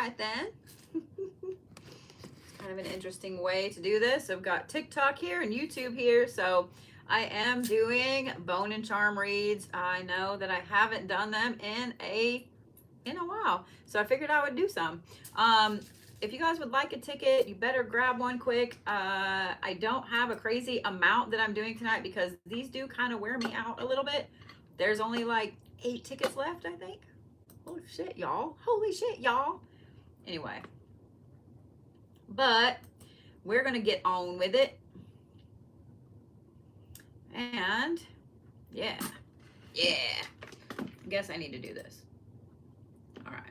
right then. It's kind of an interesting way to do this. I've got TikTok here and YouTube here, so I am doing bone and charm reads. I know that I haven't done them in a while, so I figured I would do some. If you guys would like a ticket, you better grab one quick. I don't have a crazy amount that I'm doing tonight because these do kind of wear me out a little bit. There's only like 8 tickets left, I think. Holy shit, y'all. Holy shit, y'all. Anyway, but we're going to get on with it. And yeah, guess I need to do this. All right.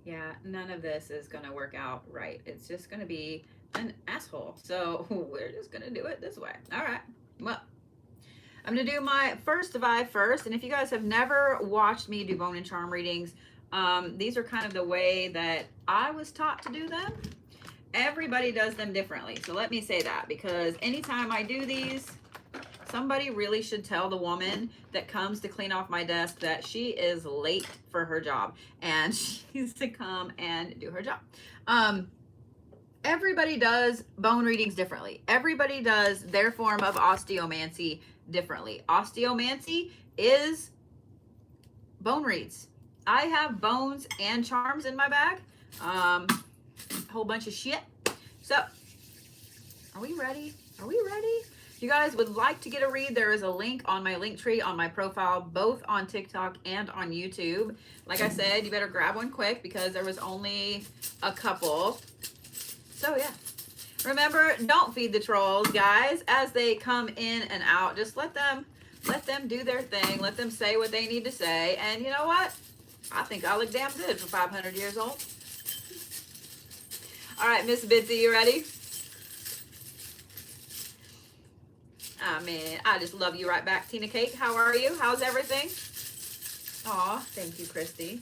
Yeah, none of this is going to work out right. It's just going to be an asshole. So we're just going to do it this way. All right. Well, I'm going to do my first vibe first. And if you guys have never watched me do bone and charm readings, these are kind of the way that I was taught to do them. Everybody does them differently. So let me say that, because anytime I do these, somebody really should tell the woman that comes to clean off my desk that she is late for her job and she needs to come and do her job. Everybody does bone readings differently. Everybody does their form of osteomancy differently. Osteomancy is bone reads. I have bones and charms in my bag. A whole bunch of shit. So, are we ready? Are we ready? If you guys would like to get a read, there is a link on my link tree on my profile, both on TikTok and on YouTube. Like I said, you better grab one quick because there was only a couple. So yeah. Remember, don't feed the trolls, guys, as they come in and out. Just let them do their thing. Let them say what they need to say. And you know what? I think I look damn good for 500 years old. All right, Miss Bitsy, you ready? Oh, man, I just love you right back. Tina Cake, how are you? How's everything? Aw, thank you, Christy.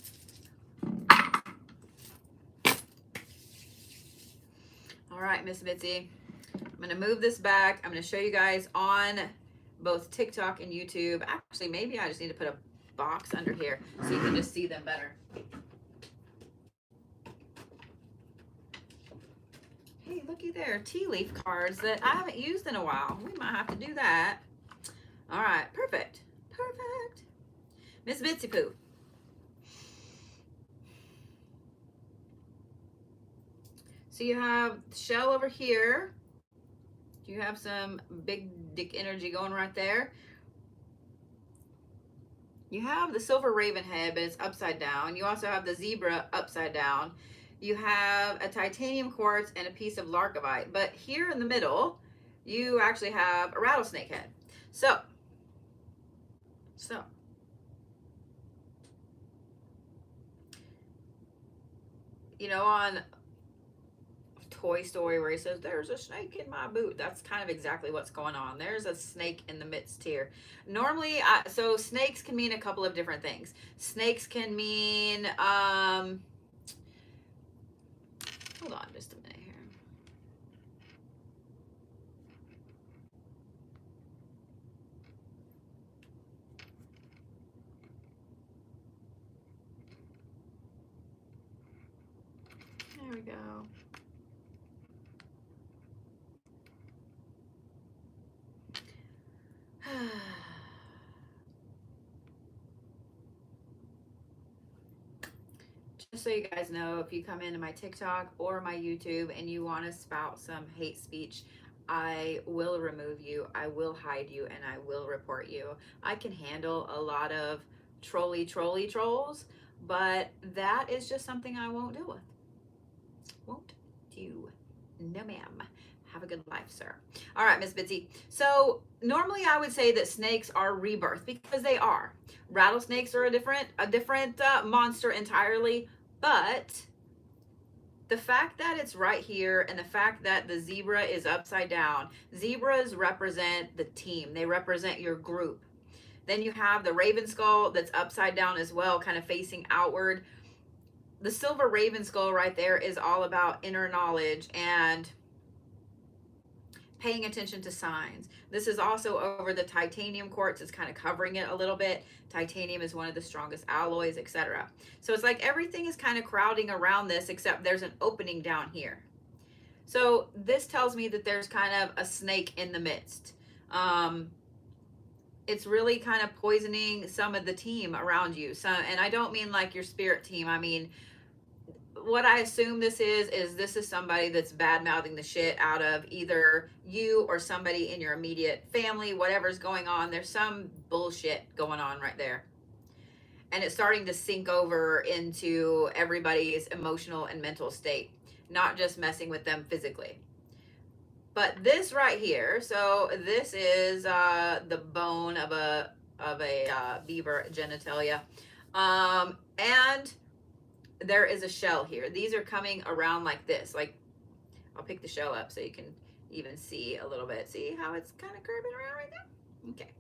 All right, Miss Bitsy. I'm going to move this back. I'm going to show you guys on both TikTok and YouTube. Actually, maybe I just need to put a box under here so you can just see them better. Hey, looky there, tea leaf cards that I haven't used in a while. We might have to do that. All right, perfect. Perfect. Miss Bitsy Poo. So you have the shell over here. You have some big dick energy going right there. You have the silver raven head, but it's upside down. You also have the zebra upside down. You have a titanium quartz and a piece of larkovite. But here in the middle, you actually have a rattlesnake head. So, you know, on Toy Story where he says, there's a snake in my boot. That's kind of exactly what's going on. There's a snake in the midst here. Normally, so snakes can mean a couple of different things. Snakes can mean, hold on just a minute here. There we go. Just so you guys know, if you come into my TikTok or my YouTube and you want to spout some hate speech, I will remove you, I will hide you, and I will report you. I can handle a lot of trolly trolls, but that is just something I won't deal with. Won't do. No, ma'am. Have a good life, sir. All right, Miss Bitsy. So normally I would say that snakes are rebirth because they are. Rattlesnakes are a different monster entirely, but the fact that it's right here and the fact that the zebra is upside down, zebras represent the team. They represent your group. Then you have the raven skull that's upside down as well, kind of facing outward. The silver raven skull right there is all about inner knowledge and paying attention to signs. This is also over the titanium quartz. It's kind of covering it a little bit. Titanium is one of the strongest alloys, etc. So it's like everything is kind of crowding around this, except there's an opening down here. So this tells me that there's kind of a snake in the midst. It's really kind of poisoning some of the team around you. So, and I don't mean like your spirit team. I mean, what I assume this is somebody that's bad mouthing the shit out of either you or somebody in your immediate family, whatever's going on. There's some bullshit going on right there. And it's starting to sink over into everybody's emotional and mental state, not just messing with them physically. But this right here, so this is the bone of a beaver genitalia, and there is a shell here. These are coming around like this. Like, I'll pick the shell up so you can even see a little bit. See how it's kind of curving around right now? Okay.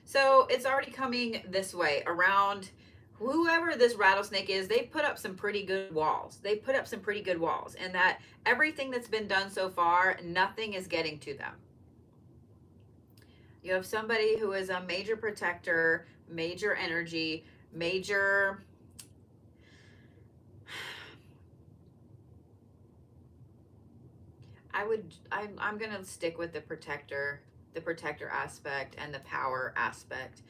So it's already coming this way around whoever this rattlesnake is. They put up some pretty good walls. And that everything that's been done so far, nothing is getting to them. You have somebody who is a major protector, major energy, major... I'm gonna stick with the protector aspect and the power aspect.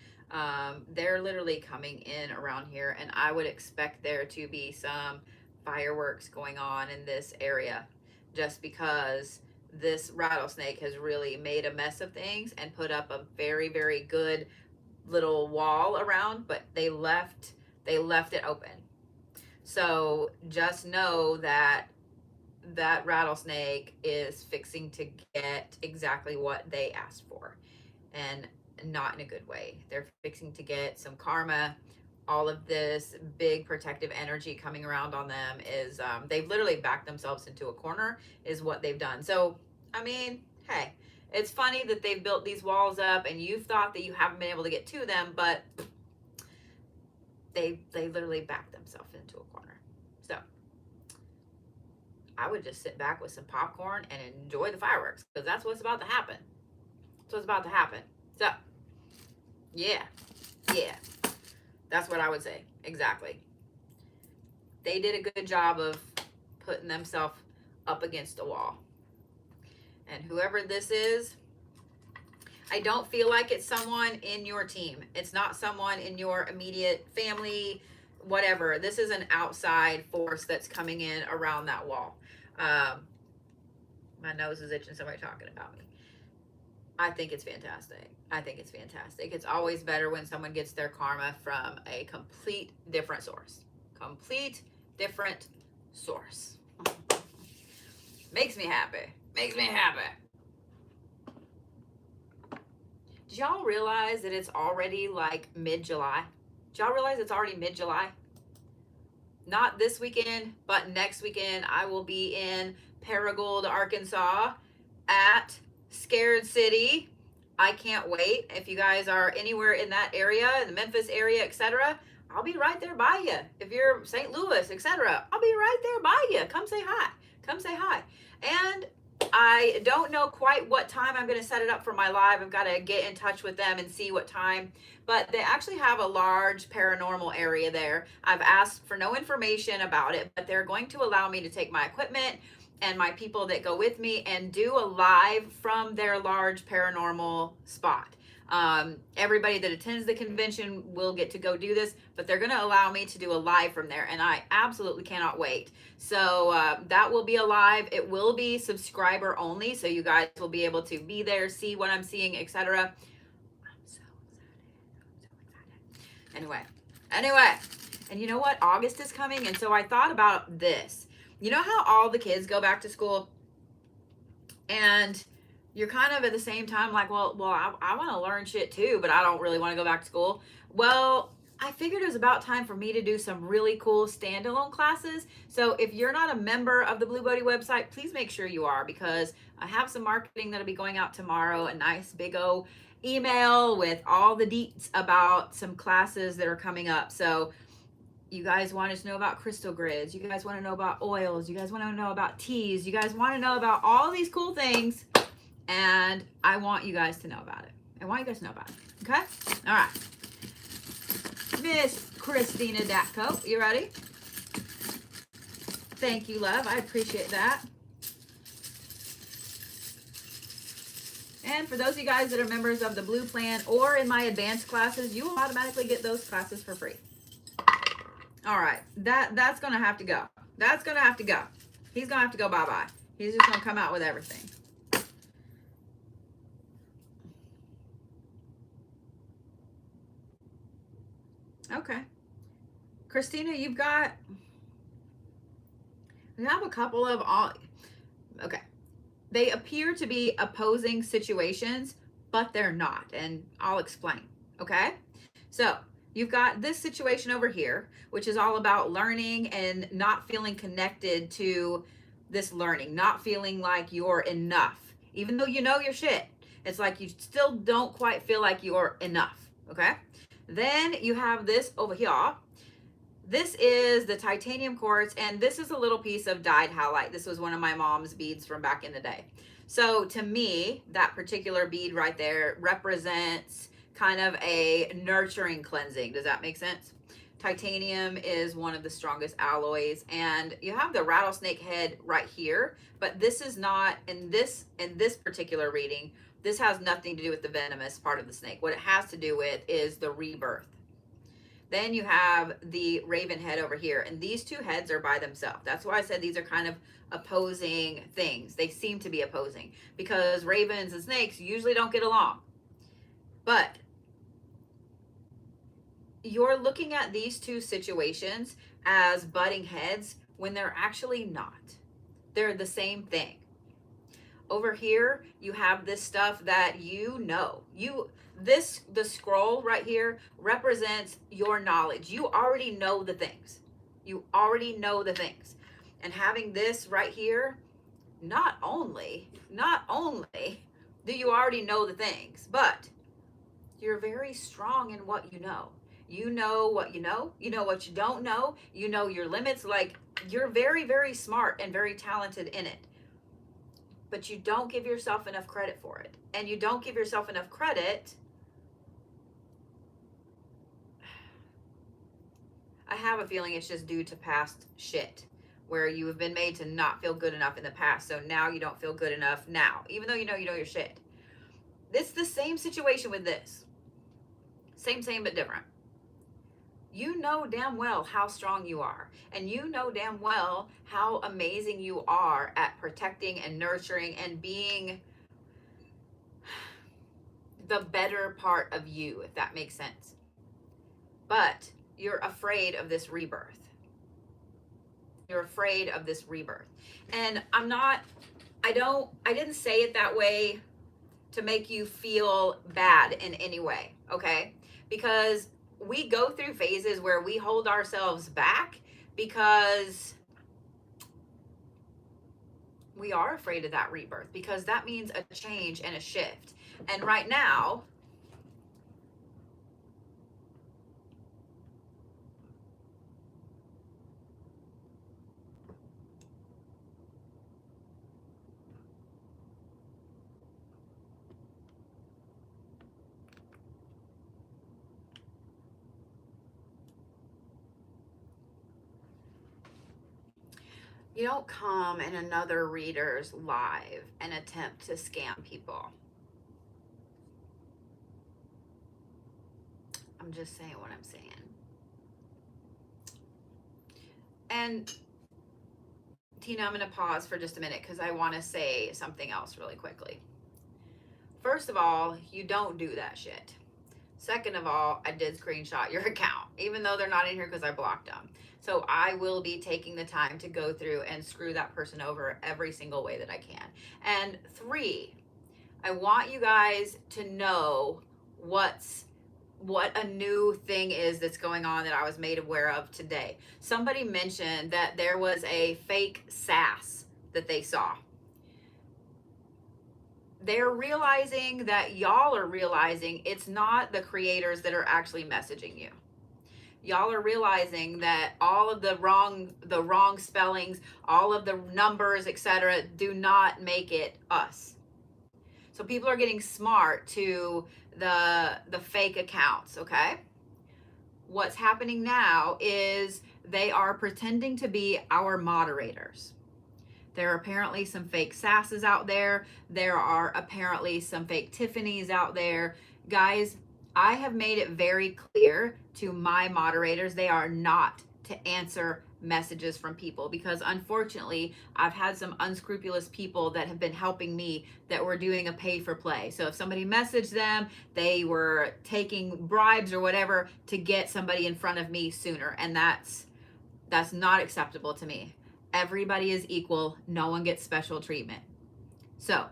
They're literally coming in around here, and I would expect there to be some fireworks going on in this area, just because this rattlesnake has really made a mess of things and put up a very, very good little wall around, but they left it open. So just know that that rattlesnake is fixing to get exactly what they asked for, and not in a good way. They're fixing to get some karma. All of this big protective energy coming around on them is they've literally backed themselves into a corner is what they've done. So I mean, hey, it's funny that they've built these walls up and you've thought that you haven't been able to get to them, but they literally backed themselves into a corner. So I would just sit back with some popcorn and enjoy the fireworks, because that's what's about to happen. That's what's about to happen. So, yeah, that's what I would say. Exactly. They did a good job of putting themselves up against a wall. And whoever this is, I don't feel like it's someone in your team. It's not someone in your immediate family, whatever. This is an outside force that's coming in around that wall. My nose is itching, somebody talking about me. I think it's fantastic. It's always better when someone gets their karma from a complete different source. Makes me happy. Did y'all realize that it's already like mid-July? Did y'all realize it's already mid-July? Not this weekend, but next weekend I will be in Paragould, Arkansas at Scared City. I can't wait. If you guys are anywhere in that area, in the Memphis area, etc., I'll be right there by you. If you're St. Louis, etc., I'll be right there by you. Come say hi. And I don't know quite what time I'm going to set it up for my live. I've got to get in touch with them and see what time. But they actually have a large paranormal area there. I've asked for no information about it, but they're going to allow me to take my equipment and my people that go with me and do a live from their large paranormal spot. Everybody that attends the convention will get to go do this, but they're going to allow me to do a live from there, and I absolutely cannot wait. So that will be a live. It will be subscriber only, so you guys will be able to be there, see what I'm seeing, etc. I'm so excited. Anyway, and you know what? August is coming, and so I thought about this. You know how all the kids go back to school, and you're kind of at the same time like, well, I want to learn shit too, but I don't really want to go back to school. Well, I figured it was about time for me to do some really cool standalone classes. So if you're not a member of the Blue Bodhi website, please make sure you are, because I have some marketing that'll be going out tomorrow, a nice big old email with all the deets about some classes that are coming up. So you guys want to know about crystal grids, you guys want to know about oils, you guys want to know about teas, you guys want to know about all these cool things, And I want you guys to know about it. I want you guys to know about it. Okay? All right. Miss Christina Datko, you ready? Thank you, love. I appreciate that. And for those of you guys that are members of the Blue Plan or in my advanced classes, you will automatically get those classes for free. All right. That's going to have to go. That's going to have to go. He's going to have to go bye-bye. He's just going to come out with everything. Okay. Christina, you have a couple of okay. They appear to be opposing situations, but they're not, and I'll explain. Okay? So, you've got this situation over here, which is all about learning and not feeling connected to this learning, not feeling like you're enough. Even though you know your shit, it's like you still don't quite feel like you're enough. Okay? Then you have this over here. This is the titanium quartz, and this is a little piece of dyed halite. This was one of my mom's beads from back in the day. So to me, that particular bead right there represents kind of a nurturing cleansing. Does that make sense? Titanium is one of the strongest alloys, and you have the rattlesnake head right here, but this is not in this particular reading. This has nothing to do with the venomous part of the snake. What it has to do with is the rebirth. Then you have the raven head over here, and these two heads are by themselves. That's why I said these are kind of opposing things. They seem to be opposing because ravens and snakes usually don't get along. But you're looking at these two situations as butting heads when they're actually not. They're the same thing. Over here, you have this stuff that the scroll right here represents your knowledge. You already know the things. You already know the things. And having this right here, not only do you already know the things, but you're very strong in what you know. You know what you know what you don't know, you know your limits. Like, you're very, very smart and very talented in it. But you don't give yourself enough credit for it. And you don't give yourself enough credit. I have a feeling it's just due to past shit where you have been made to not feel good enough in the past. So now you don't feel good enough now, even though you know your shit. It's the same situation with this. Same, but different. You know damn well how strong you are, and you know damn well how amazing you are at protecting and nurturing and being the better part of you, if that makes sense. But you're afraid of this rebirth. You're afraid of this rebirth. And I didn't say it that way to make you feel bad in any way, okay? Because we go through phases where we hold ourselves back because we are afraid of that rebirth, because that means a change and a shift. And right now, you don't come in another reader's live and attempt to scam people. I'm just saying what I'm saying. And Tina, I'm going to pause for just a minute because I want to say something else really quickly. First of all, you don't do that shit. Second of all, I did screenshot your account, even though they're not in here because I blocked them. So I will be taking the time to go through and screw that person over every single way that I can. And 3, I want you guys to know what a new thing is that's going on that I was made aware of today. Somebody mentioned that there was a fake sass that they saw. They're realizing that y'all are realizing it's not the creators that are actually messaging you. Y'all are realizing that all of the wrong spellings, all of the numbers, etc., do not make it us. So people are getting smart to the fake accounts, okay? What's happening now is they are pretending to be our moderators. There are apparently some fake Sasses out there. There are apparently some fake Tiffany's out there. Guys, I have made it very clear to my moderators they are not to answer messages from people, because unfortunately I've had some unscrupulous people that have been helping me that were doing a pay for play. So if somebody messaged them, they were taking bribes or whatever to get somebody in front of me sooner, and that's not acceptable to me. Everybody is equal. No one gets special treatment. So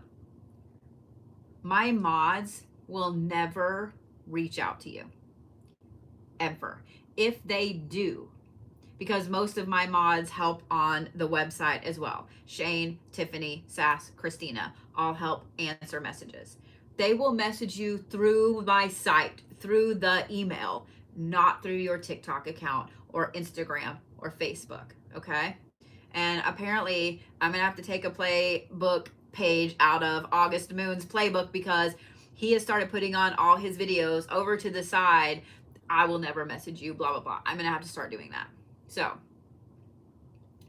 my mods will never reach out to you, ever. If they do, because most of my mods help on the website as well. Shane, Tiffany, Sass, Christina all help answer messages. They will message you through my site, through the email, not through your TikTok account or Instagram or Facebook, okay? And apparently I'm gonna have to take a playbook page out of August Moon's playbook, because he has started putting on all his videos over to the side. I will never message you, blah, blah, blah. I'm gonna have to start doing that. So,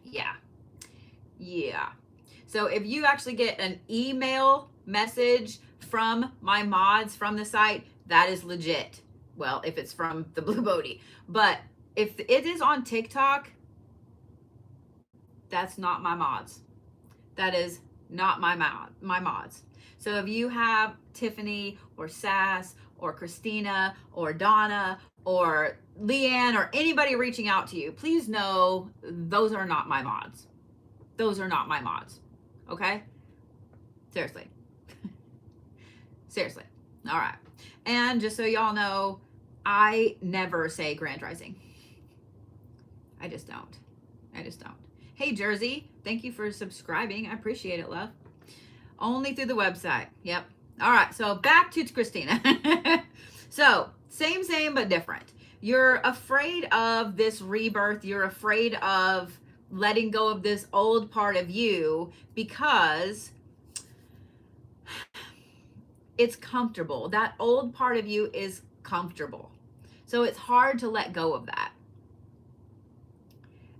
yeah. So if you actually get an email message from my mods from the site, that is legit. Well, if it's from the Blue Bodhi. But if it is on TikTok, that's not my mods. That is not my mods. So if you have Tiffany or Sass or Christina or Donna or Leanne or anybody reaching out to you, please know those are not my mods. Those are not my mods. Okay? Seriously. Seriously. All right. And just so y'all know, I never say Grand Rising. I just don't. Hey, Jersey, thank you for subscribing. I appreciate it, love. Only through the website. Yep. All right, so back to Christina. So, same, but different. You're afraid of this rebirth. You're afraid of letting go of this old part of you because it's comfortable. That old part of you is comfortable. So it's hard to let go of that.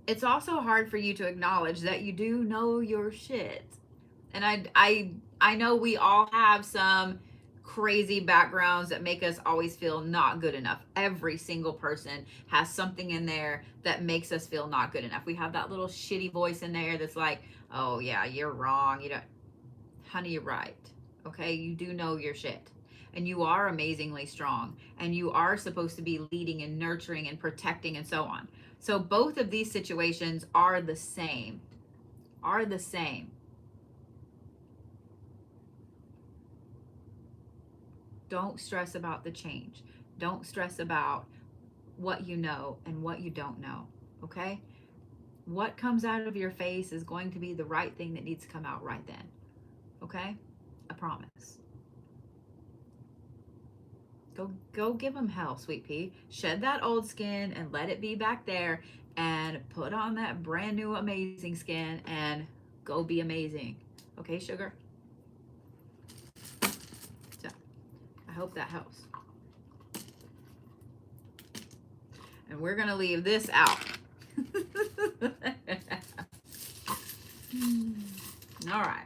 It's also hard for you to acknowledge that you do know your shit. And I know we all have some crazy backgrounds that make us always feel not good enough. Every single person has something in there that makes us feel not good enough. We have that little shitty voice in there that's like, oh yeah, you're wrong. You don't, honey, you're right. Okay, you do know your shit. And you are amazingly strong. And you are supposed to be leading and nurturing and protecting and so on. So both of these situations are the same. Don't stress about the change. Don't stress about what you know and what you don't know, okay? What comes out of your face is going to be the right thing that needs to come out right then, okay? I promise. Go give them hell, sweet pea. Shed that old skin and let it be back there and put on that brand new amazing skin and go be amazing. Okay, sugar? So, I hope that helps. And we're going to leave this out. All right.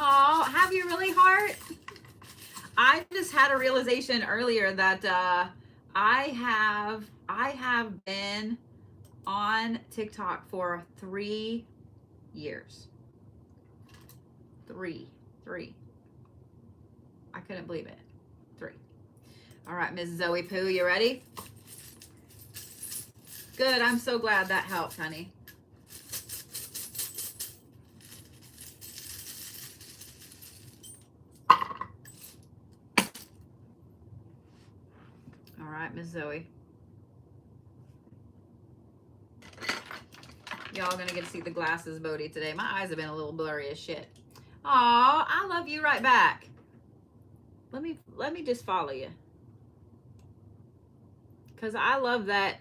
Oh, have you really, Heart? I just had a realization earlier that I have been on TikTok for 3 years. Three. I couldn't believe it. 3. All right, Ms. Zoe Pooh, you ready? Good. I'm so glad that helped, honey. All right, Miss Zoe. Y'all gonna get to see the glasses Bodhi today. My eyes have been a little blurry as shit. Aw, I love you right back. Let me just follow you. Cause I love that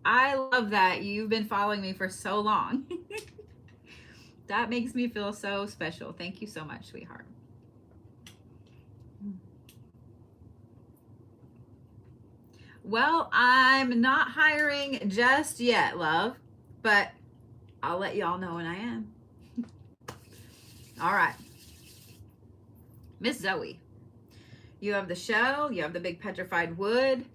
I love that you've been following me for so long. That makes me feel so special. Thank you so much, sweetheart. Well, I'm not hiring just yet, love, but I'll let y'all know when I am. All right. Miss Zoe, you have the shell, you have the big petrified wood,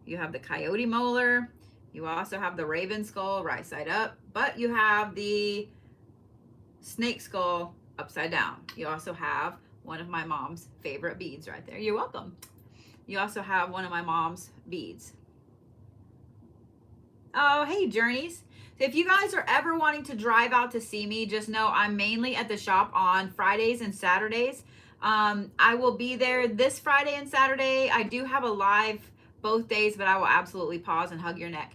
you have the coyote molar, you also have the raven skull right side up, but you have the snake skull upside down. You also have one of my mom's favorite beads right there. You're welcome. You also have one of my mom's beads. Oh, hey, Journeys. If you guys are ever wanting to drive out to see me, just know I'm mainly at the shop on Fridays and Saturdays. I will be there this Friday and Saturday. I do have a live both days, but I will absolutely pause and hug your neck.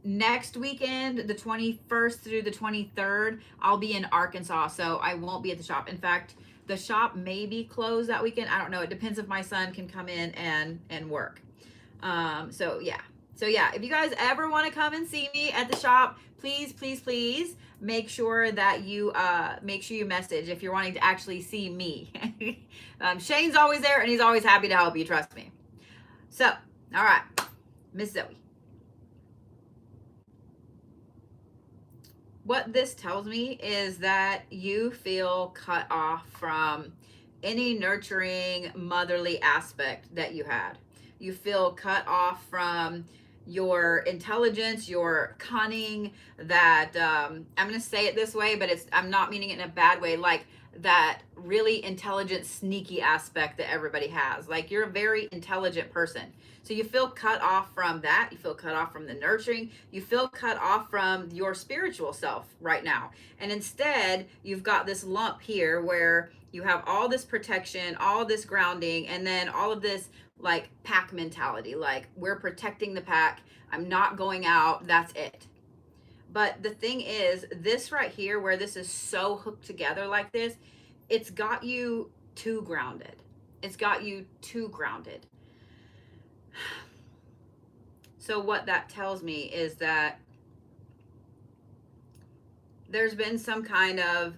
Next weekend, the 21st through the 23rd, I'll be in Arkansas, so I won't be at the shop. In fact, the shop may be closed that weekend. I don't know. It depends if my son can come in and work. So yeah. So yeah, if you guys ever want to come and see me at the shop, please, please, please make sure that you message if you're wanting to actually see me. Shane's always there and he's always happy to help you, trust me. So, all right, Miss Zoe. What this tells me is that you feel cut off from any nurturing motherly aspect that you had. You feel cut off from your intelligence, your cunning, that I'm going to say it this way, but I'm not meaning it in a bad way, like that really intelligent, sneaky aspect that everybody has. Like, you're a very intelligent person. So you feel cut off from that. You feel cut off from the nurturing. You feel cut off from your spiritual self right now. And instead, you've got this lump here where you have all this protection, all this grounding, and then all of this like pack mentality. Like, we're protecting the pack. I'm not going out. That's it. But the thing is, this right here, where this is so hooked together like this, it's got you too grounded. It's got you too grounded. So what that tells me is that there's been some kind of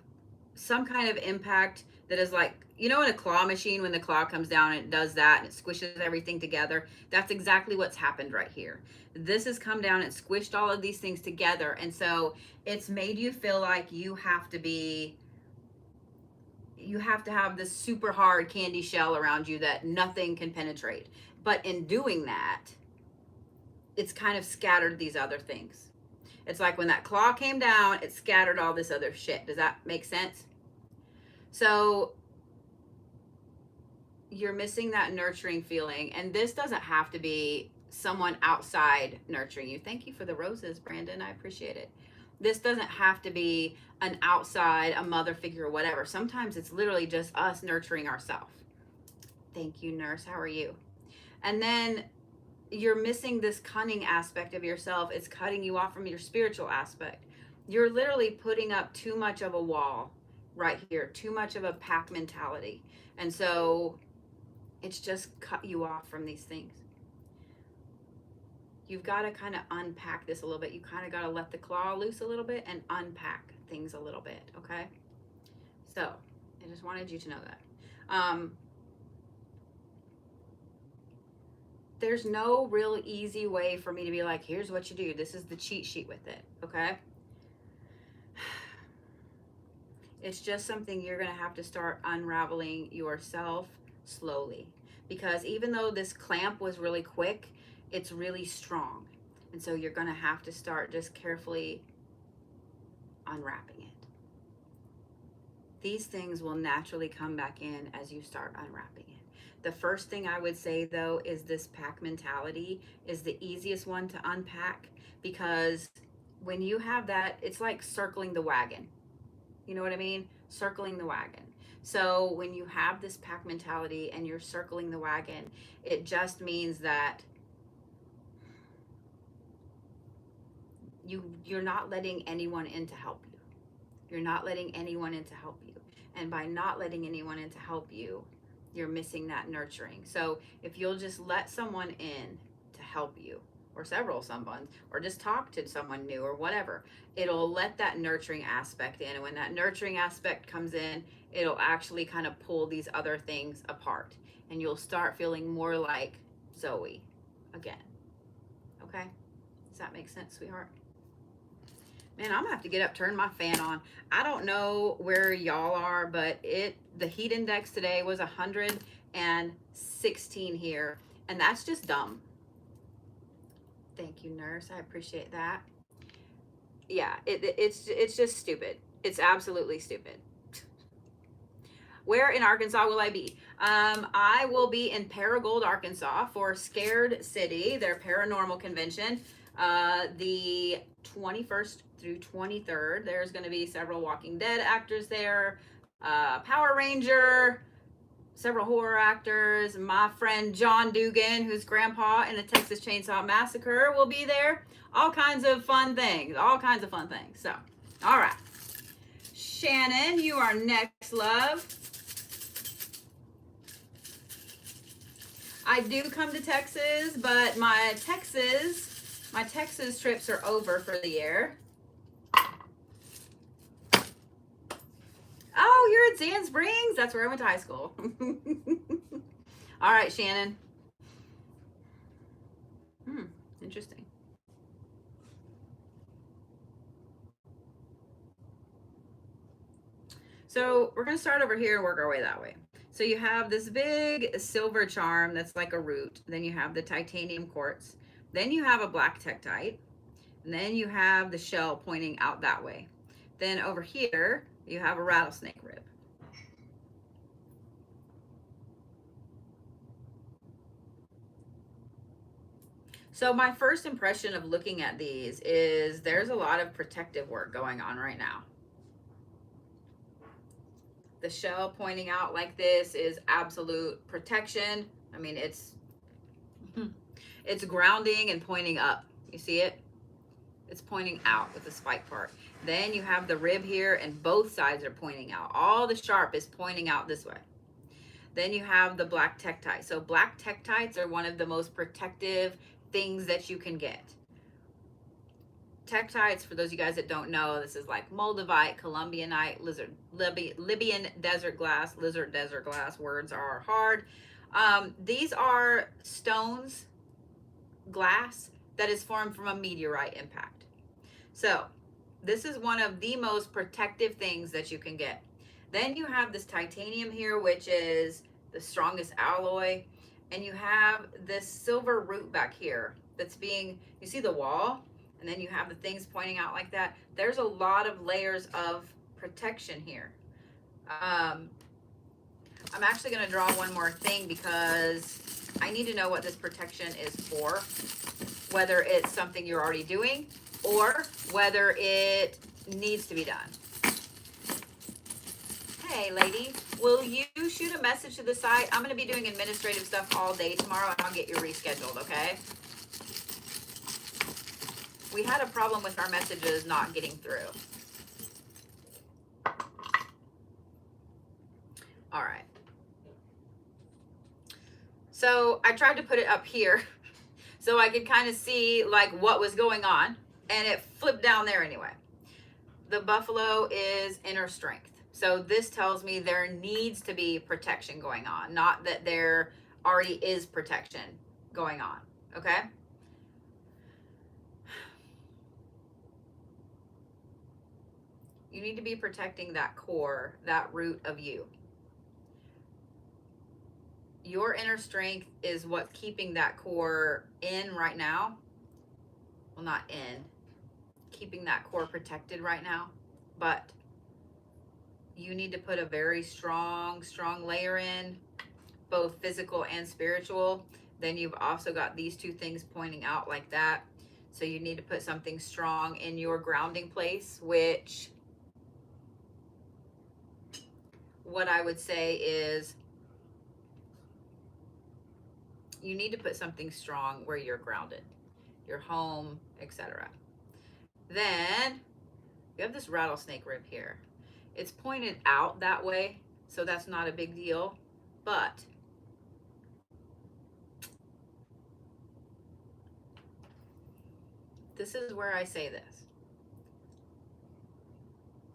impact that is like, you know, in a claw machine, when the claw comes down and it does that and it squishes everything together, that's exactly what's happened right here. This has come down and squished all of these things together. And so it's made you feel like you have to have this super hard candy shell around you that nothing can penetrate. But in doing that, it's kind of scattered these other things. It's like when that claw came down, it scattered all this other shit. Does that make sense? So you're missing that nurturing feeling. And this doesn't have to be someone outside nurturing you. Thank you for the roses, Brandon. I appreciate it. This doesn't have to be an outside, a mother figure or whatever. Sometimes it's literally just us nurturing ourselves. Thank you, nurse. How are you? And then you're missing this cunning aspect of yourself. It's cutting you off from your spiritual aspect. You're literally putting up too much of a wall right here, too much of a pack mentality. And so it's just cut you off from these things. You've got to kind of unpack this a little bit. You kind of got to let the claw loose a little bit and unpack things a little bit, okay? So I just wanted you to know that. There's no real easy way for me to be like, here's what you do. This is the cheat sheet with it, okay? It's just something you're going to have to start unraveling yourself slowly. Because even though this clamp was really quick, it's really strong. And so you're going to have to start just carefully unwrapping it. These things will naturally come back in as you start unwrapping it. The first thing I would say, though, is this pack mentality is the easiest one to unpack, because when you have that, it's like circling the wagon. You know what I mean? Circling the wagon. So when you have this pack mentality and you're circling the wagon, it just means that you're not letting anyone in to help you. You're not letting anyone in to help you. And by not letting anyone in to help you, you're missing that nurturing. So if you'll just let someone in to help you, or several someones, or just talk to someone new or whatever. It'll let that nurturing aspect in. And when that nurturing aspect comes in, it'll actually kind of pull these other things apart. And you'll start feeling more like Zoe again. Okay? Does that make sense, sweetheart? Man, I'm gonna have to get up, turn my fan on. I don't know where y'all are, but the heat index today was 116 here, and that's just dumb. Thank you, nurse. I appreciate that. Yeah, it's just stupid. It's absolutely stupid. Where in Arkansas will I be? I will be in Paragould, Arkansas for Scared City, their paranormal convention. The 21st through 23rd. There's going to be several Walking Dead actors there, Power Ranger, several horror actors. My friend John Dugan, who's grandpa in the Texas Chainsaw Massacre, will be there. All kinds of fun things. All kinds of fun things. So, all right. Shannon, you are next, love. I do come to Texas, but my Texas trips are over for the year. Oh, you're at Sand Springs? That's where I went to high school. All right, Shannon. Interesting. So we're going to start over here and work our way that way. So you have this big silver charm that's like a root. Then you have the titanium quartz. Then you have a black tektite. And then you have the shell pointing out that way. Then over here, you have a rattlesnake rib. So my first impression of looking at these is there's a lot of protective work going on right now. The shell pointing out like this is absolute protection. I mean, it's grounding and pointing up. You see it? It's pointing out with the spike part. Then you have the rib here and both sides are pointing out. All the sharp is pointing out this way. Then you have the black tektite. So black tektites are one of the most protective things that you can get. Tektites, for those of you guys that don't know, this is like Moldavite, Columbianite, Libyan desert glass, lizard desert glass. Words are hard. These are stones, glass, that is formed from a meteorite impact. So this is one of the most protective things that you can get. Then you have this titanium here, which is the strongest alloy. And you have this silver root back here that's being, you see the wall? And then you have the things pointing out like that. There's a lot of layers of protection here. I'm actually going to draw one more thing because I need to know what this protection is for, whether it's something you're already doing or whether it needs to be done. Hey, lady, will you shoot a message to the site? I'm going to be doing administrative stuff all day tomorrow, and I'll get you rescheduled, okay? We had a problem with our messages not getting through. All right. So I tried to put it up here so I could kind of see like what was going on, and it flipped down there anyway. The buffalo is inner strength. So this tells me there needs to be protection going on, not that there already is protection going on, okay? You need to be protecting that core, that root of you. Your inner strength is what's keeping that core in right now. Well, not in, keeping that core protected right now, but you need to put a very strong layer in, both physical and spiritual. Then you've also got these two things pointing out like that. So you need to put something strong in your grounding place, which what I would say is you need to put something strong where you're grounded, your home, etc. Then you have this rattlesnake rib here. It's pointed out that way, so that's not a big deal, but this is where I say this.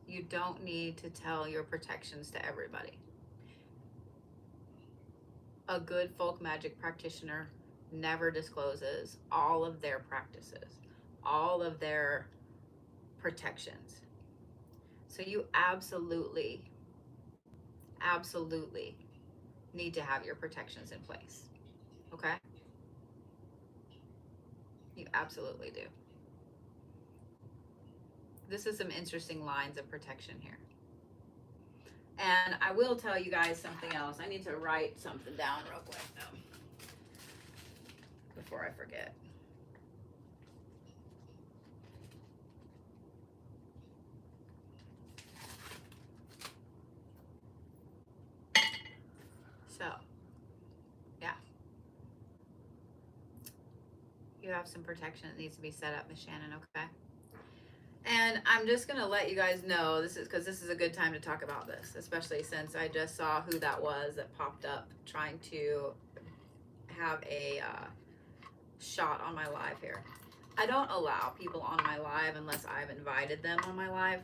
You don't need to tell your protections to everybody. A good folk magic practitioner never discloses all of their practices, all of their protections. So you absolutely need to have your protections in place. Okay? You absolutely do. This is some interesting lines of protection here. And I will tell you guys something else. I need to write something down real quick though, before I forget. So, yeah. You have some protection that needs to be set up, Miss Shannon, okay? And I'm just going to let you guys know, this is because this is a good time to talk about this, especially since I just saw who that was that popped up trying to have a shot on my live here. I don't allow people on my live unless I've invited them on my live.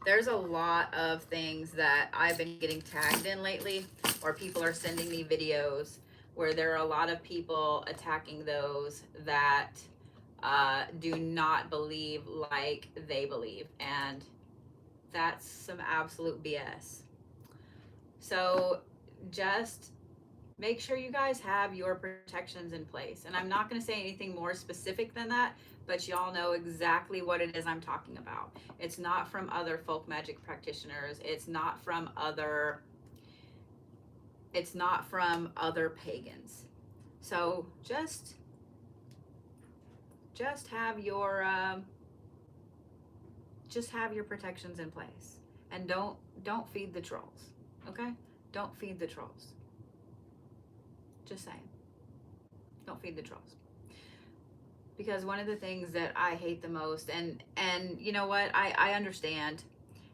There's a lot of things that I've been getting tagged in lately, or people are sending me videos where there are a lot of people attacking those that do not believe like they believe, and that's some absolute BS. So just make sure you guys have your protections in place. And I'm not going to say anything more specific than that, but y'all know exactly what it is I'm talking about. It's not from other folk magic practitioners. It's not from other pagans. So just have your protections in place, and don't feed the trolls. Okay? Don't feed the trolls. Just saying. Don't feed the trolls. Because one of the things that I hate the most, and you know what, I understand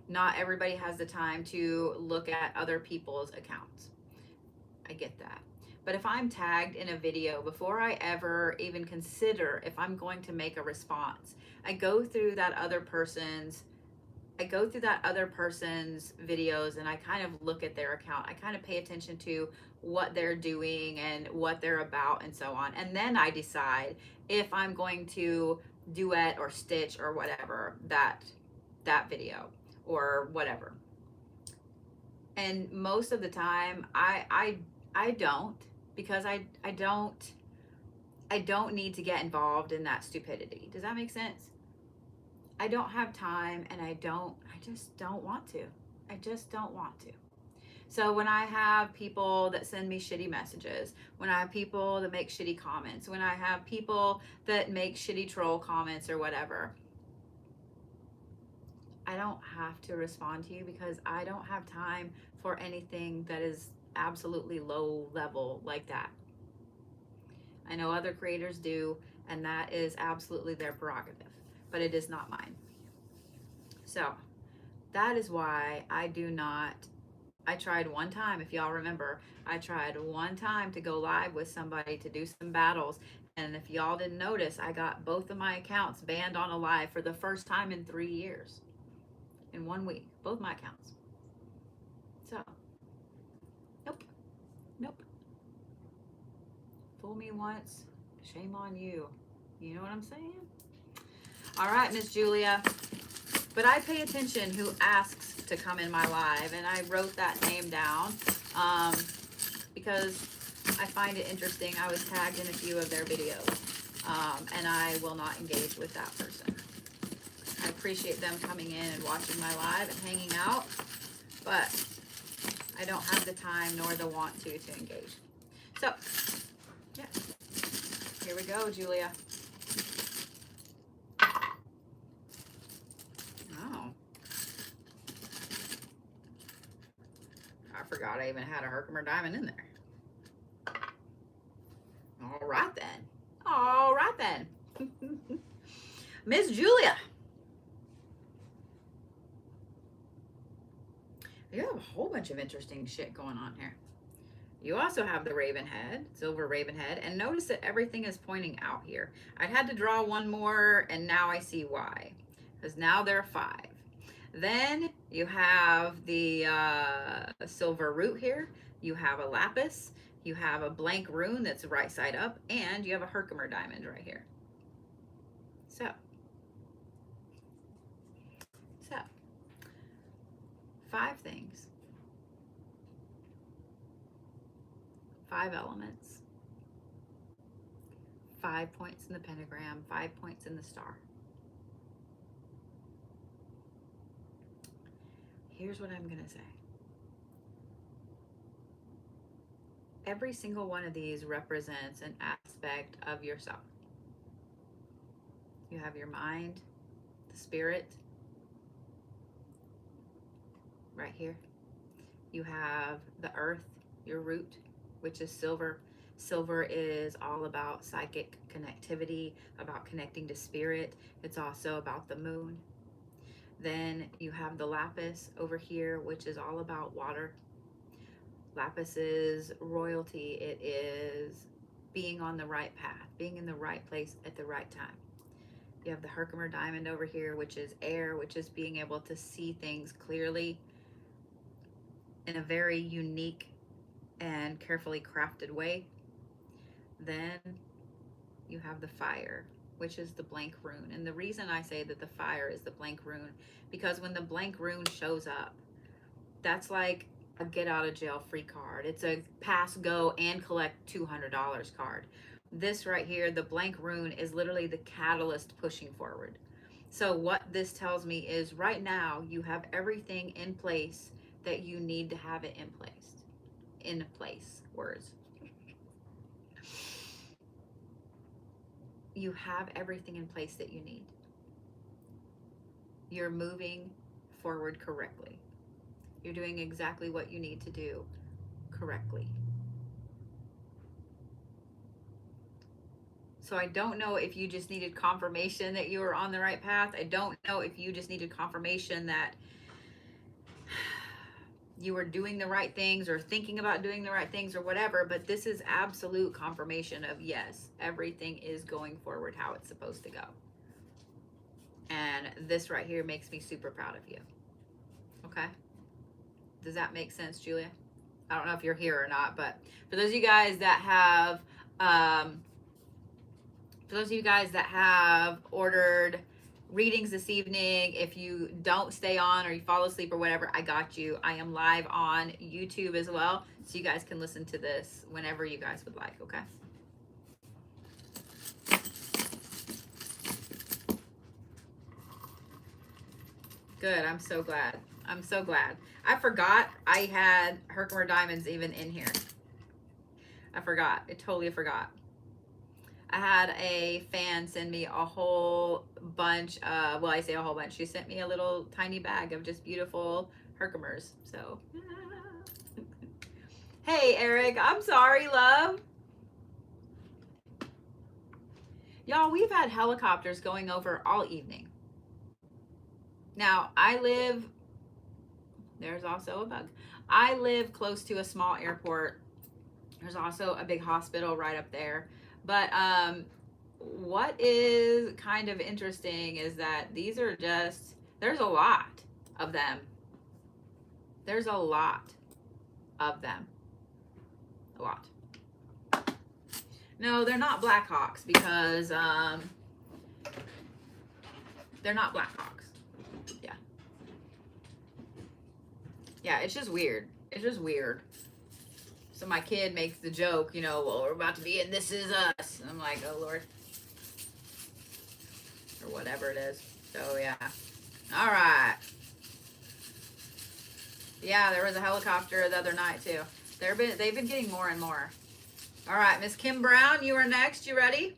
not everybody has the time to look at other people's accounts. I get that. But if I'm tagged in a video, before I ever even consider if I'm going to make a response, I go through that other person's videos, and I kind of look at their account. I kind of pay attention to what they're doing and what they're about and so on. And then I decide if I'm going to duet or stitch or whatever that video or whatever. And most of the time I don't, because I don't need to get involved in that stupidity. Does that make sense? I don't have time, and I just don't want to. I just don't want to. So when I have people that send me shitty messages, when I have people that make shitty comments, when I have people that make shitty troll comments or whatever, I don't have to respond to you, because I don't have time for anything that is absolutely low level like that. I know other creators do, and that is absolutely their prerogative, but it is not mine. So that is why I tried one time, if y'all remember, I tried one time to go live with somebody to do some battles. And if y'all didn't notice, I got both of my accounts banned on a live for the first time in 3 years. In 1 week, both my accounts. So, nope. Fool me once, shame on you. You know what I'm saying? All right, Miss Julia. But I pay attention who asks to come in my live, and I wrote that name down because I find it interesting. I was tagged in a few of their videos, and I will not engage with that person. I appreciate them coming in and watching my live and hanging out, but I don't have the time nor the want to engage. So, yeah. Here we go, Julia. Oh. I forgot I even had a Herkimer diamond in there. All right then. Miss Julia. You have a whole bunch of interesting shit going on here. You also have the raven head, silver raven head, and notice that everything is pointing out here. I had to draw one more, and now I see why, because now there are 5. Then you have the silver root here. You have a lapis. You have a blank rune that's right side up, and you have a Herkimer diamond right here. So, so 5 things, 5 elements, 5 points in the pentagram, 5 points in the star. Here's what I'm going to say. Every single one of these represents an aspect of yourself. You have your mind, the spirit, right here. You have the earth, your root, which is silver. Silver is all about psychic connectivity, about connecting to spirit. It's also about the moon. Then you have the lapis over here, which is all about water. Lapis is royalty. It is being on the right path, being in the right place at the right time. You have the Herkimer diamond over here, which is air, which is being able to see things clearly in a very unique and carefully crafted way. Then you have the fire, which is the blank rune. And the reason I say that the fire is the blank rune, because when the blank rune shows up, that's like a get out of jail free card. It's a pass, go, and collect $200 card. This right here, the blank rune, is literally the catalyst pushing forward. So what this tells me is right now you have everything in place that you need to have it in place. In place, words. You have everything in place that you need. You're moving forward correctly. You're doing exactly what you need to do correctly. So I don't know if you just needed confirmation that you were on the right path. I don't know if you just needed confirmation that you were doing the right things or thinking about doing the right things or whatever, but this is absolute confirmation of yes, everything is going forward how it's supposed to go. And this right here makes me super proud of you. Okay? Does that make sense, Julia? I don't know if you're here or not, but for those of you guys that have ordered readings this evening, if you don't stay on or you fall asleep or whatever, I got you. I am live on YouTube as well, so you guys can listen to this whenever you guys would like, okay? Good, I'm so glad. I'm so glad. I forgot I had Herkimer diamonds even in here. I forgot. I totally forgot. I had a fan send me a whole bunch of, well, I say a whole bunch. She sent me a little tiny bag of just beautiful Herkimers. So, hey, Eric, I'm sorry, love. Y'all, we've had helicopters going over all evening. Now, there's also a bug. I live close to a small airport. There's also a big hospital right up there. But what is kind of interesting is that these are just, there's a lot of them. There's a lot of them. A lot. No, they're not Blackhawks because they're not Blackhawks. Yeah. Yeah, it's just weird. It's just weird. So my kid makes the joke, you know, well, we're about to be in This Is Us. And I'm like, oh, Lord. Or whatever it is. So, yeah. All right. Yeah, there was a helicopter the other night, too. They've been getting more and more. All right, Miss Kim Brown, you are next. You ready?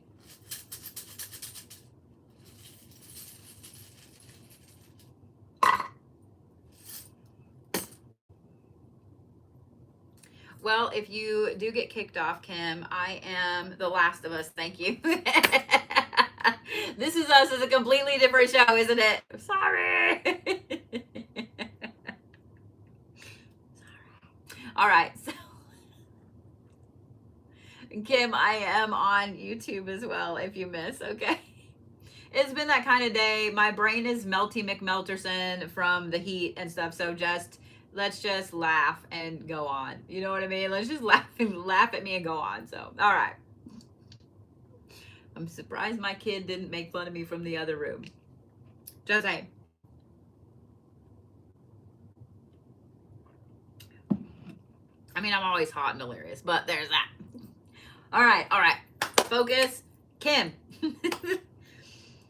Well, if you do get kicked off, Kim, I am The Last of Us. Thank you. This Is Us is a completely different show, isn't it? I'm sorry. Sorry. All right. So Kim, I am on YouTube as well if you miss, okay? It's been that kind of day. My brain is melty McMelterson from the heat and stuff. So let's just laugh and go on. You know what I mean? Let's just laugh at me and go on. So, all right. I'm surprised my kid didn't make fun of me from the other room. Just saying. I mean, I'm always hot and delirious, but there's that. All right. Focus. Kim.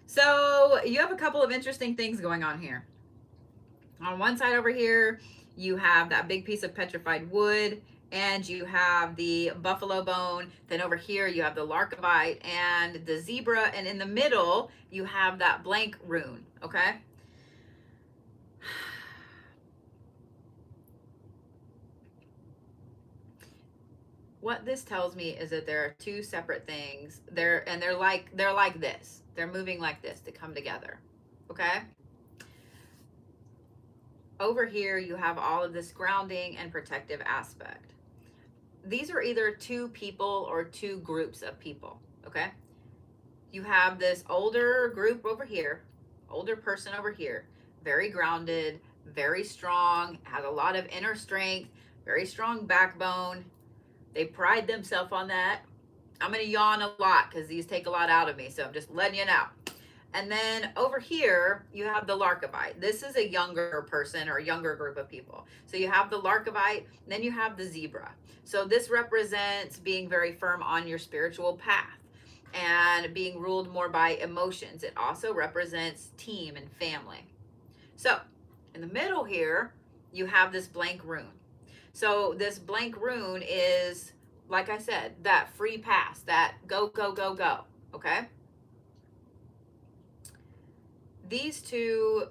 So you have a couple of interesting things going on here. On one side over here, you have that big piece of petrified wood, and you have the buffalo bone. Then over here, you have the larkavite and the zebra, and in the middle, you have that blank rune, okay? What this tells me is that there are two separate things. They're like this. They're moving like this to come together, okay? Over here, you have all of this grounding and protective aspect. These are either two people or two groups of people, okay? You have this older group over here, older person over here, very grounded, very strong, has a lot of inner strength, very strong backbone. They pride themselves on that. I'm going to yawn a lot because these take a lot out of me, so I'm just letting you know. And then over here, you have the larkavite. This is a younger person or a younger group of people. So you have the larkavite, then you have the zebra. So this represents being very firm on your spiritual path and being ruled more by emotions. It also represents team and family. So in the middle here, you have this blank rune. So this blank rune is, like I said, that free pass, that go, go, go, go, okay? These two,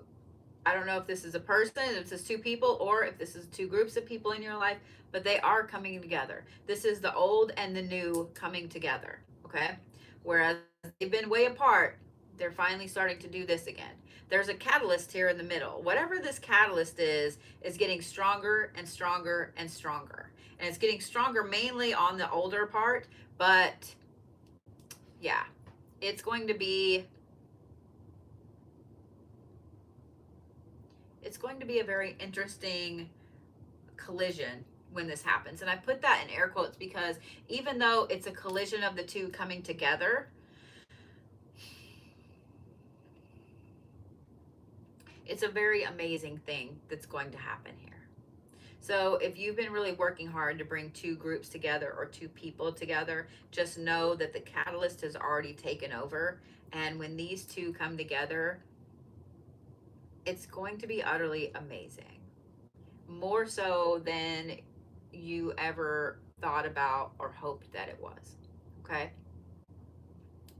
I don't know if this is a person, if this is two people, or if this is two groups of people in your life, but they are coming together. This is the old and the new coming together, okay? Whereas they've been way apart, they're finally starting to do this again. There's a catalyst here in the middle. Whatever this catalyst is getting stronger and stronger and stronger. And it's getting stronger mainly on the older part, but yeah, it's going to be a very interesting collision when this happens. And I put that in air quotes because even though it's a collision of the two coming together, it's a very amazing thing that's going to happen here. So if you've been really working hard to bring two groups together or two people together, just know that the catalyst has already taken over. And when these two come together, it's going to be utterly amazing. More so than you ever thought about or hoped that it was. Okay?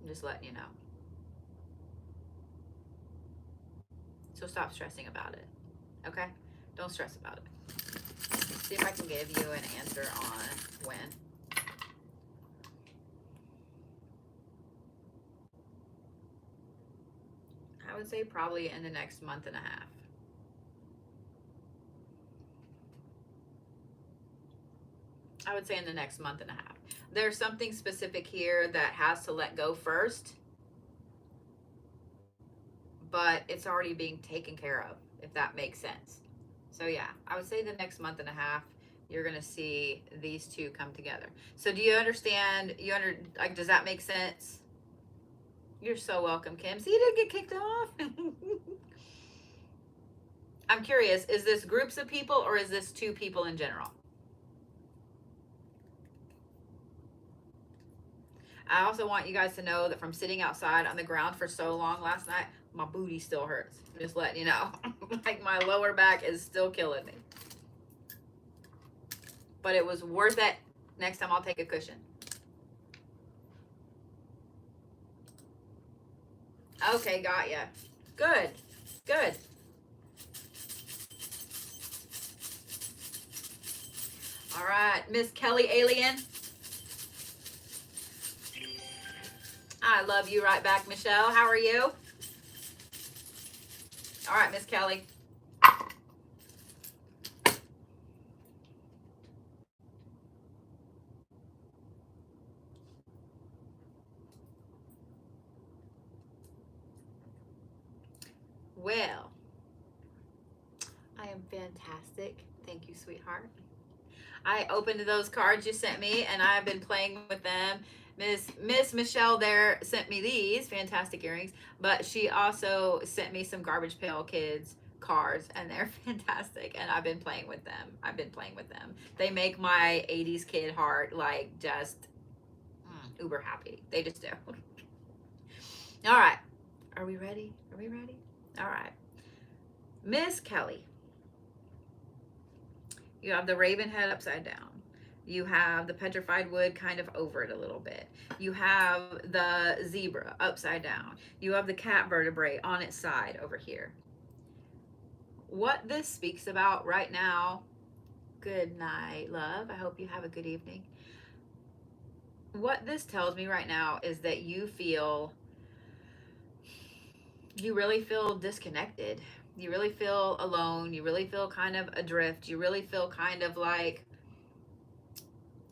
I'm just letting you know. So stop stressing about it. Okay? Don't stress about it. See if I can give you an answer on when. I would say probably in the next month and a half. I would say in the next month and a half. There's something specific here that has to let go first, but it's already being taken care of, if that makes sense. So yeah, I would say the next month and a half, you're going to see these two come together. So do you understand? Like, does that make sense? You're so welcome, Kim. See, you didn't get kicked off. I'm curious, is this groups of people or is this two people in general? I also want you guys to know that from sitting outside on the ground for so long last night, my booty still hurts. I'm just letting you know. Like my lower back is still killing me. But it was worth it. Next time I'll take a cushion. Okay, got ya. Good. Good. All right, Miss Kelly Alien. I love you right back, Michelle. How are you? All right, Miss Kelly. Well, I am fantastic. Thank you, sweetheart. I opened those cards you sent me, and I've been playing with them. Miss Michelle there sent me these fantastic earrings, but she also sent me some Garbage Pail Kids cards, and they're fantastic. And I've been playing with them. I've been playing with them. They make my '80s kid heart like just uber happy. They just do. All right, are we ready? Are we ready? All right, Miss Kelly. You have the raven head upside down. You have the petrified wood kind of over it a little bit. You have the zebra upside down. You have the cat vertebrae on its side over here. What this speaks about right now, good night, love. I hope you have a good evening. What this tells me right now is that you really feel disconnected. You really feel alone. You really feel kind of adrift. You really feel kind of like,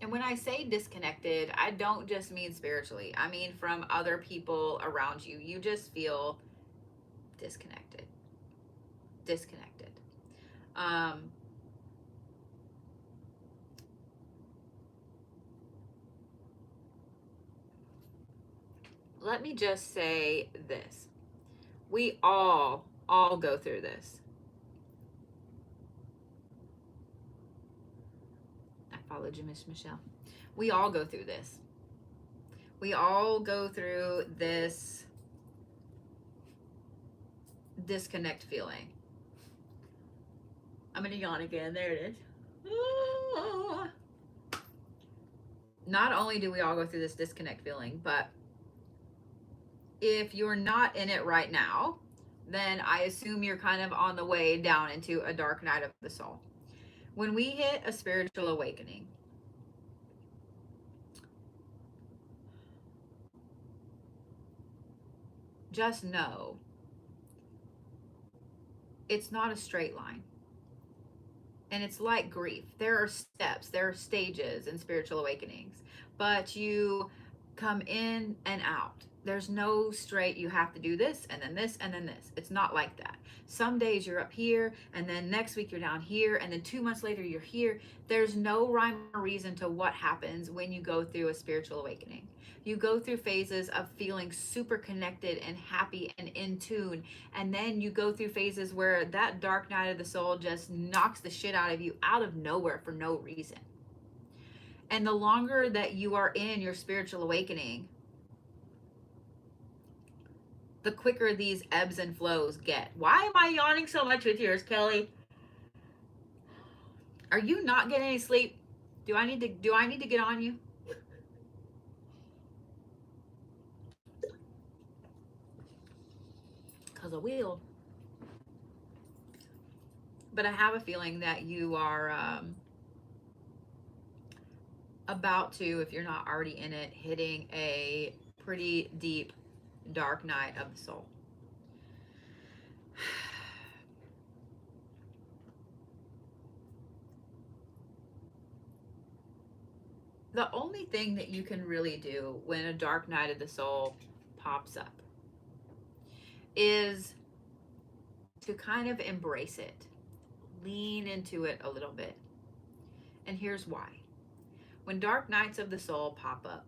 and when I say disconnected, I don't just mean spiritually. I mean from other people around you. You just feel disconnected. Disconnected. Let me just say this. We all go through this. I followed you, Miss Michelle. We all go through this. We all go through this disconnect feeling. I'm gonna yawn again. There it is. Not only do we all go through this disconnect feeling, but if you're not in it right now, then I assume you're kind of on the way down into a dark night of the soul. When we hit a spiritual awakening, just know it's not a straight line. And it's like grief. There are steps, there are stages in spiritual awakenings, but you come in and out. There's no straight, you have to do this and then this and then this. It's not like that. Some days you're up here, and then next week you're down here, and then 2 months later you're here. There's no rhyme or reason to what happens when you go through a spiritual awakening. You go through phases of feeling super connected and happy and in tune, and then you go through phases where that dark night of the soul just knocks the shit out of you out of nowhere for no reason. And the longer that you are in your spiritual awakening, the quicker these ebbs and flows get. Why am I yawning so much with yours, Kelly? Are you not getting any sleep? Do I need to get on you? Because I will. But I have a feeling that you are about to, if you're not already in it, hitting a pretty deep dark night of the soul. The only thing that you can really do when a dark night of the soul pops up is to kind of embrace it, lean into it a little bit. And here's why. When dark nights of the soul pop up,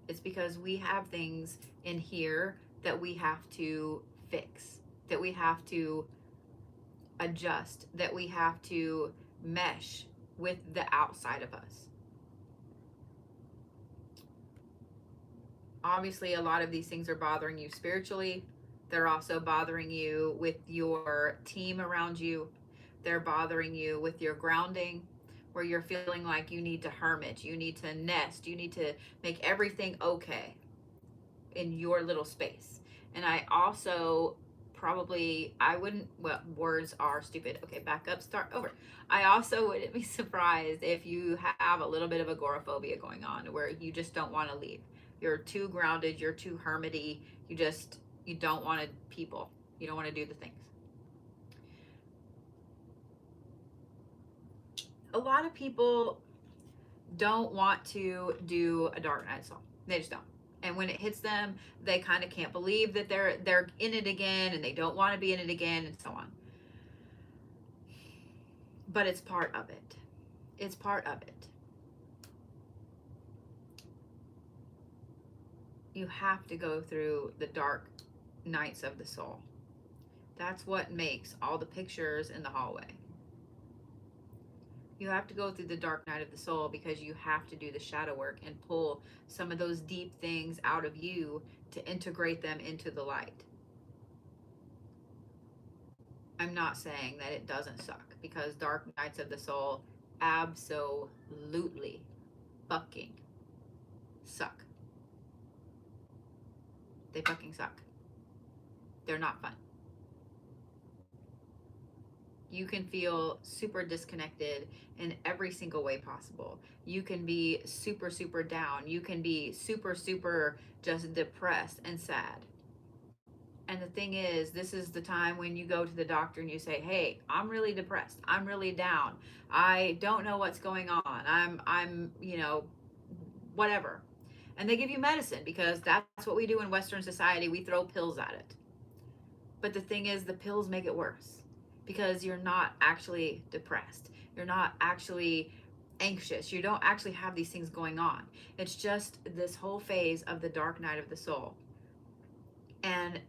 it's because we have things in here that we have to fix, that we have to adjust, that we have to mesh with the outside of us. Obviously, a lot of these things are bothering you spiritually. They're also bothering you with your team around you. They're bothering you with your grounding, where you're feeling like you need to hermit, you need to nest, you need to make everything okay in your little space. And I also I wouldn't, well, words are stupid. Okay, back up, start over. I also wouldn't be surprised if you have a little bit of agoraphobia going on where you just don't want to leave. You're too grounded, you're too hermity, you don't want to people. You don't want to do the things. A lot of people don't want to do a dark night soul. They just don't. And when it hits them, they kind of can't believe that they're in it again, and they don't want to be in it again, and so on. But it's part of it. It's part of it. You have to go through the dark nights of the soul. That's what makes all the pictures in the hallway. You have to go through the dark night of the soul because you have to do the shadow work and pull some of those deep things out of you to integrate them into the light. I'm not saying that it doesn't suck, because dark nights of the soul absolutely fucking suck. They fucking suck. They're not fun. You can feel super disconnected in every single way possible. You can be super, super down. You can be super, super just depressed and sad. And the thing is, this is the time when you go to the doctor and you say, hey, I'm really depressed. I'm really down. I don't know what's going on. I'm, whatever. And they give you medicine, because that's what we do in Western society. We throw pills at it. But the thing is, the pills make it worse, because you're not actually depressed. You're not actually anxious. You don't actually have these things going on. It's just this whole phase of the dark night of the soul. And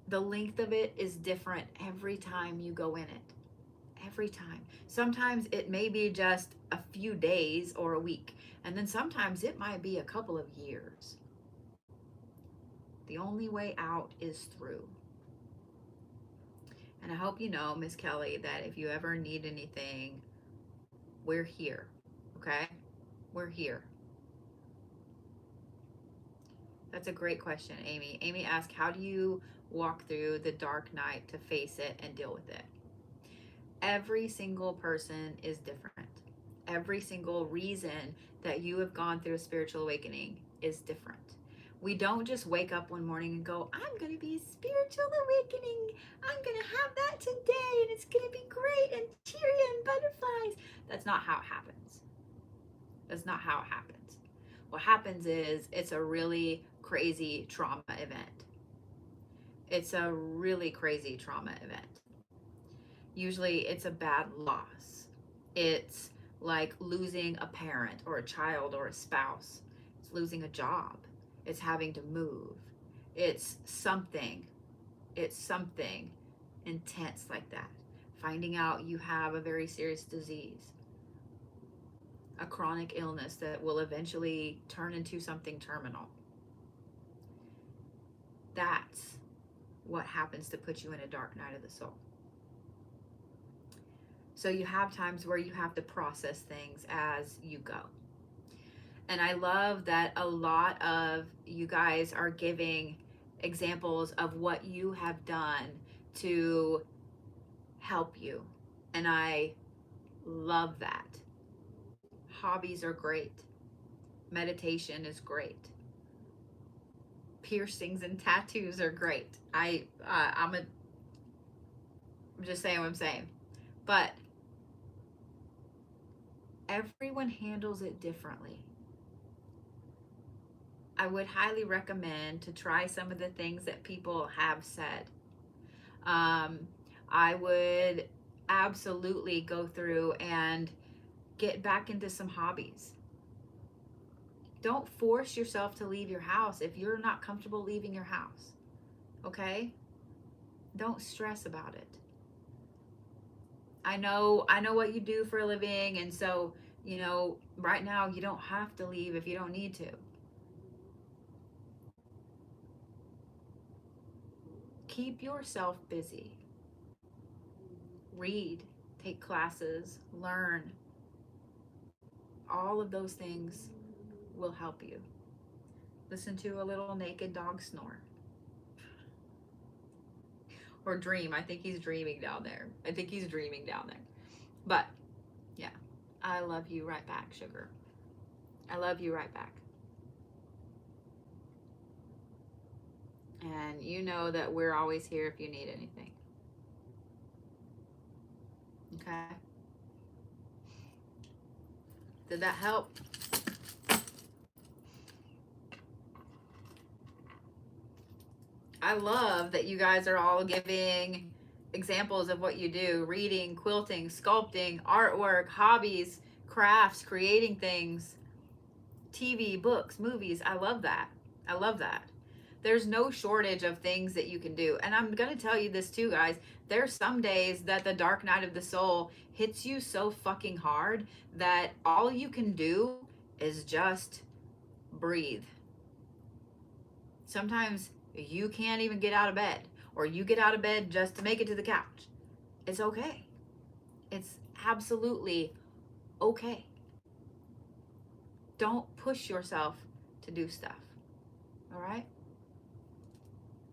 the length of it is different every time you go in it. Every time. Sometimes it may be just a few days or a week. And then sometimes it might be a couple of years. The only way out is through. And I hope you know, Miss Kelly, that if you ever need anything, we're here. Okay? We're here. That's a great question, Amy. Amy asked, how do you walk through the dark night to face it and deal with it? Every single person is different. Every single reason that you have gone through a spiritual awakening is different. We don't just wake up one morning and go, I'm going to be a spiritual awakening. I'm going to have that today, and it's going to be great and cheery and butterflies. That's not how it happens. That's not how it happens. What happens is it's a really crazy trauma event. It's a really crazy trauma event. Usually it's a bad loss. It's like losing a parent or a child or a spouse. It's losing a job. It's having to move. It's something intense like that. Finding out you have a very serious disease, a chronic illness that will eventually turn into something terminal. That's what happens to put you in a dark night of the soul. So you have times where you have to process things as you go. And I love that a lot of you guys are giving examples of what you have done to help you. And I love that. Hobbies are great. Meditation is great. Piercings and tattoos are great. I'm just saying what I'm saying. But everyone handles it differently. I would highly recommend to try some of the things that people have said. I would absolutely go through and get back into some hobbies. Don't force yourself to leave your house if you're not comfortable leaving your house. Okay? Don't stress about it. I know what you do for a living, and so, right now you don't have to leave if you don't need to. Keep yourself busy. Read, take classes, learn. All of those things will help you. Listen to a little naked dog snore. Or dream. I think he's dreaming down there. But, yeah. I love you right back, sugar. I love you right back. And you know that we're always here if you need anything. Okay? Did that help? I love that you guys are all giving examples of what you do: reading, quilting, sculpting, artwork, hobbies, crafts, creating things, TV, books, movies. I love that. I love that. There's no shortage of things that you can do. And I'm going to tell you this too, guys. There's some days that the dark night of the soul hits you so fucking hard that all you can do is just breathe. Sometimes you can't even get out of bed, or you get out of bed just to make it to the couch. It's okay. It's absolutely okay. Don't push yourself to do stuff. All right?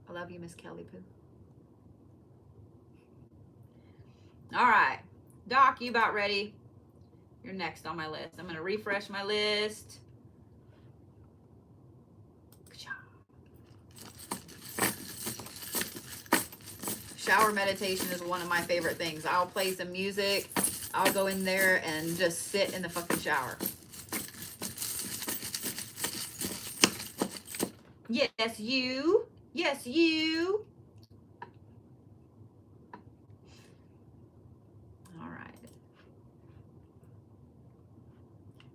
I love you, Miss Kelly Poo. All right. Doc, you about ready? You're next on my list. I'm going to refresh my list. Shower meditation is one of my favorite things. I'll play some music. I'll go in there and just sit in the fucking shower. Yes, you. Yes, you. All right.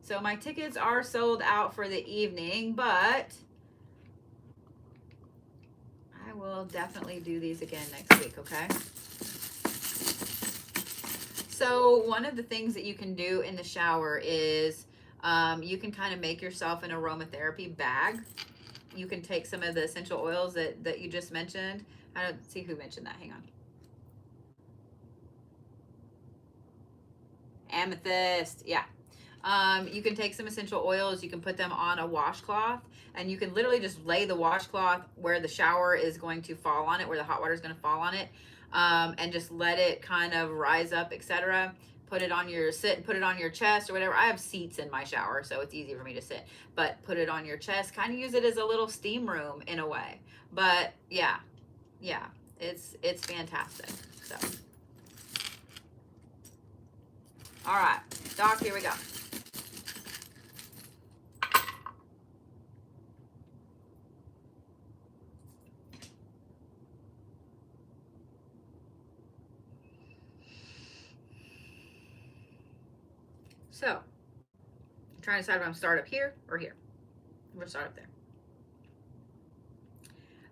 So my tickets are sold out for the evening, but I will definitely do these again next week, okay? So one of the things that you can do in the shower is you can kind of make yourself an aromatherapy bag. You can take some of the essential oils that you just mentioned. I don't see who mentioned that. Hang on. Amethyst. Yeah. You can take some essential oils. You can put them on a washcloth, and you can literally just lay the washcloth where the shower is going to fall on it, where the hot water is going to fall on it, and just let it kind of rise up, etc. Put it on your put it on your chest or whatever. I have seats in my shower, so it's easy for me to sit. But put it on your chest. Kind of use it as a little steam room in a way. But yeah, it's fantastic. So, all right, Doc, here we go. So, I'm trying to decide if I'm going to start up here or here. I'm going to start up there.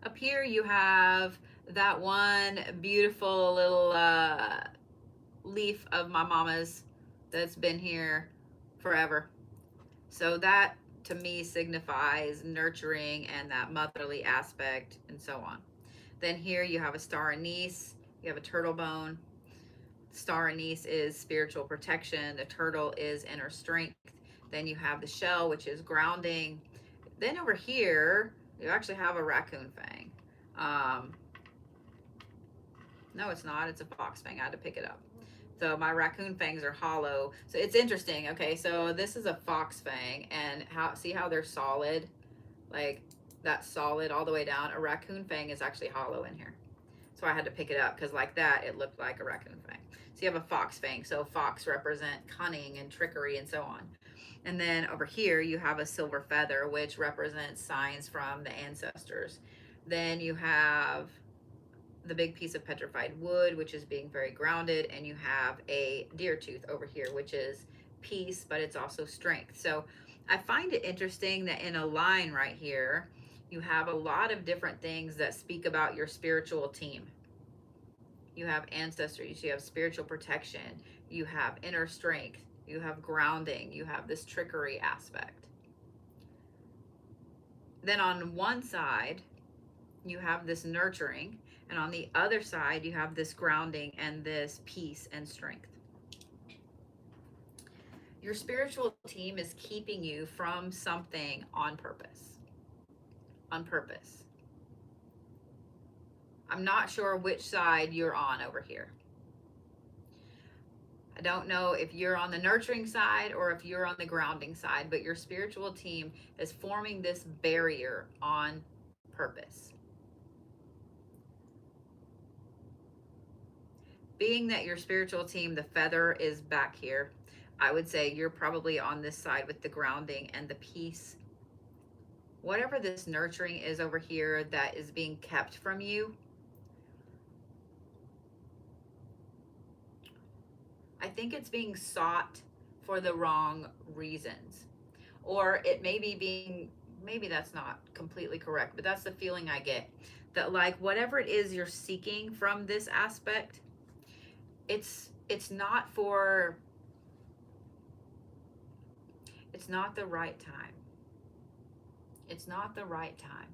Up here you have that one beautiful little leaf of my mama's that's been here forever. So that to me signifies nurturing and that motherly aspect and so on. Then here you have a star anise, you have a turtle bone. Star anise is spiritual protection. The turtle is inner strength. Then you have the shell, which is grounding. Then over here, you actually have a raccoon fang. No, it's not. It's a fox fang. I had to pick it up. So my raccoon fangs are hollow. So it's interesting. Okay, so this is a fox fang, and see how they're solid, like that's solid all the way down. A raccoon fang is actually hollow in here. So I had to pick it up because like that, it looked like a raccoon fang. So you have a fox fang. So fox represent cunning and trickery and so on. And then over here, you have a silver feather, which represents signs from the ancestors. Then you have the big piece of petrified wood, which is being very grounded. And you have a deer tooth over here, which is peace, but it's also strength. So I find it interesting that in a line right here, you have a lot of different things that speak about your spiritual team. You have ancestors, you have spiritual protection, you have inner strength, you have grounding, you have this trickery aspect. Then on one side, you have this nurturing, and on the other side, you have this grounding and this peace and strength. Your spiritual team is keeping you from something on purpose. On purpose. I'm not sure which side you're on over here. I don't know if you're on the nurturing side or if you're on the grounding side, but your spiritual team is forming this barrier on purpose. Being that your spiritual team, the feather is back here, I would say you're probably on this side with the grounding and the peace whatever this nurturing is over here that is being kept from you, I think it's being sought for the wrong reasons. Or it may be being, maybe that's not completely correct, but that's the feeling I get. That like whatever it is you're seeking from this aspect, it's not for, it's not the right time. It's not the right time.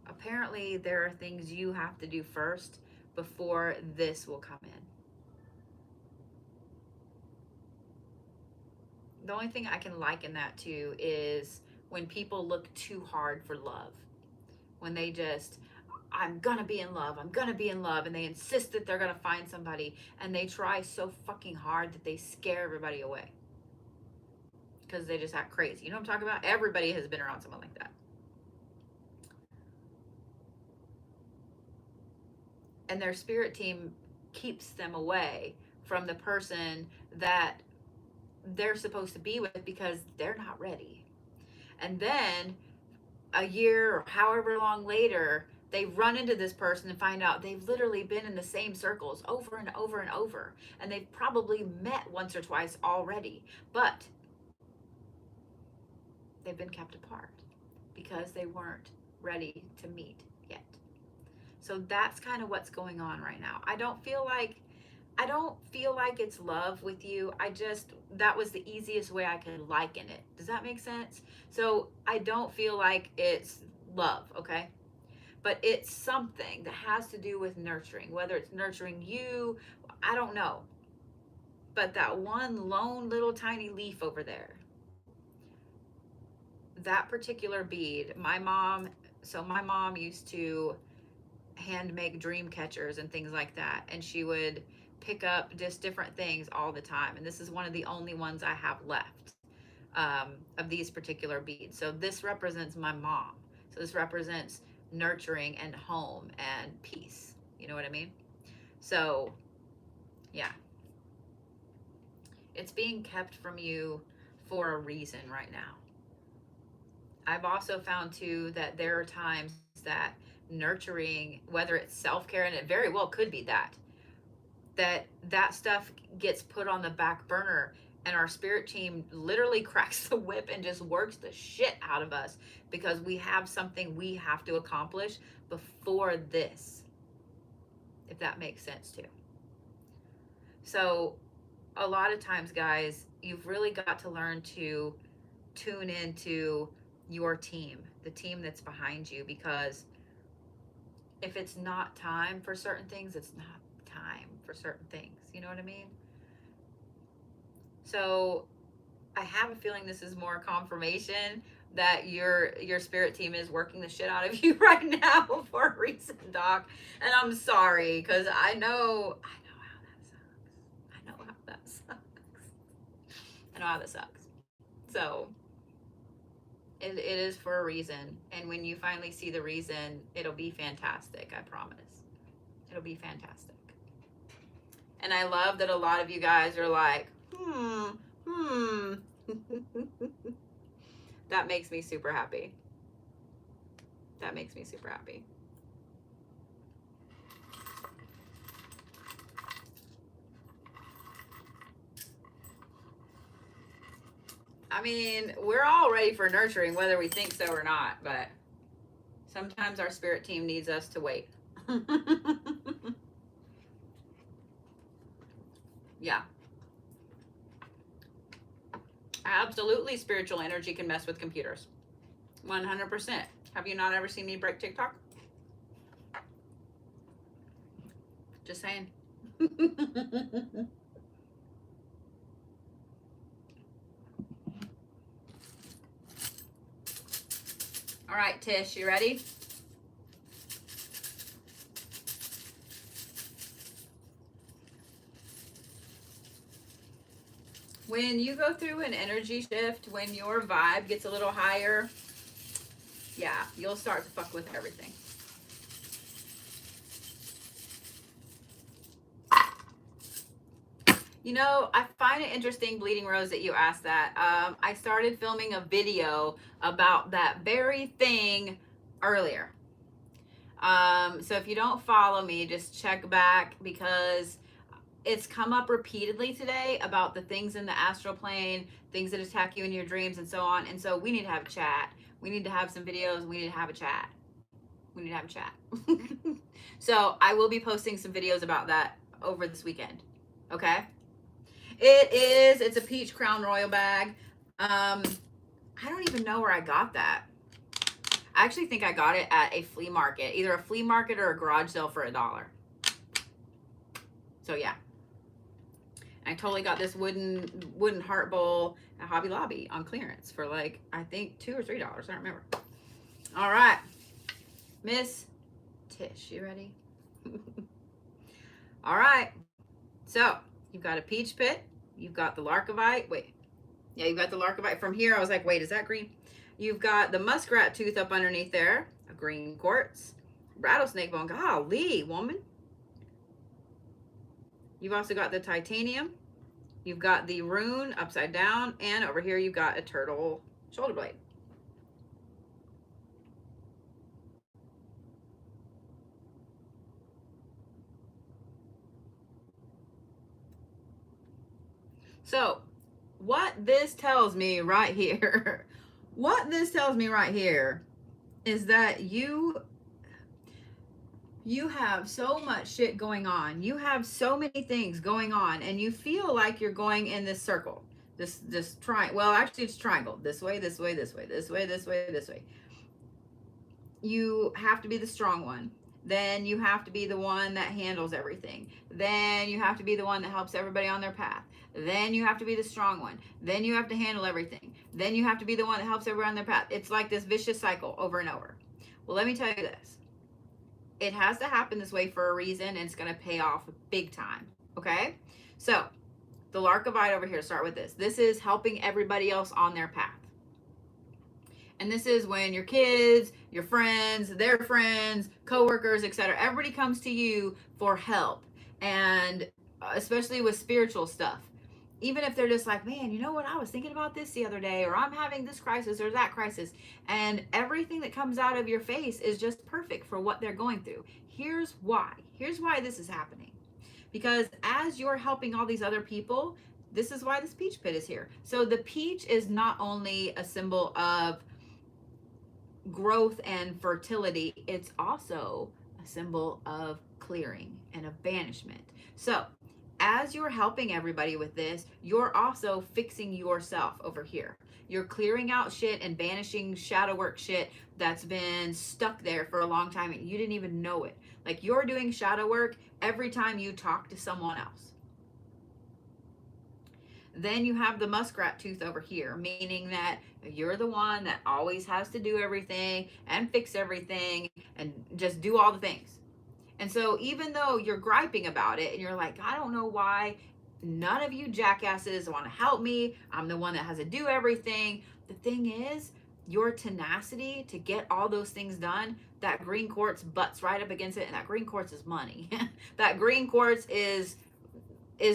Apparently, there are things you have to do first before this will come in. The only thing I can liken that to is when people look too hard for love. When they just, I'm gonna be in love, I'm gonna be in love, and they insist that they're gonna find somebody, and they try so fucking hard that they scare everybody away. Because they just act crazy. You know what I'm talking about? Everybody has been around someone like that. And their spirit team keeps them away from the person that they're supposed to be with because they're not ready. And then a year or however long later, they run into this person and find out they've literally been in the same circles over and over and over. And they've probably met once or twice already, but they've been kept apart because they weren't ready to meet yet. So that's kind of what's going on right now. I don't feel like it's love with you. That was the easiest way I could liken it. Does that make sense? So I don't feel like it's love, okay? But it's something that has to do with nurturing, whether it's nurturing you, I don't know. But that one lone little tiny leaf over there, that particular bead, my mom used to hand make dream catchers and things like that, and she would pick up just different things all the time, and this is one of the only ones I have left, of these particular beads. So this represents my mom, so this represents nurturing and home and peace, you know what I mean? So yeah, it's being kept from you for a reason right now. I've also found too that there are times that nurturing, whether it's self-care, and it very well could be that stuff gets put on the back burner, and our spirit team literally cracks the whip and just works the shit out of us because we have something we have to accomplish before this, if that makes sense too. So a lot of times, guys, you've really got to learn to tune into your team, the team that's behind you, because if it's not time for certain things, it's not time for certain things. You know what I mean? So I have a feeling this is more confirmation that your spirit team is working the shit out of you right now for a reason, Doc. And I'm sorry, because I know how that sucks. I know how that sucks. So it is for a reason. And when you finally see the reason, it'll be fantastic. I promise. It'll be fantastic. And I love that a lot of you guys are like, That makes me super happy. That makes me super happy. I mean, we're all ready for nurturing, whether we think so or not, but sometimes our spirit team needs us to wait. Yeah. Absolutely, spiritual energy can mess with computers. 100%. Have you not ever seen me break TikTok? Just saying. All right, Tish, you ready? When you go through an energy shift, when your vibe gets a little higher, yeah, you'll start to fuck with everything. You know, I find it interesting, Bleeding Rose, that you asked that. I started filming a video about that very thing earlier. So if you don't follow me, just check back because it's come up repeatedly today about the things in the astral plane, things that attack you in your dreams, and so on. And so we need to have a chat. We need to have some videos. We need to have a chat. We need to have a chat. So I will be posting some videos about that over this weekend. Okay. It's a peach crown royal bag. I don't even know where I got that. I actually think I got it at a flea market, either a flea market or a garage sale for $1. So yeah, I totally got this wooden heart bowl at Hobby Lobby on clearance for like, I think $2 or $3. I don't remember. All right, Miss Tish, you ready? All right. So you've got a peach pit. You've got the Larkovite. Wait. Yeah, you've got the Larkovite. From here, I was like, wait, is that green? You've got the muskrat tooth up underneath there, a green quartz, rattlesnake bone. Golly, woman. You've also got the titanium. You've got the rune upside down, and over here you've got a turtle shoulder blade. So, what this tells me right here, what this tells me right here is that you have so much shit going on. You have so many things going on, and you feel like you're going in this circle. This triangle. Well, actually it's triangle. This way, this way, this way, this way, this way, this way. You have to be the strong one. Then you have to be the one that handles everything. Then you have to be the one that helps everybody on their path. Then you have to be the strong one. Then you have to handle everything. Then you have to be the one that helps everyone on their path. It's like this vicious cycle over and over. Well, let me tell you this. It has to happen this way for a reason, and it's going to pay off big time. Okay? So, the Larkovite over here, start with this. This is helping everybody else on their path. And this is when your kids, your friends, their friends, coworkers, etc., everybody comes to you for help. And especially with spiritual stuff. Even if they're just like, man, you know what? I was thinking about this the other day, or I'm having this crisis or that crisis. And everything that comes out of your face is just perfect for what they're going through. Here's why. Here's why this is happening. Because as you're helping all these other people, this is why this peach pit is here. So the peach is not only a symbol of growth and fertility, it's also a symbol of clearing and of banishment. So as you're helping everybody with this, you're also fixing yourself over here. You're clearing out shit and banishing shadow work shit that's been stuck there for a long time and you didn't even know it. Like you're doing shadow work every time you talk to someone else. Then you have the muskrat tooth over here, meaning that you're the one that always has to do everything and fix everything and just do all the things. And so even though you're griping about it and you're like, I don't know why none of you jackasses want to help me, I'm the one that has to do everything. The thing is, your tenacity to get all those things done, that green quartz butts right up against it, and that green quartz is money. That green quartz is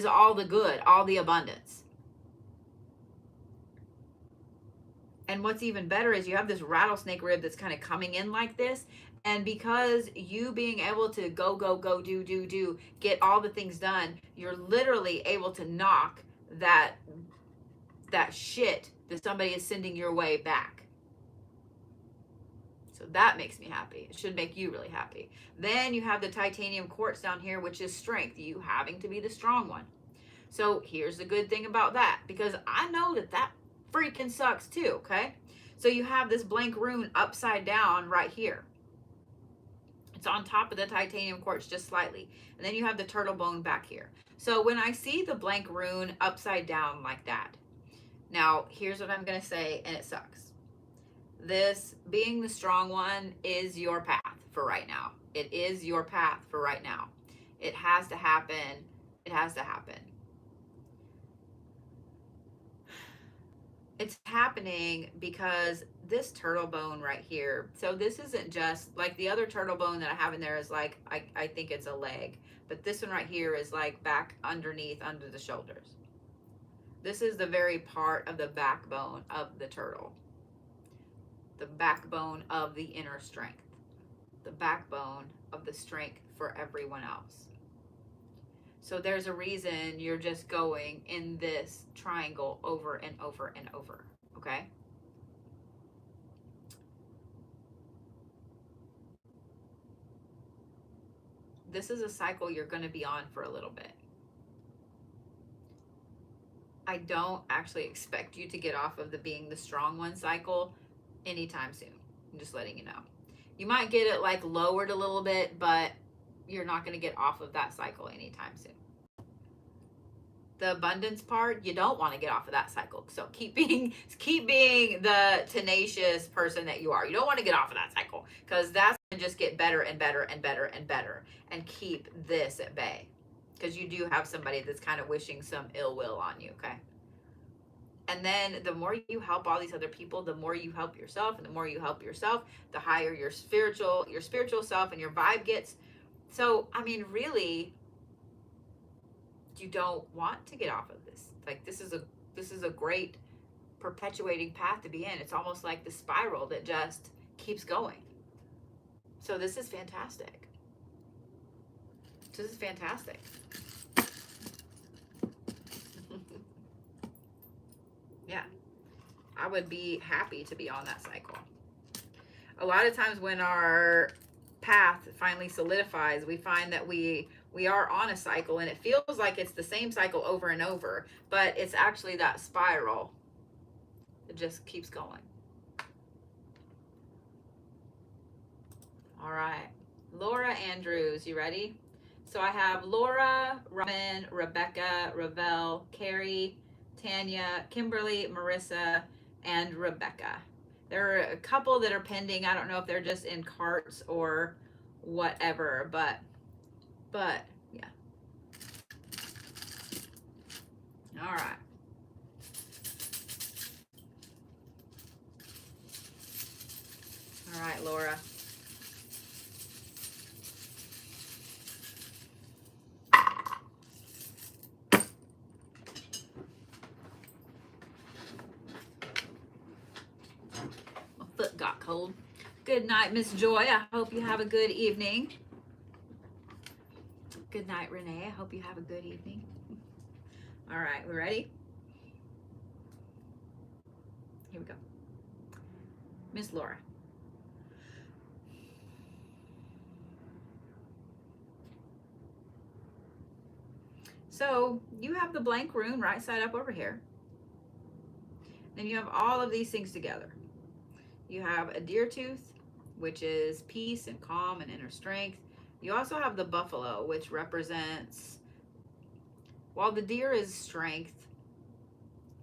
all the good, all the abundance. And what's even better is you have this rattlesnake rib that's kind of coming in like this. And because you being able to go, do, get all the things done, you're literally able to knock that shit that somebody is sending your way back. So that makes me happy. It should make you really happy. Then you have the titanium quartz down here, which is strength, you having to be the strong one. So here's the good thing about that, because I know that freaking sucks too, okay? So you have this blank rune upside down right here. It's on top of the titanium quartz just slightly. And then you have the turtle bone back here. So when I see the blank rune upside down like that, now here's what I'm going to say, and it sucks. This being the strong one is your path for right now. It is your path for right now. It has to happen. It has to happen. It's happening because this turtle bone right here, so this isn't just like the other turtle bone that I have in there is like, I think it's a leg, but this one right here is like back underneath under the shoulders. This is the very part of the backbone of the turtle, the backbone of the inner strength, the backbone of the strength for everyone else. So there's a reason you're just going in this triangle over and over and over, okay? This is a cycle you're going to be on for a little bit. I don't actually expect you to get off of the being the strong one cycle anytime soon. I'm just letting you know. You might get it like lowered a little bit, but you're not going to get off of that cycle anytime soon. The abundance part, you don't want to get off of that cycle. So keep being the tenacious person that you are. You don't want to get off of that cycle because that's going to just get better and better and better and better and keep this at bay. Because you do have somebody that's kind of wishing some ill will on you, okay? And then the more you help all these other people, the more you help yourself, and the more you help yourself, the higher your spiritual self and your vibe gets. So, I mean, really, you don't want to get off of this. Like this is a great perpetuating path to be in. It's almost like the spiral that just keeps going. So this is fantastic. This is fantastic. Yeah. I would be happy to be on that cycle. A lot of times when our path finally solidifies, we find that we are on a cycle and it feels like it's the same cycle over and over, but it's actually that spiral. It just keeps going. All right. Laura Andrews, you ready? So I have Laura, Robin, Rebecca, Ravel, Carrie, Tanya, Kimberly, Marissa, and Rebecca. There are a couple that are pending. I don't know if they're just in carts or whatever, but yeah. All right. All right, Laura. My foot got cold. Good night, Miss Joy. I hope you have a good evening. Good night, Renee. I hope you have a good evening. All right, we ready? Here we go. Miss Laura. So you have the blank rune right side up over here. Then you have all of these things together. You have a deer tooth, which is peace and calm and inner strength. You also have the buffalo, which represents, while the deer is strength,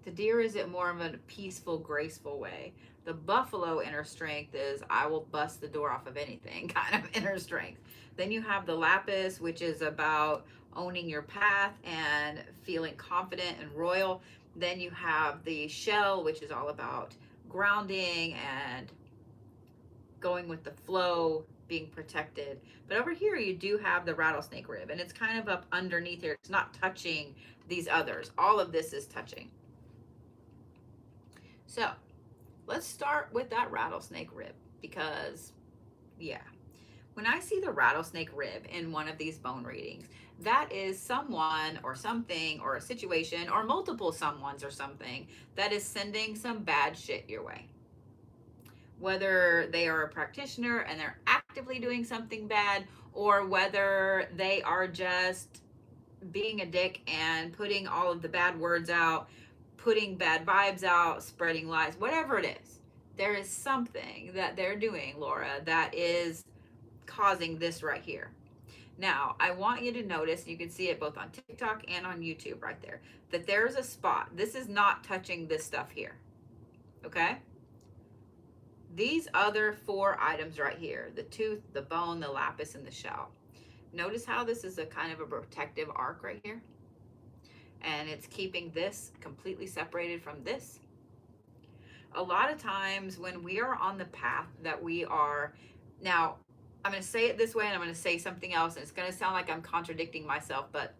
the deer is it more of a peaceful, graceful way. The buffalo inner strength is I will bust the door off of anything kind of inner strength. Then you have the lapis, which is about owning your path and feeling confident and royal. Then you have the shell, which is all about grounding and going with the flow, being protected. But over here, you do have the rattlesnake rib, and it's kind of up underneath here. It's not touching these others. All of this is touching. So let's start with that rattlesnake rib because, yeah, when I see the rattlesnake rib in one of these bone readings, that is someone or something or a situation or multiple someones or something that is sending some bad shit your way. Whether they are a practitioner and they're actively doing something bad, or whether they are just being a dick and putting all of the bad words out, putting bad vibes out, spreading lies, whatever it is, there is something that they're doing, Laura, that is causing this right here. Now, I want you to notice, you can see it both on TikTok and on YouTube right there, that there's a spot. This is not touching this stuff here, okay? These other 4 items right here, the tooth, the bone, the lapis, and the shell. Notice how this is a kind of a protective arc right here? And it's keeping this completely separated from this. A lot of times when we are on the path that we are, now, I'm going to say it this way and I'm going to say something else, and it's going to sound like I'm contradicting myself, but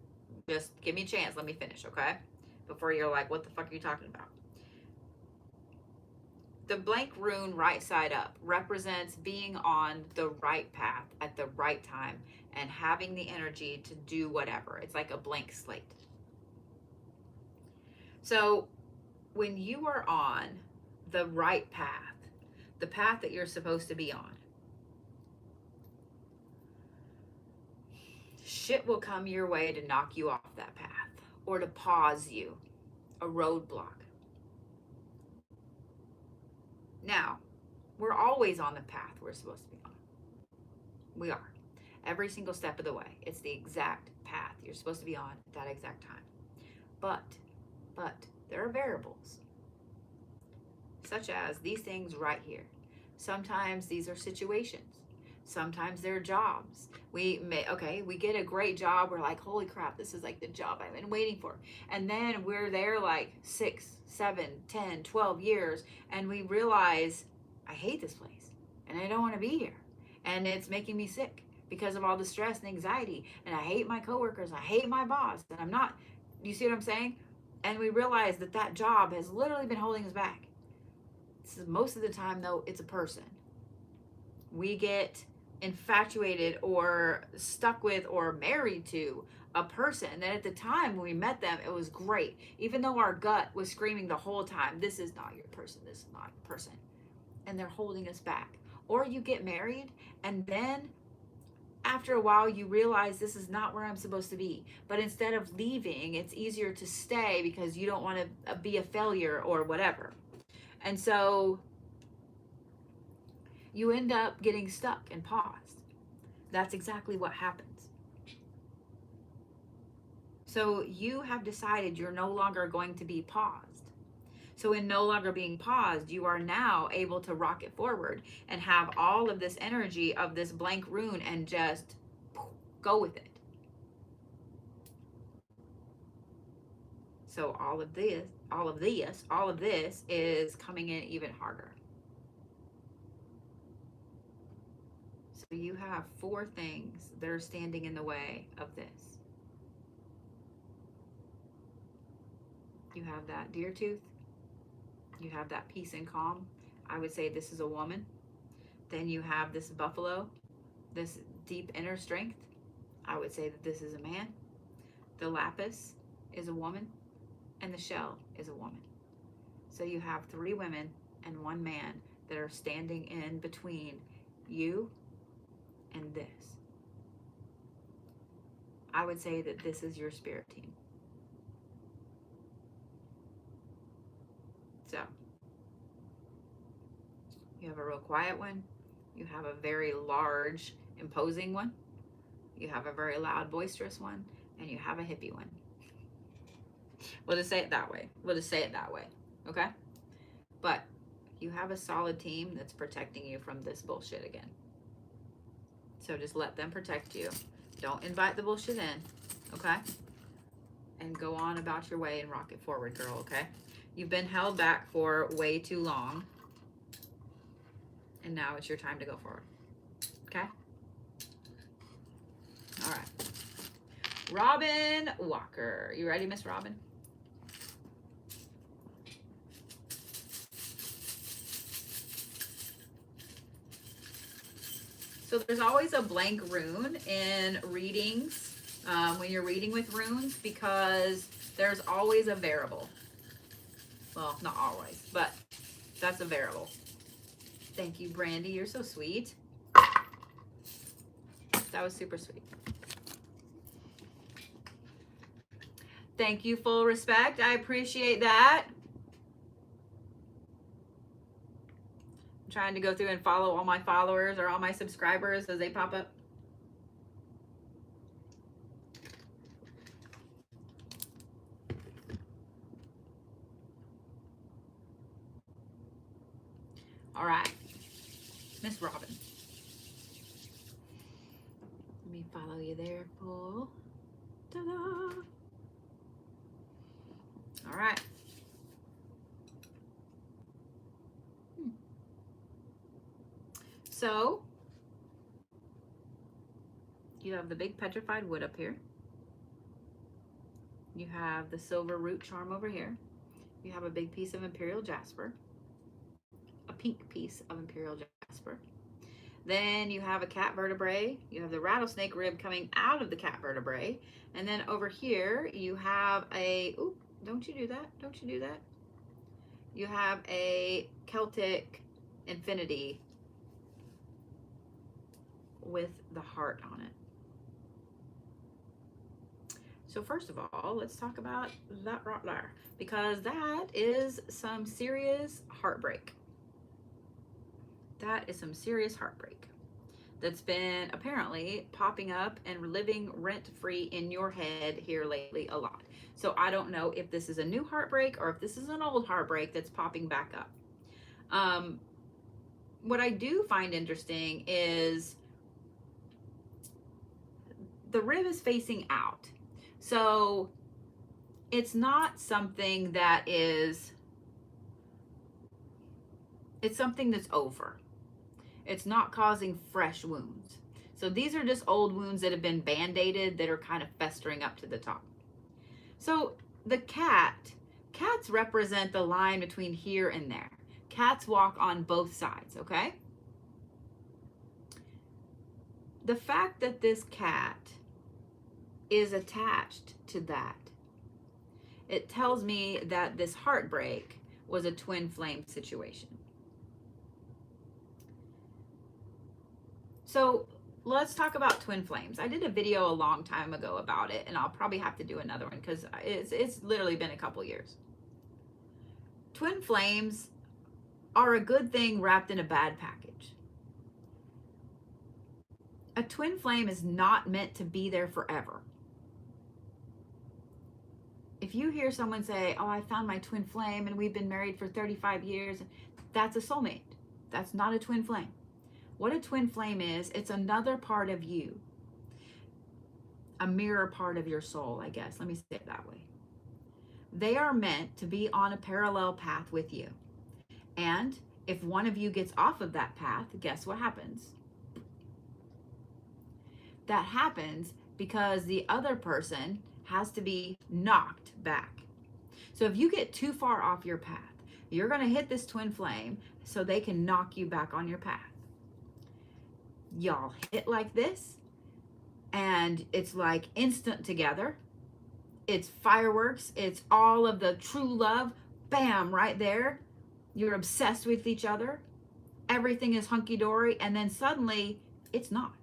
just give me a chance. Let me finish, okay? Before you're like, what the fuck are you talking about? The blank rune right side up represents being on the right path at the right time and having the energy to do whatever. It's like a blank slate. So when you are on the right path, the path that you're supposed to be on, shit will come your way to knock you off that path or to pause you, a roadblock. Now, we're always on the path we're supposed to be on. We are. Every single step of the way. It's the exact path you're supposed to be on at that exact time. But there are variables, such as these things right here. Sometimes these are situations. Sometimes they're jobs. We get a great job. We're like, holy crap, this is like the job I've been waiting for. And then we're there like 6, 7, 10, 12 years, and we realize, I hate this place, and I don't want to be here. And it's making me sick because of all the stress and anxiety. And I hate my coworkers. I hate my boss. And I'm not, you see what I'm saying? And we realize that that job has literally been holding us back. This is most of the time, though, it's a person. We get infatuated or stuck with or married to a person that at the time when we met them, it was great. Even though our gut was screaming the whole time, this is not your person, this is not your person. And they're holding us back. Or you get married and then after a while you realize this is not where I'm supposed to be. But instead of leaving, it's easier to stay because you don't want to be a failure or whatever. And so you end up getting stuck and paused. That's exactly what happens. So you have decided you're no longer going to be paused. So in no longer being paused, you are now able to rocket forward and have all of this energy of this blank rune and just go with it. So all of this is coming in even harder. So you have 4 things that are standing in the way of this. You have that deer tooth. You have that peace and calm. I would say this is a woman. Then you have this buffalo, this deep inner strength. I would say that this is a man. The lapis is a woman, and the shell is a woman. So you have 3 women and 1 man that are standing in between you and this. I would say that this is your spirit team. So you have a real quiet one. You have a very large, imposing one. You have a very loud, boisterous one. And you have a hippie one. We'll just say it that way. Okay? But you have a solid team that's protecting you from this bullshit again. So just let them protect you. Don't invite the bullshit in. Okay? And go on about your way and rock it forward, girl. Okay? You've been held back for way too long. And now it's your time to go forward. Okay? All right. Robin Walker. You ready, Miss Robin? So there's always a blank rune in readings when you're reading with runes because there's always a variable. Well, not always, but that's a variable. Thank you, Brandy. You're so sweet. That was super sweet. Thank you, full respect. I appreciate that. I'm trying to go through and follow all my followers or all my subscribers as they pop up. All right, Miss Robin. Let me follow you there, full. Ta-da! All right. So you have the big petrified wood up here. You have the silver root charm over here. You have a big piece of imperial jasper, a pink piece of imperial jasper. Then you have a cat vertebrae. You have the rattlesnake rib coming out of the cat vertebrae. And then over here, you have a, ooh, don't you do that. Don't you do that. You have a Celtic infinity with the heart on it. So first of all, let's talk about that right there, because that is some serious heartbreak. That is some serious heartbreak that's been apparently popping up and living rent-free in your head here lately a lot. So I don't know if this is a new heartbreak or if this is an old heartbreak that's popping back up. What I do find interesting is the rib is facing out. So it's not something that is, it's something that's over. It's not causing fresh wounds. So these are just old wounds that have been band-aided that are kind of festering up to the top. So the cats represent the line between here and there. Cats walk on both sides, okay? The fact that this cat is attached to that, it tells me that this heartbreak was a twin flame situation. So let's talk about twin flames. I did a video a long time ago about it, and I'll probably have to do another one because it's literally been a couple years. Twin flames are a good thing wrapped in a bad package. A twin flame is not meant to be there forever. If you hear someone say, oh, I found my twin flame and we've been married for 35 years, that's a soulmate. That's not a twin flame. What a twin flame is, it's another part of you. A mirror part of your soul, I guess. Let me say it that way. They are meant to be on a parallel path with you. And if one of you gets off of that path, guess what happens? That happens because the other person has to be knocked back. So if you get too far off your path, you're going to hit this twin flame so they can knock you back on your path. Y'all hit like this, and it's like instant together. It's fireworks. It's all of the true love. Bam, right there. You're obsessed with each other. Everything is hunky-dory, and then suddenly it's not.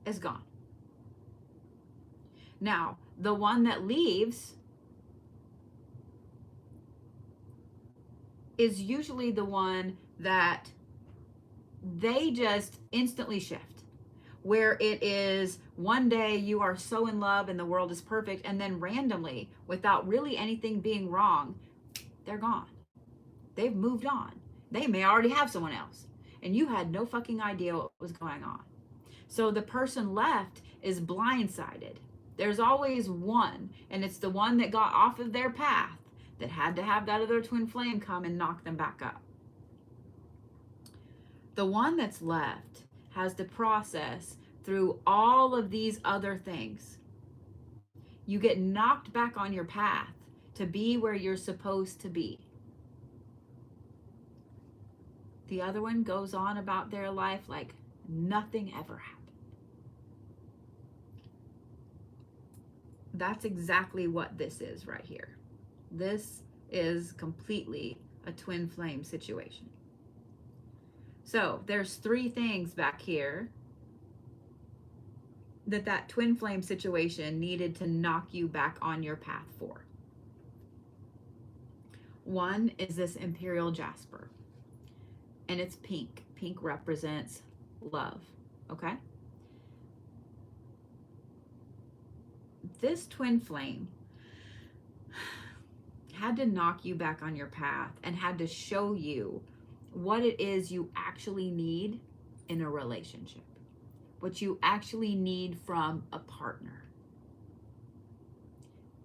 It's gone. Now, the one that leaves is usually the one that they just instantly shift, where it is one day you are so in love and the world is perfect, and then randomly, without really anything being wrong, they're gone. They've moved on. They may already have someone else, and you had no fucking idea what was going on. So the person left is blindsided. There's always one, and it's the one that got off of their path that had to have that other twin flame come and knock them back up. The one that's left has to process through all of these other things. You get knocked back on your path to be where you're supposed to be. The other one goes on about their life like nothing ever happened. That's exactly what this is right here. This is completely a twin flame situation. So there's three things back here that twin flame situation needed to knock you back on your path for. One is this imperial jasper, and it's pink. Pink represents love, okay? This twin flame had to knock you back on your path and had to show you what it is you actually need in a relationship, what you actually need from a partner.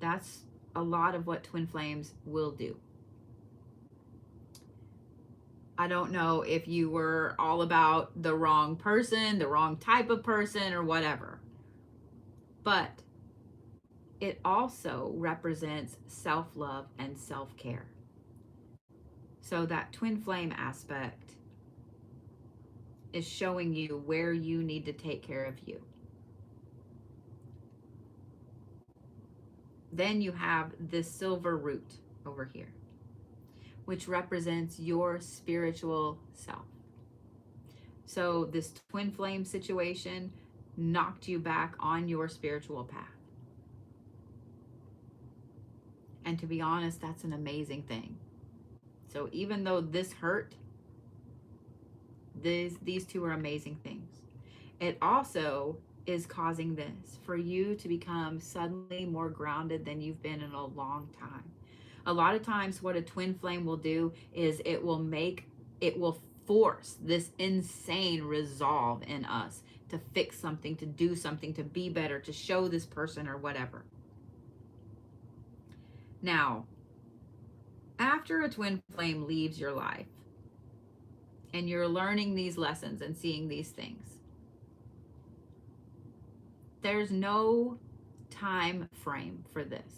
That's a lot of what twin flames will do. I don't know if you were all about the wrong person, the wrong type of person, or whatever. But it also represents self love and self care. So that twin flame aspect is showing you where you need to take care of you. Then you have this silver root over here, which represents your spiritual self. So this twin flame situation knocked you back on your spiritual path. And to be honest, that's an amazing thing. So even though this hurt, these two are amazing things. It also is causing this for you to become suddenly more grounded than you've been in a long time. A lot of times what a twin flame will do is it will force this insane resolve in us to fix something, to do something, to be better, to show this person or whatever. Now, after a twin flame leaves your life and you're learning these lessons and seeing these things, there's no time frame for this.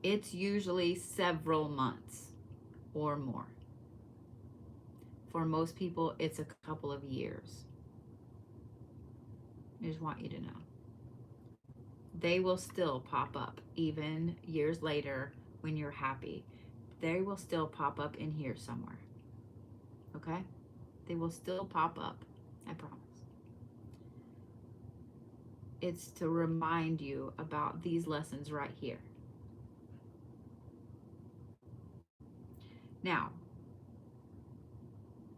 It's usually several months or more. For most people, it's a couple of years. I just want you to know. They will still pop up even years later when you're happy. They will still pop up in here somewhere. Okay? They will still pop up. I promise. It's to remind you about these lessons right here. Now,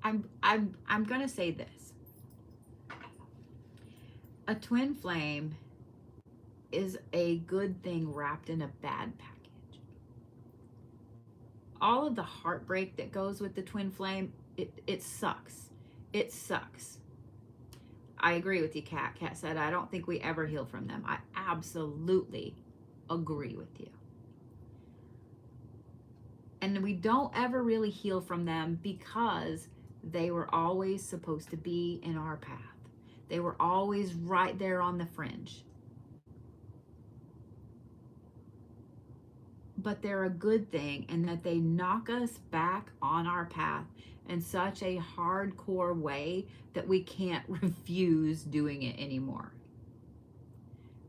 I'm going to say this. A twin flame is a good thing wrapped in a bad package. All of the heartbreak that goes with the twin flame, it sucks. It sucks. I agree with you, Kat. Kat said, I don't think we ever heal from them. I absolutely agree with you. And we don't ever really heal from them because they were always supposed to be in our path. They were always right there on the fringe. But they're a good thing in that they knock us back on our path in such a hardcore way that we can't refuse doing it anymore.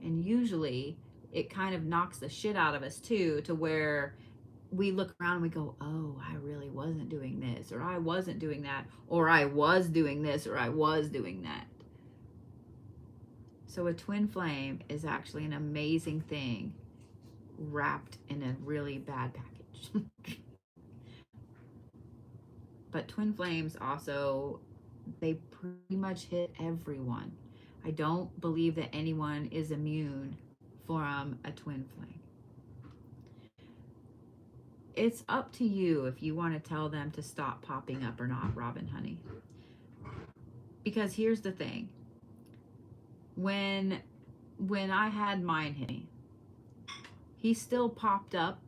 And usually it kind of knocks the shit out of us too, to where we look around and we go, oh, I really wasn't doing this, or I wasn't doing that, or I was doing this, or I was doing that. So a twin flame is actually an amazing thing wrapped in a really bad package. But twin flames also, they pretty much hit everyone. I don't believe that anyone is immune from a twin flame. It's up to you if you want to tell them to stop popping up or not, Robin honey. Because here's the thing. When I had mine hit me, he still popped up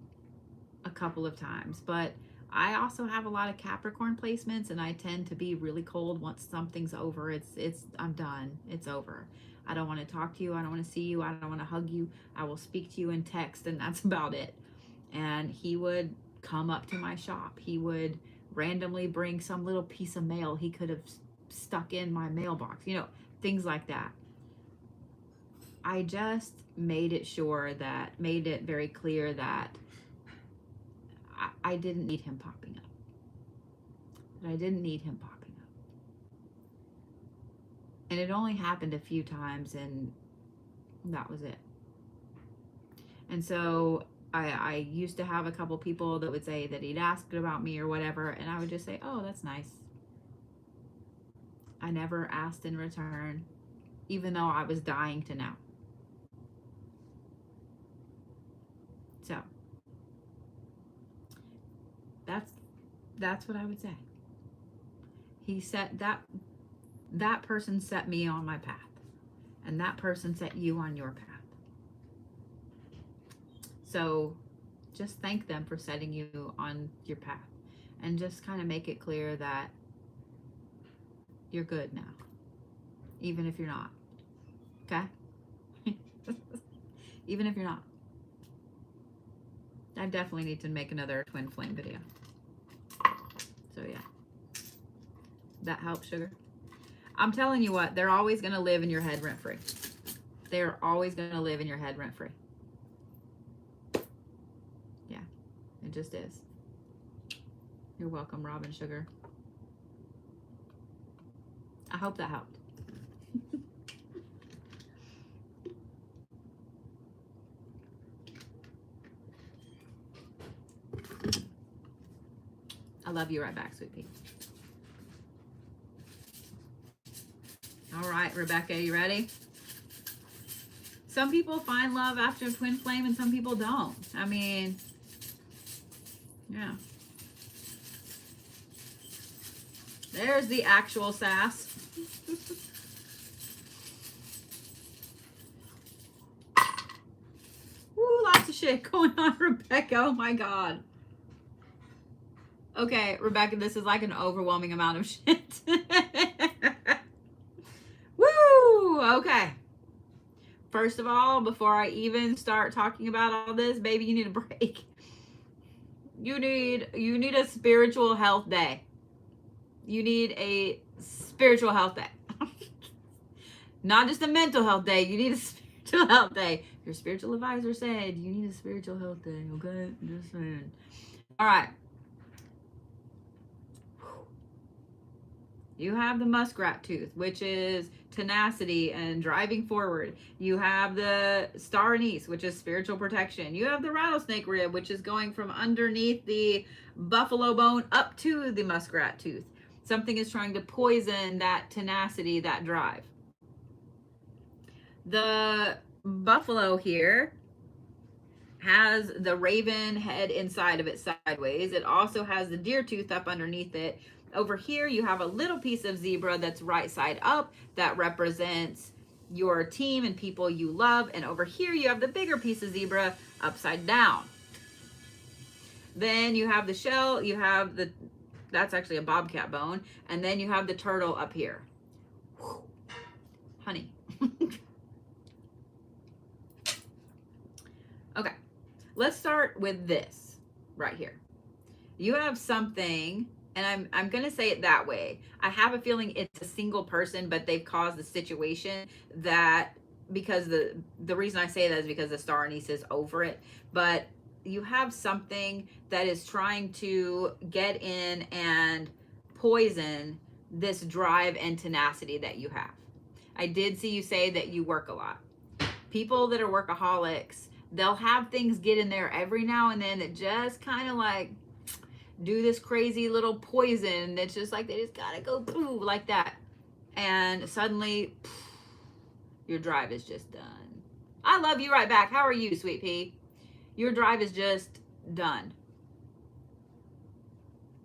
a couple of times, but I also have a lot of Capricorn placements, and I tend to be really cold once something's over. I'm done. It's over. I don't want to talk to you. I don't want to see you. I don't want to hug you. I will speak to you in text, and that's about it. And he would come up to my shop. He would randomly bring some little piece of mail he could have stuck in my mailbox, things like that. I just made it very clear that I didn't need him popping up. I didn't need him popping up. And it only happened a few times, and that was it. And so I used to have a couple people that would say that he'd asked about me or whatever, and I would just say, oh, that's nice. I never asked in return, even though I was dying to know. So that's what I would say. He set that person set me on my path, and that person set you on your path. So just thank them for setting you on your path, and just kind of make it clear that you're good now, even if you're not. Okay? Even if you're not. I definitely need to make another twin flame video. So yeah. That helps, sugar. I'm telling you what, they're always going to live in your head rent free. They're always going to live in your head rent free. Yeah, it just is. You're welcome, Robin Sugar. I hope that helped. I love you right back, sweet pea. All right, Rebecca, you ready? Some people find love after a twin flame and some people don't. I mean, yeah. There's the actual sass. Woo, lots of shit going on, Rebecca. Oh my God. Okay, Rebecca, this is like an overwhelming amount of shit. Woo! Okay. First of all, before I even start talking about all this, baby, you need a break. You need a spiritual health day. You need a spiritual health day. Not just a mental health day. You need a spiritual health day. Your spiritual advisor said you need a spiritual health day, okay? Just saying. All right. You have the muskrat tooth, which is tenacity and driving forward. You have the star anise, which is spiritual protection. You have the rattlesnake rib, which is going from underneath the buffalo bone up to the muskrat tooth. Something is trying to poison that tenacity, that drive. The buffalo here has the raven head inside of it sideways. It also has the deer tooth up underneath it. Over here, you have a little piece of zebra that's right side up that represents your team and people you love. And over here, you have the bigger piece of zebra upside down. Then you have the shell, you have that's actually a bobcat bone. And then you have the turtle up here. Whew. Honey. Okay, let's start with this right here. You have something, and I'm going to say it that way. I have a feeling it's a single person, but they've caused the situation that, because the reason I say that is because the star anise is over it, but you have something that is trying to get in and poison this drive and tenacity that you have. I did see you say that you work a lot. People that are workaholics, they'll have things get in there every now and then that just kind of like do this crazy little poison that's just like they just gotta go poo like that. And suddenly, your drive is just done. I love you right back. How are you, sweet pea? Your drive is just done.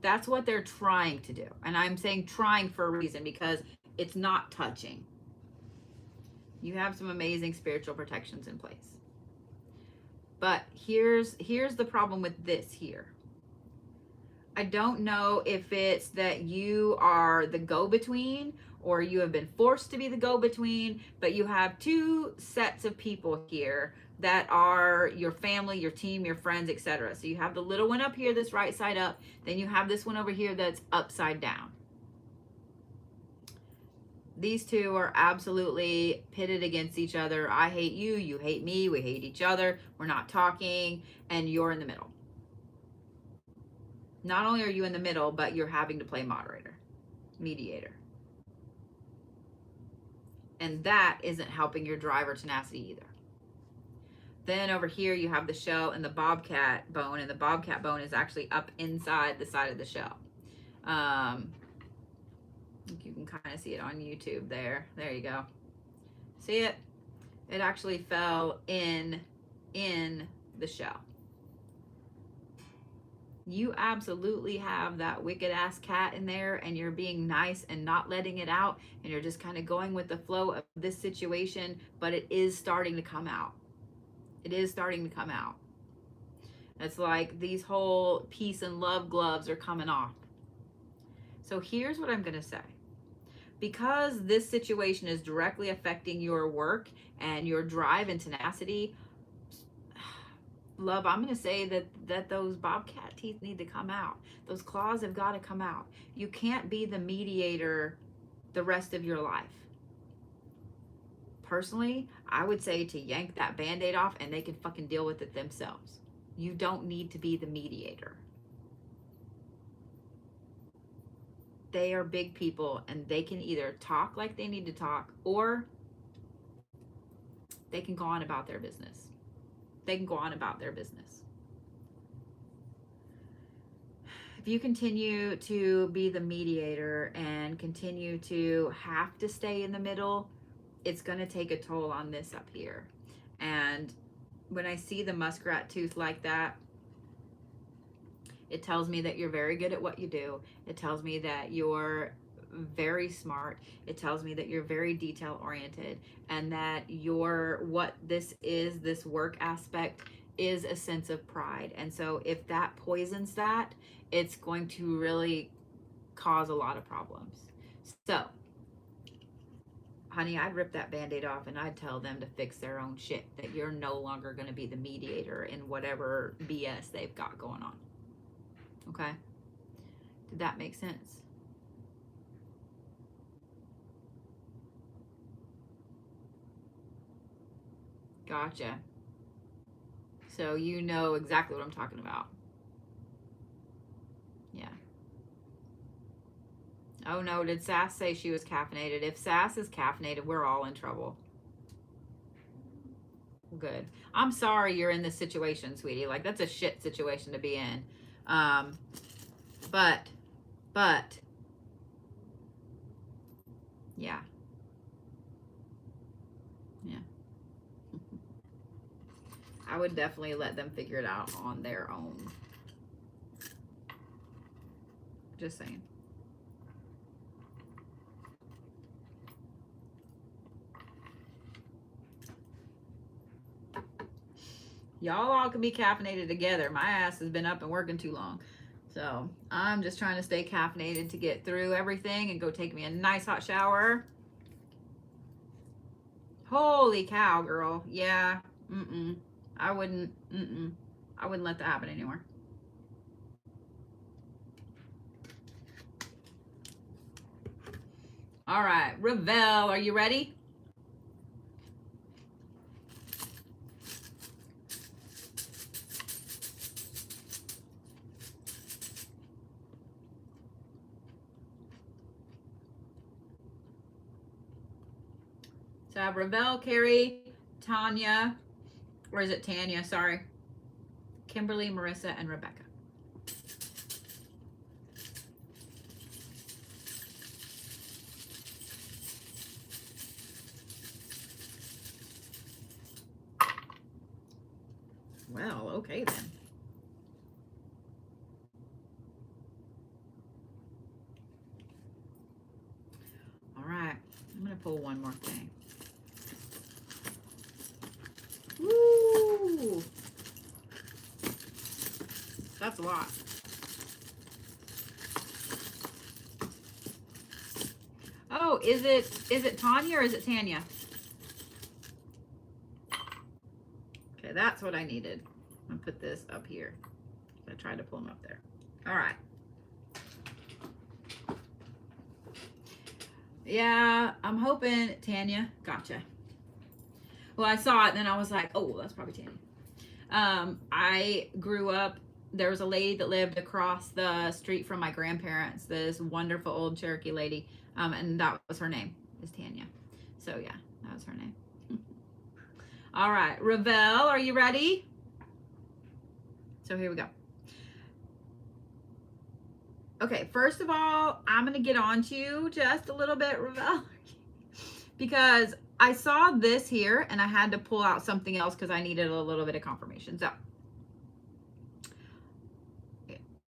That's what they're trying to do. And I'm saying trying for a reason because it's not touching. You have some amazing spiritual protections in place. But here's the problem with this here. I don't know if it's that you are the go-between or you have been forced to be the go-between, but you have two sets of people here that are your family, your team, your friends, etc. So you have the little one up here that's right side up, then you have this one over here that's upside down. These two are absolutely pitted against each other. I hate you, you hate me, we hate each other, we're not talking, and you're in the middle. Not only are you in the middle, but you're having to play moderator, mediator. And that isn't helping your drive or tenacity either. Then over here, you have the shell and the bobcat bone, and the bobcat bone is actually up inside the side of the shell. You can kind of see it on YouTube there. There you go. See it? It actually fell in the shell. You absolutely have that wicked ass cat in there, and you're being nice and not letting it out, and you're just kind of going with the flow of this situation, but it is starting to come out. It is starting to come out. It's like these whole peace and love gloves are coming off. So here's what I'm going to say. Because this situation is directly affecting your work and your drive and tenacity, love, I'm going to say that those bobcat teeth need to come out. Those claws have got to come out. You can't be the mediator the rest of your life. Personally, I would say to yank that band-aid off and they can fucking deal with it themselves. You don't need to be the mediator. They are big people and they can either talk like they need to talk or they can go on about their business. They can go on about their business. If you continue to be the mediator and continue to have to stay in the middle, it's going to take a toll on this up here. And when I see the muskrat tooth like that, it tells me that you're very good at what you do. It tells me that you're very smart. It tells me that you're very detail oriented and that what this is, this work aspect is a sense of pride. And so if that poisons that, it's going to really cause a lot of problems. So, honey, I'd rip that band-aid off and I'd tell them to fix their own shit, that you're no longer going to be the mediator in whatever BS they've got going on. Okay? Did that make sense? Gotcha. So you know exactly what I'm talking about. Yeah. Oh no, did Sass say she was caffeinated? If Sass is caffeinated, we're all in trouble. Good. I'm sorry you're in this situation, sweetie. Like, that's a shit situation to be in. But, yeah. Yeah. I would definitely let them figure it out on their own. Just saying. Y'all all can be caffeinated together. My ass has been up and working too long. So I'm just trying to stay caffeinated to get through everything and go take me a nice hot shower. Holy cow, girl. Yeah. I wouldn't let that happen anymore. All right, Ravel, are you ready? So I have Ravel, Carrie, Tanya, or is it Tanya? Sorry. Kimberly, Marissa, and Rebecca. Well, okay then. All right, I'm gonna pull one more thing. Woo! That's a lot. Oh, is it Tanya or is it Tanya? Okay, that's what I needed. I'm gonna put this up here. I tried to pull them up there. All right. Yeah, I'm hoping Tanya. Gotcha. Well, I saw it and then I was like, oh, that's probably Tanya. I grew up, there was a lady that lived across the street from my grandparents, this wonderful old Cherokee lady, and that was her name, is Tanya. So yeah, that was her name. All right, Ravel, are you ready? So here we go. Okay, first of all, I'm going to get on to you just a little bit, Ravel, because I saw this here and I had to pull out something else because I needed a little bit of confirmation. So,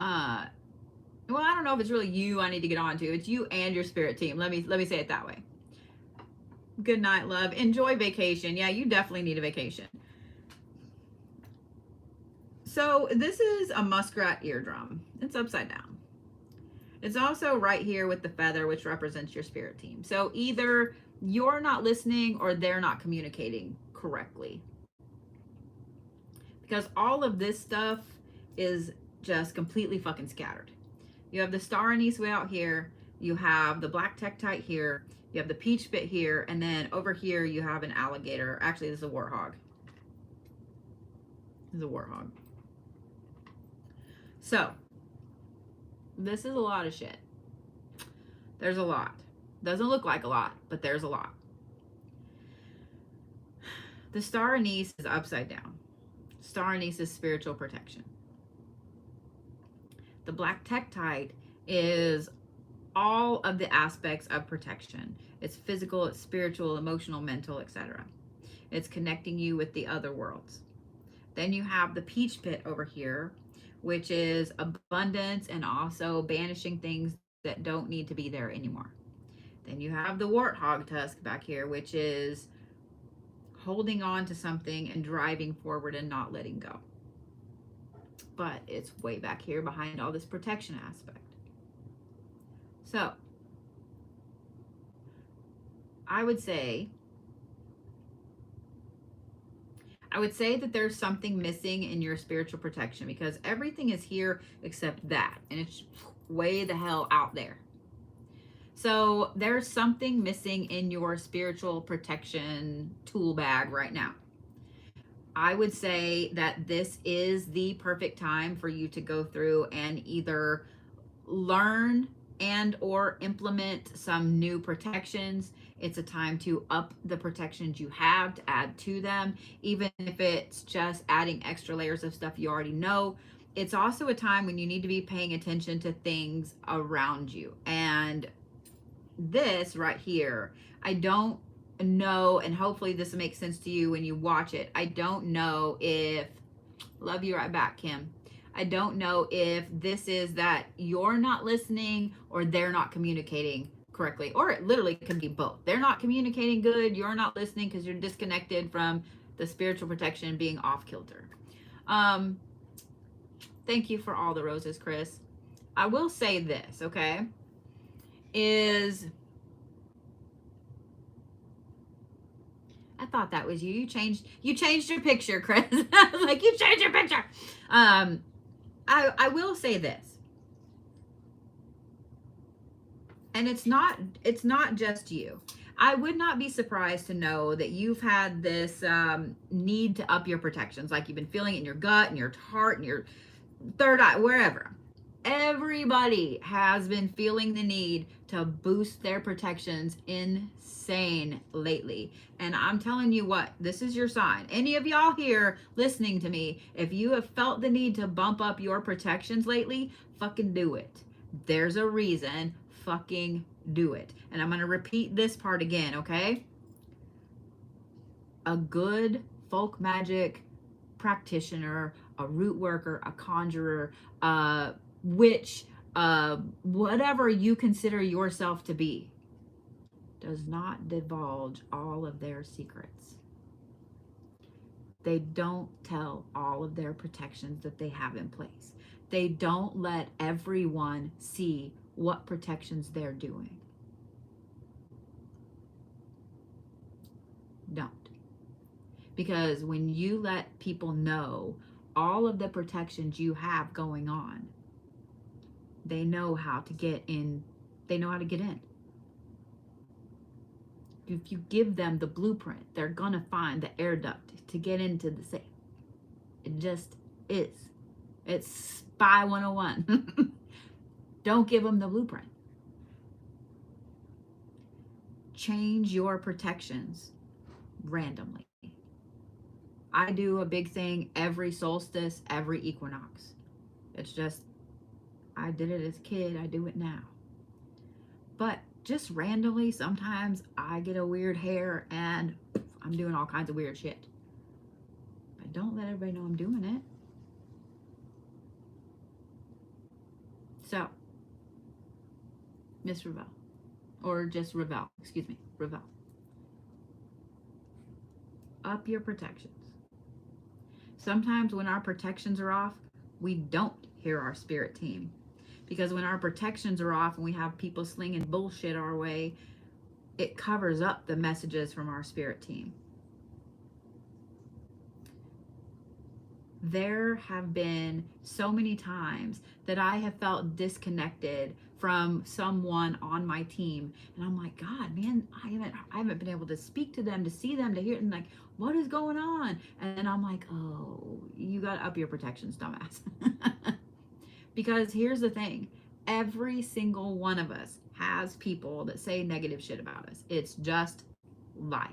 well, I don't know if it's really you I need to get on to. It's you and your spirit team. Let me say it that way. Good night, love. Enjoy vacation. Yeah, you definitely need a vacation. So this is a muskrat eardrum. It's upside down. It's also right here with the feather, which represents your spirit team. So either you're not listening or they're not communicating correctly. Because all of this stuff is just completely fucking scattered. You have the star anise way out here. You have the black tektite here. You have the peach bit here. And then over here, you have an alligator. Actually, this is a warthog. This is a warthog. So, this is a lot of shit. There's a lot. Doesn't look like a lot, but there's a lot. The star anise is upside down. Star anise is spiritual protection. The black tektite is all of the aspects of protection. It's physical, it's spiritual, emotional, mental, etc. It's connecting you with the other worlds. Then you have the peach pit over here, which is abundance and also banishing things that don't need to be there anymore. Then you have the warthog tusk back here, which is holding on to something and driving forward and not letting go. But it's way back here behind all this protection aspect. So, I would say that there's something missing in your spiritual protection because everything is here except that. And it's way the hell out there. So there's something missing in your spiritual protection tool bag right now. I would say that this is the perfect time for you to go through and either learn and or implement some new protections. It's a time to up the protections you have, to add to them, even if it's just adding extra layers of stuff you already know. It's also a time when you need to be paying attention to things around you. And this right here, I don't know, and hopefully this makes sense to you when you watch it. I don't know if, love you right back, Kim. I don't know if this is that you're not listening or they're not communicating correctly, or it literally can be both. They're not communicating good, you're not listening because you're disconnected from the spiritual protection being off kilter. Thank you for all the roses, Chris. I will say this, okay, is I thought that was you. You changed your picture, Chris. Like, you changed your picture. I will say this. And it's not just you. I would not be surprised to know that you've had this need to up your protections, like you've been feeling it in your gut and your heart and your third eye, wherever. Everybody has been feeling the need to boost their protections insane lately. And I'm telling you what, this is your sign. Any of y'all here listening to me, if you have felt the need to bump up your protections lately, fucking do it. There's a reason. Fucking do it. And I'm going to repeat this part again, okay? A good folk magic practitioner, a root worker, a conjurer, a witch, whatever you consider yourself to be, does not divulge all of their secrets. They don't tell all of their protections that they have in place. They don't let everyone see what protections they're doing. Don't. Because when you let people know all of the protections you have going on, they know how to get in. They know how to get in. If you give them the blueprint, they're gonna find the air duct to get into the safe. It just is. It's Spy 101. Don't give them the blueprint. Change your protections randomly. I do a big thing every solstice, every equinox. It's just, I did it as a kid, I do it now. But just randomly, sometimes I get a weird hair and I'm doing all kinds of weird shit. But don't let everybody know I'm doing it. So, Miss Ravel, or just Ravel, excuse me, Ravel. Up your protections. Sometimes when our protections are off, we don't hear our spirit team. Because when our protections are off and we have people slinging bullshit our way, it covers up the messages from our spirit team. There have been so many times that I have felt disconnected from someone on my team, and I'm like, God, man, I haven't been able to speak to them, to see them, to hear, and like, what is going on? And then I'm like, oh, you got to up your protections, dumbass. Because here's the thing, every single one of us has people that say negative shit about us. It's just life.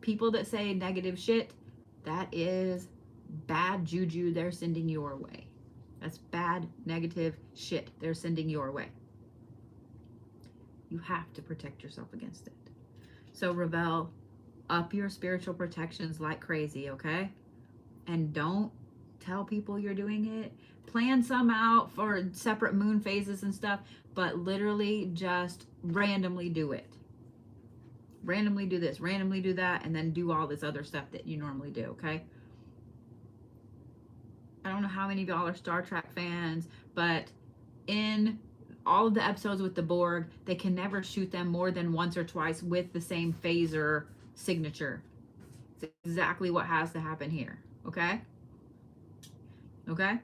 People that say negative shit, that is bad juju they're sending your way. That's bad, negative shit they're sending your way. You have to protect yourself against it. So, Ravel, up your spiritual protections like crazy, okay? And don't tell people you're doing it. Plan some out for separate moon phases and stuff, but literally just randomly do it. Randomly do this, randomly do that, and then do all this other stuff that you normally do, okay? I don't know how many of y'all are Star Trek fans, but in all of the episodes with the Borg, they can never shoot them more than once or twice with the same phaser signature. It's exactly what has to happen here, okay? Okay?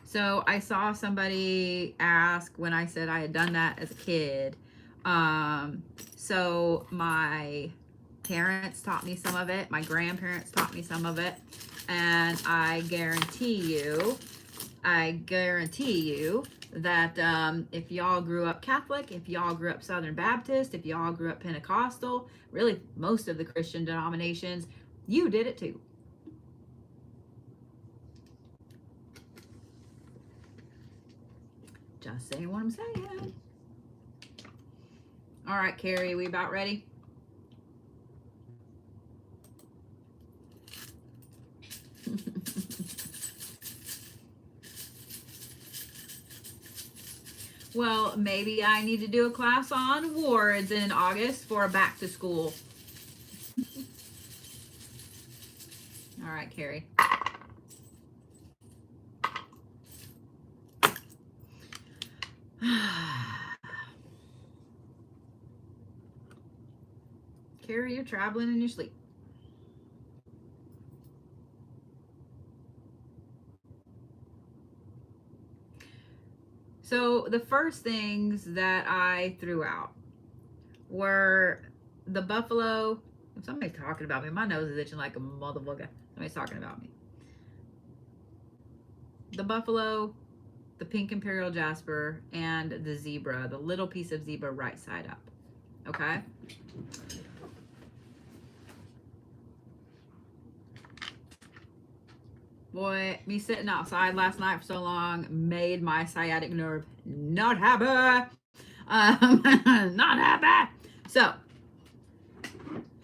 So I saw somebody ask when I said I had done that as a kid. So my parents taught me some of it. My grandparents taught me some of it. And I guarantee you that if y'all grew up Catholic, if y'all grew up Southern Baptist, if y'all grew up Pentecostal, really most of the Christian denominations, you did it too. Just saying what I'm saying. All right, Carrie, we about ready? Well, maybe I need to do a class on wards in August for back to school. All right, Carrie. Carrie, you're traveling in your sleep. So the first things that I threw out were the buffalo. If somebody's talking about me, my nose is itching like a motherfucker. Somebody's talking about me. The buffalo, the pink imperial jasper, and the zebra, the little piece of zebra right side up. Okay? Boy, me sitting outside last night for so long made my sciatic nerve not happy. Not happy. So,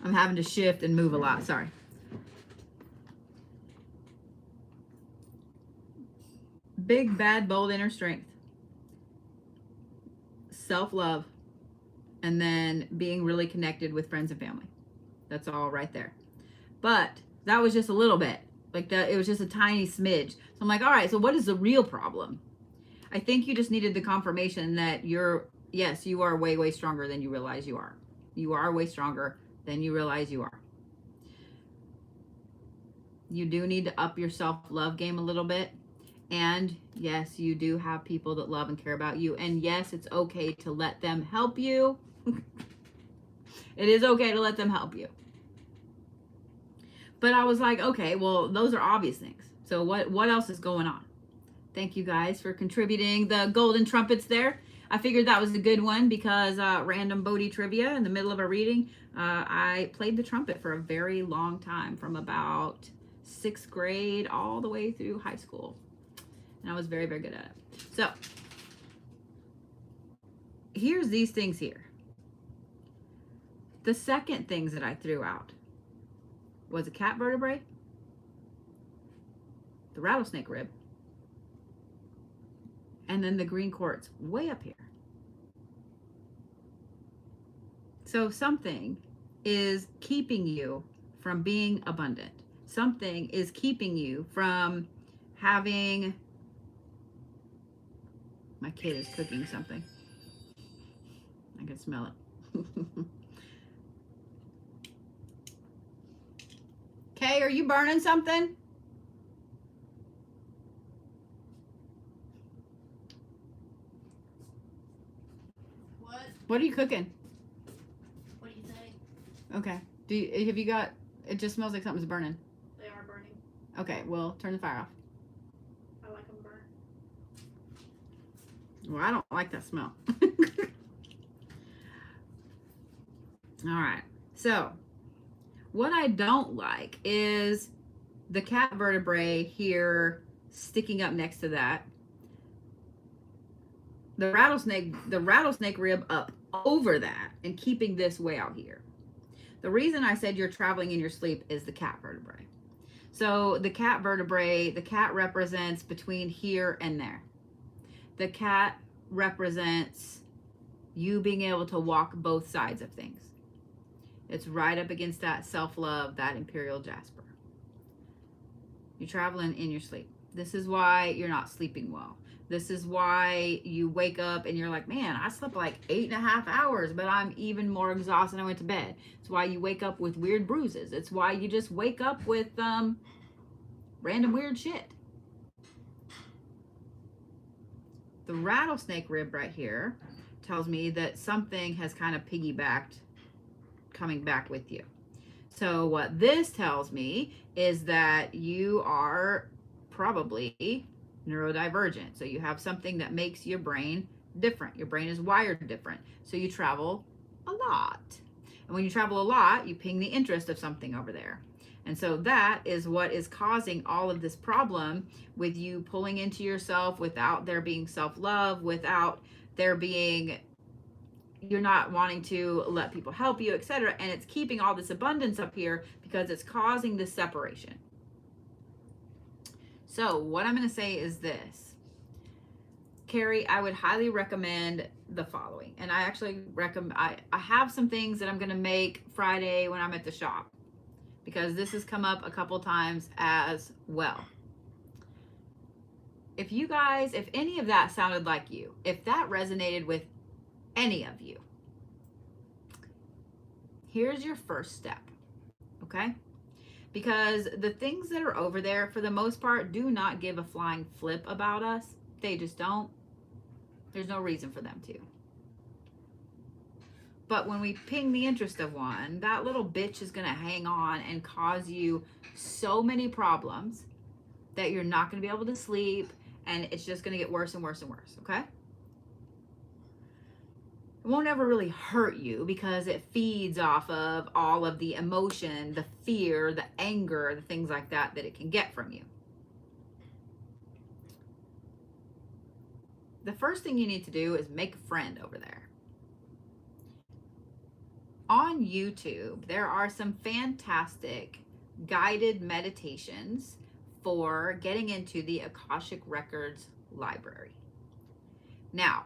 I'm having to shift and move a lot. Sorry. Big, bad, bold inner strength. Self-love. And then being really connected with friends and family. That's all right there. But that was just a little bit. Like that, it was just a tiny smidge. So I'm like, all right, so what is the real problem? I think you just needed the confirmation that yes, you are way, way stronger than you realize you are. You are way stronger than you realize you are. You do need to up your self-love game a little bit. And yes, you do have people that love and care about you. And yes, it's okay to let them help you. It is okay to let them help you. But I was like, okay, well, those are obvious things. So what else is going on? Thank you guys for contributing the golden trumpets there. I figured that was a good one because random Bodhi trivia in the middle of a reading. I played the trumpet for a very long time, from about 6th grade all the way through high school. And I was very, very good at it. So here's these things here. The second things that I threw out was a cat vertebrae, the rattlesnake rib, and then the green quartz way up here. So something is keeping you from being abundant. Something is keeping you from having, my kid is cooking something. I can smell it. Kay, are you burning something? What are you cooking? What do you think? Okay. Have you got, it just smells like something's burning. They are burning. Okay, well, turn the fire off. I like them burnt. Well, I don't like that smell. All right. So, what I don't like is the cat vertebrae here sticking up next to that. The rattlesnake rib up over that and keeping this way out here. The reason I said you're traveling in your sleep is the cat vertebrae. So the cat vertebrae, the cat represents between here and there. The cat represents you being able to walk both sides of things. It's right up against that self-love, that imperial jasper. You're traveling in your sleep. This is why you're not sleeping well. This is why you wake up and you're like, man, I slept like 8.5 hours, but I'm even more exhausted than I went to bed. It's why you wake up with weird bruises. It's why you just wake up with random weird shit. The rattlesnake rib right here tells me that something has kind of piggybacked coming back with you. So what this tells me is that you are probably neurodivergent. So you have something that makes your brain different. Your brain is wired different. So you travel a lot. And when you travel a lot, you ping the interest of something over there. And so that is what is causing all of this problem with you pulling into yourself without there being self-love, without there being, you're not wanting to let people help you, etc. And it's keeping all this abundance up here because it's causing this separation. So what I'm going to say is this. Carrie, I would highly recommend the following. And I actually recommend, I have some things that I'm going to make Friday when I'm at the shop, because this has come up a couple times as well. If you guys, if any of that sounded like you, if that resonated with any of you, here's your first step, okay? Because the things that are over there, for the most part, do not give a flying flip about us. They just don't. There's no reason for them to. But when we ping the interest of one, that little bitch is going to hang on and cause you so many problems that you're not going to be able to sleep, and it's just going to get worse and worse and worse, okay? It won't ever really hurt you because it feeds off of all of the emotion, the fear, the anger, the things like that that it can get from you. The first thing you need to do is make a friend over there. On YouTube, there are some fantastic guided meditations for getting into the Akashic Records library. Now,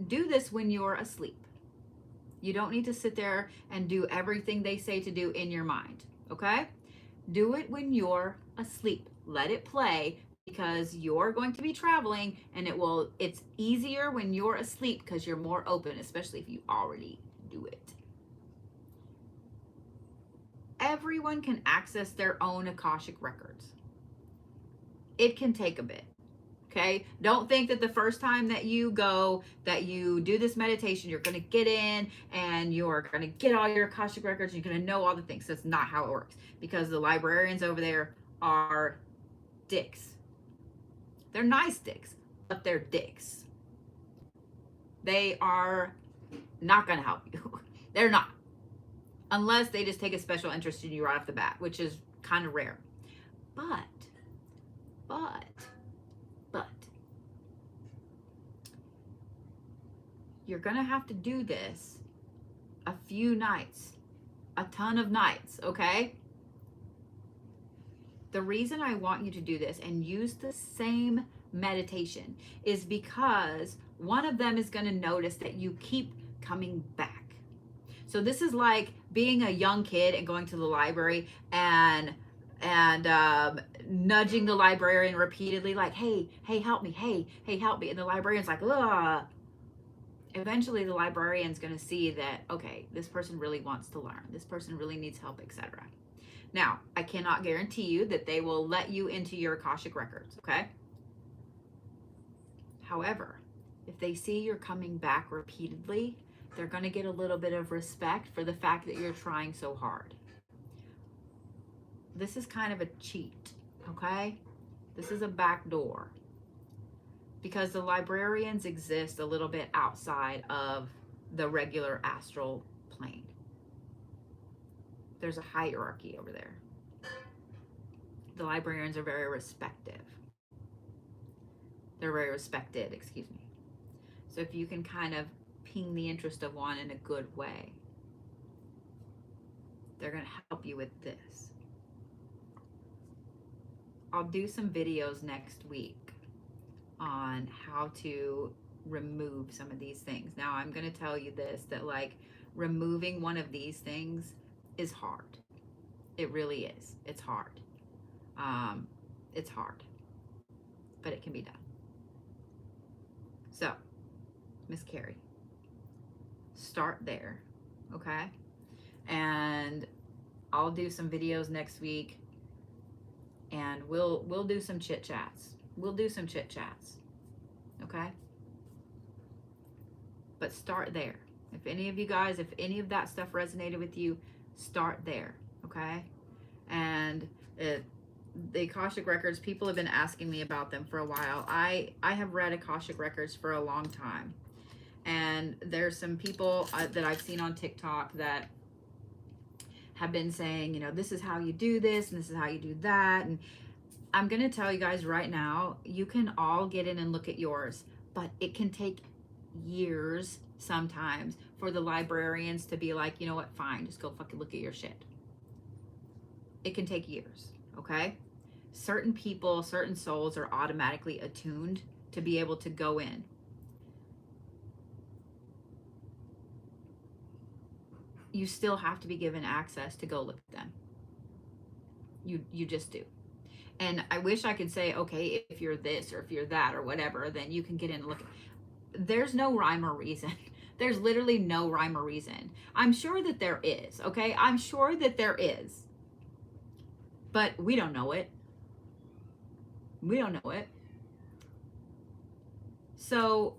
do this when you're asleep. You don't need to sit there and do everything they say to do in your mind, okay? Do it when you're asleep. Let it play, because you're going to be traveling, and it's easier when you're asleep because you're more open, especially if you already do it. Everyone can access their own Akashic records. It can take a bit. Okay, don't think that the first time that you go, that you do this meditation, you're going to get in and you're going to get all your Akashic records and you're going to know all the things. That's not how it works, because the librarians over there are dicks. They're nice dicks, but they're dicks. They are not going to help you. They're not. Unless they just take a special interest in you right off the bat, which is kind of rare. But, you're going to have to do this a few nights, a ton of nights, okay? The reason I want you to do this and use the same meditation is because one of them is going to notice that you keep coming back. So this is like being a young kid and going to the library and nudging the librarian repeatedly, like, hey, help me, hey, help me. And the librarian's like, ugh. Eventually, the librarian's going to see that, okay, this person really wants to learn. This person really needs help, etc. Now, I cannot guarantee you that they will let you into your Akashic records, okay? However, if they see you're coming back repeatedly, they're going to get a little bit of respect for the fact that you're trying so hard. This is kind of a cheat, okay? This is a back door because the librarians exist a little bit outside of the regular astral plane. There's a hierarchy over there. The librarians are very respected. They're very respected, excuse me. So if you can kind of ping the interest of one in a good way, they're going to help you with this. I'll do some videos next week on how to remove some of these things. Now, I'm going to tell you this, that like removing one of these things is hard. It really is. It's hard. It's hard, but it can be done. So, Miss Carrie, start there, okay? And I'll do some videos next week, and we'll do some chit chats. We'll do some chit chats, okay? But start there. If any of you guys, if any of that stuff resonated with you, start there, okay? And the Akashic records, people have been asking me about them for a while. I have read Akashic records for a long time, and there's some people that I've seen on TikTok that have been saying, you know, this is how you do this and this is how you do that. And I'm going to tell you guys right now, you can all get in and look at yours, but it can take years sometimes for the librarians to be like, you know what, fine, just go fucking look at your shit. It can take years, okay? Certain people, certain souls are automatically attuned to be able to go in. You still have to be given access to go look at them. You just do. And I wish I could say, okay, if you're this or if you're that or whatever, then you can get in and look. There's no rhyme or reason. There's literally no rhyme or reason. I'm sure that there is, okay? I'm sure that there is. But we don't know it. We don't know it. So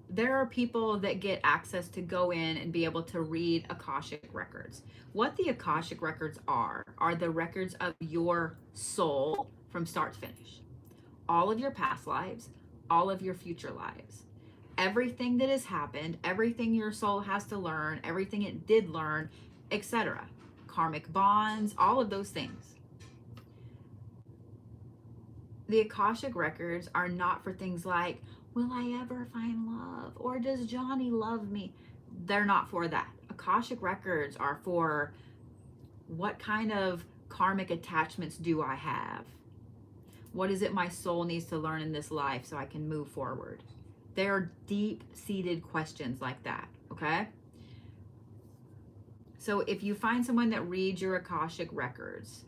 there are people that get access to go in and be able to read Akashic records. What the Akashic records are the records of your soul from start to finish. All of your past lives, all of your future lives. Everything that has happened, everything your soul has to learn, everything it did learn, etc. Karmic bonds, all of those things. The Akashic records are not for things like, will I ever find love? Or does Johnny love me? They're not for that. Akashic records are for what kind of karmic attachments do I have? What is it my soul needs to learn in this life so I can move forward? There are deep-seated questions like that, okay? So if you find someone that reads your Akashic records,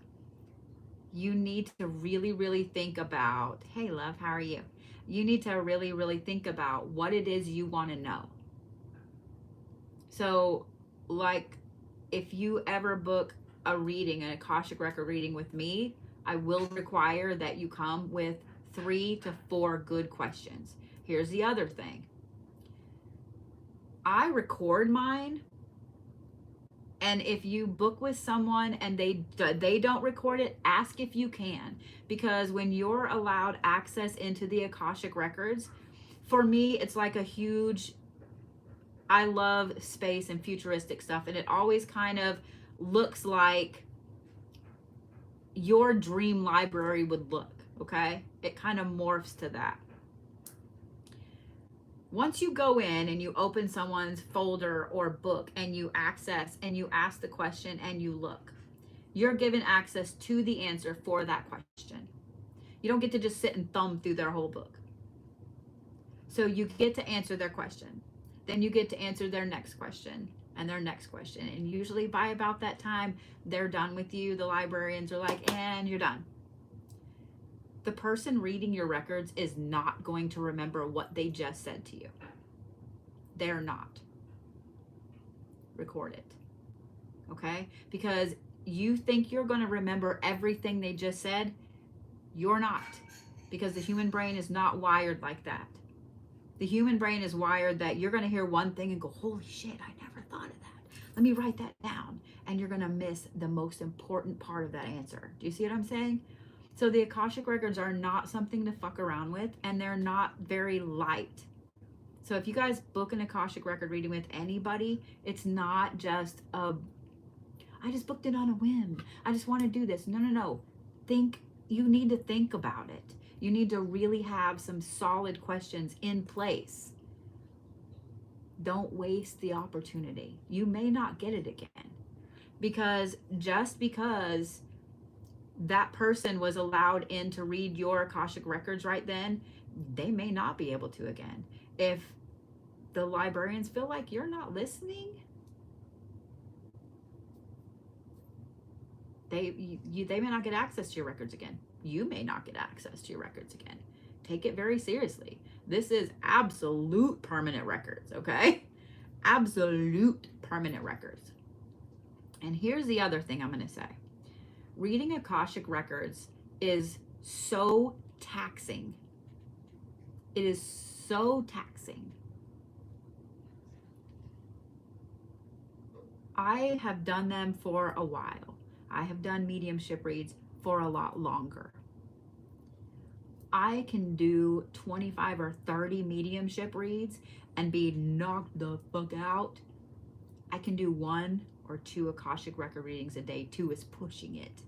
you need to really, really think about, hey, love, how are you? You need to really, really think about what it is you want to know. So, like, if you ever book a reading, an Akashic record reading with me, I will require that you come with 3 to 4 good questions. Here's the other thing. I record mine, and if you book with someone and they don't record it, ask if you can. Because when you're allowed access into the Akashic records, for me, it's like a huge, I love space and futuristic stuff. And it always kind of looks like your dream library would look, okay? It kind of morphs to that. Once you go in and you open someone's folder or book and you access and you ask the question and you look, you're given access to the answer for that question. You don't get to just sit and thumb through their whole book. So you get to answer their question. Then you get to answer their next question and their next question. And usually by about that time, they're done with you. The librarians are like, and you're done. The person reading your records is not going to remember what they just said to you. They're not. Record it. Okay? Because you think you're going to remember everything they just said. You're not. Because the human brain is not wired like that. The human brain is wired that you're going to hear one thing and go, holy shit, I never thought of that. Let me write that down. And you're going to miss the most important part of that answer. Do you see what I'm saying? So the Akashic records are not something to fuck around with, and they're not very light. So if you guys book an Akashic record reading with anybody, it's not just I just booked it on a whim. I just want to do this. No. You need to think about it. You need to really have some solid questions in place. Don't waste the opportunity. You may not get it again. Because just because that person was allowed in to read your Akashic records right then, they may not be able to again. If the librarians feel like you're not listening, they may not get access to your records again. You may not get access to your records again. Take it very seriously. This is absolute permanent records, okay? Absolute permanent records. And here's the other thing I'm going to say. Reading Akashic records is so taxing. It is so taxing. I have done them for a while. I have done mediumship reads for a lot longer. I can do 25 or 30 mediumship reads and be knocked the fuck out. I can do 1 or 2 Akashic record readings a day. 2 is pushing it.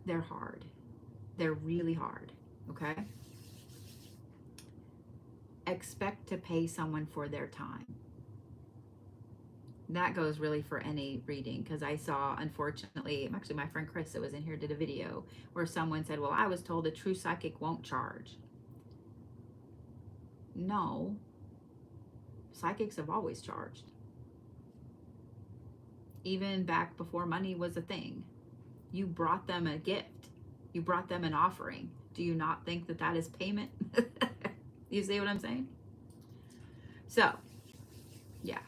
They're hard. They're really hard, okay? Expect to pay someone for their time. That goes really for any reading, because I saw, unfortunately, actually my friend Chris that was in here did a video where someone said, well, I was told a true psychic won't charge. No, psychics have always charged. Even back before money was a thing. You brought them a gift. You brought them an offering. Do you not think that that is payment? You see what I'm saying? So, yeah.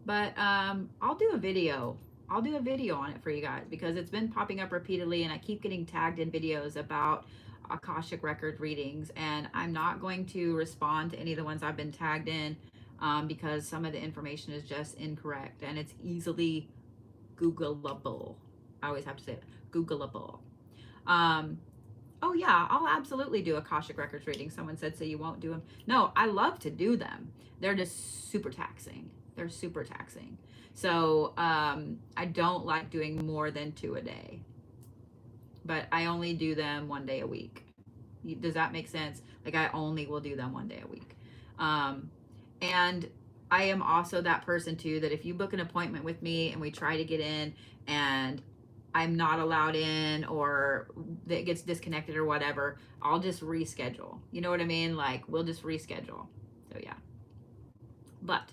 But I'll do a video. I'll do a video on it for you guys because it's been popping up repeatedly and I keep getting tagged in videos about Akashic record readings, and I'm not going to respond to any of the ones I've been tagged in because some of the information is just incorrect and it's easily Googleable. I always have to say it, Googleable. Oh yeah, I'll absolutely do Akashic records readings. Someone said, so you won't do them. No, I love to do them. They're just super taxing. They're super taxing. So I don't like doing more than 2 a day. But I only do them 1 day a week. Does that make sense? Like I only will do them 1 day a week. And I am also that person too, that if you book an appointment with me and we try to get in and I'm not allowed in or that gets disconnected or whatever, I'll just reschedule. You know what I mean? Like we'll just reschedule. So yeah. But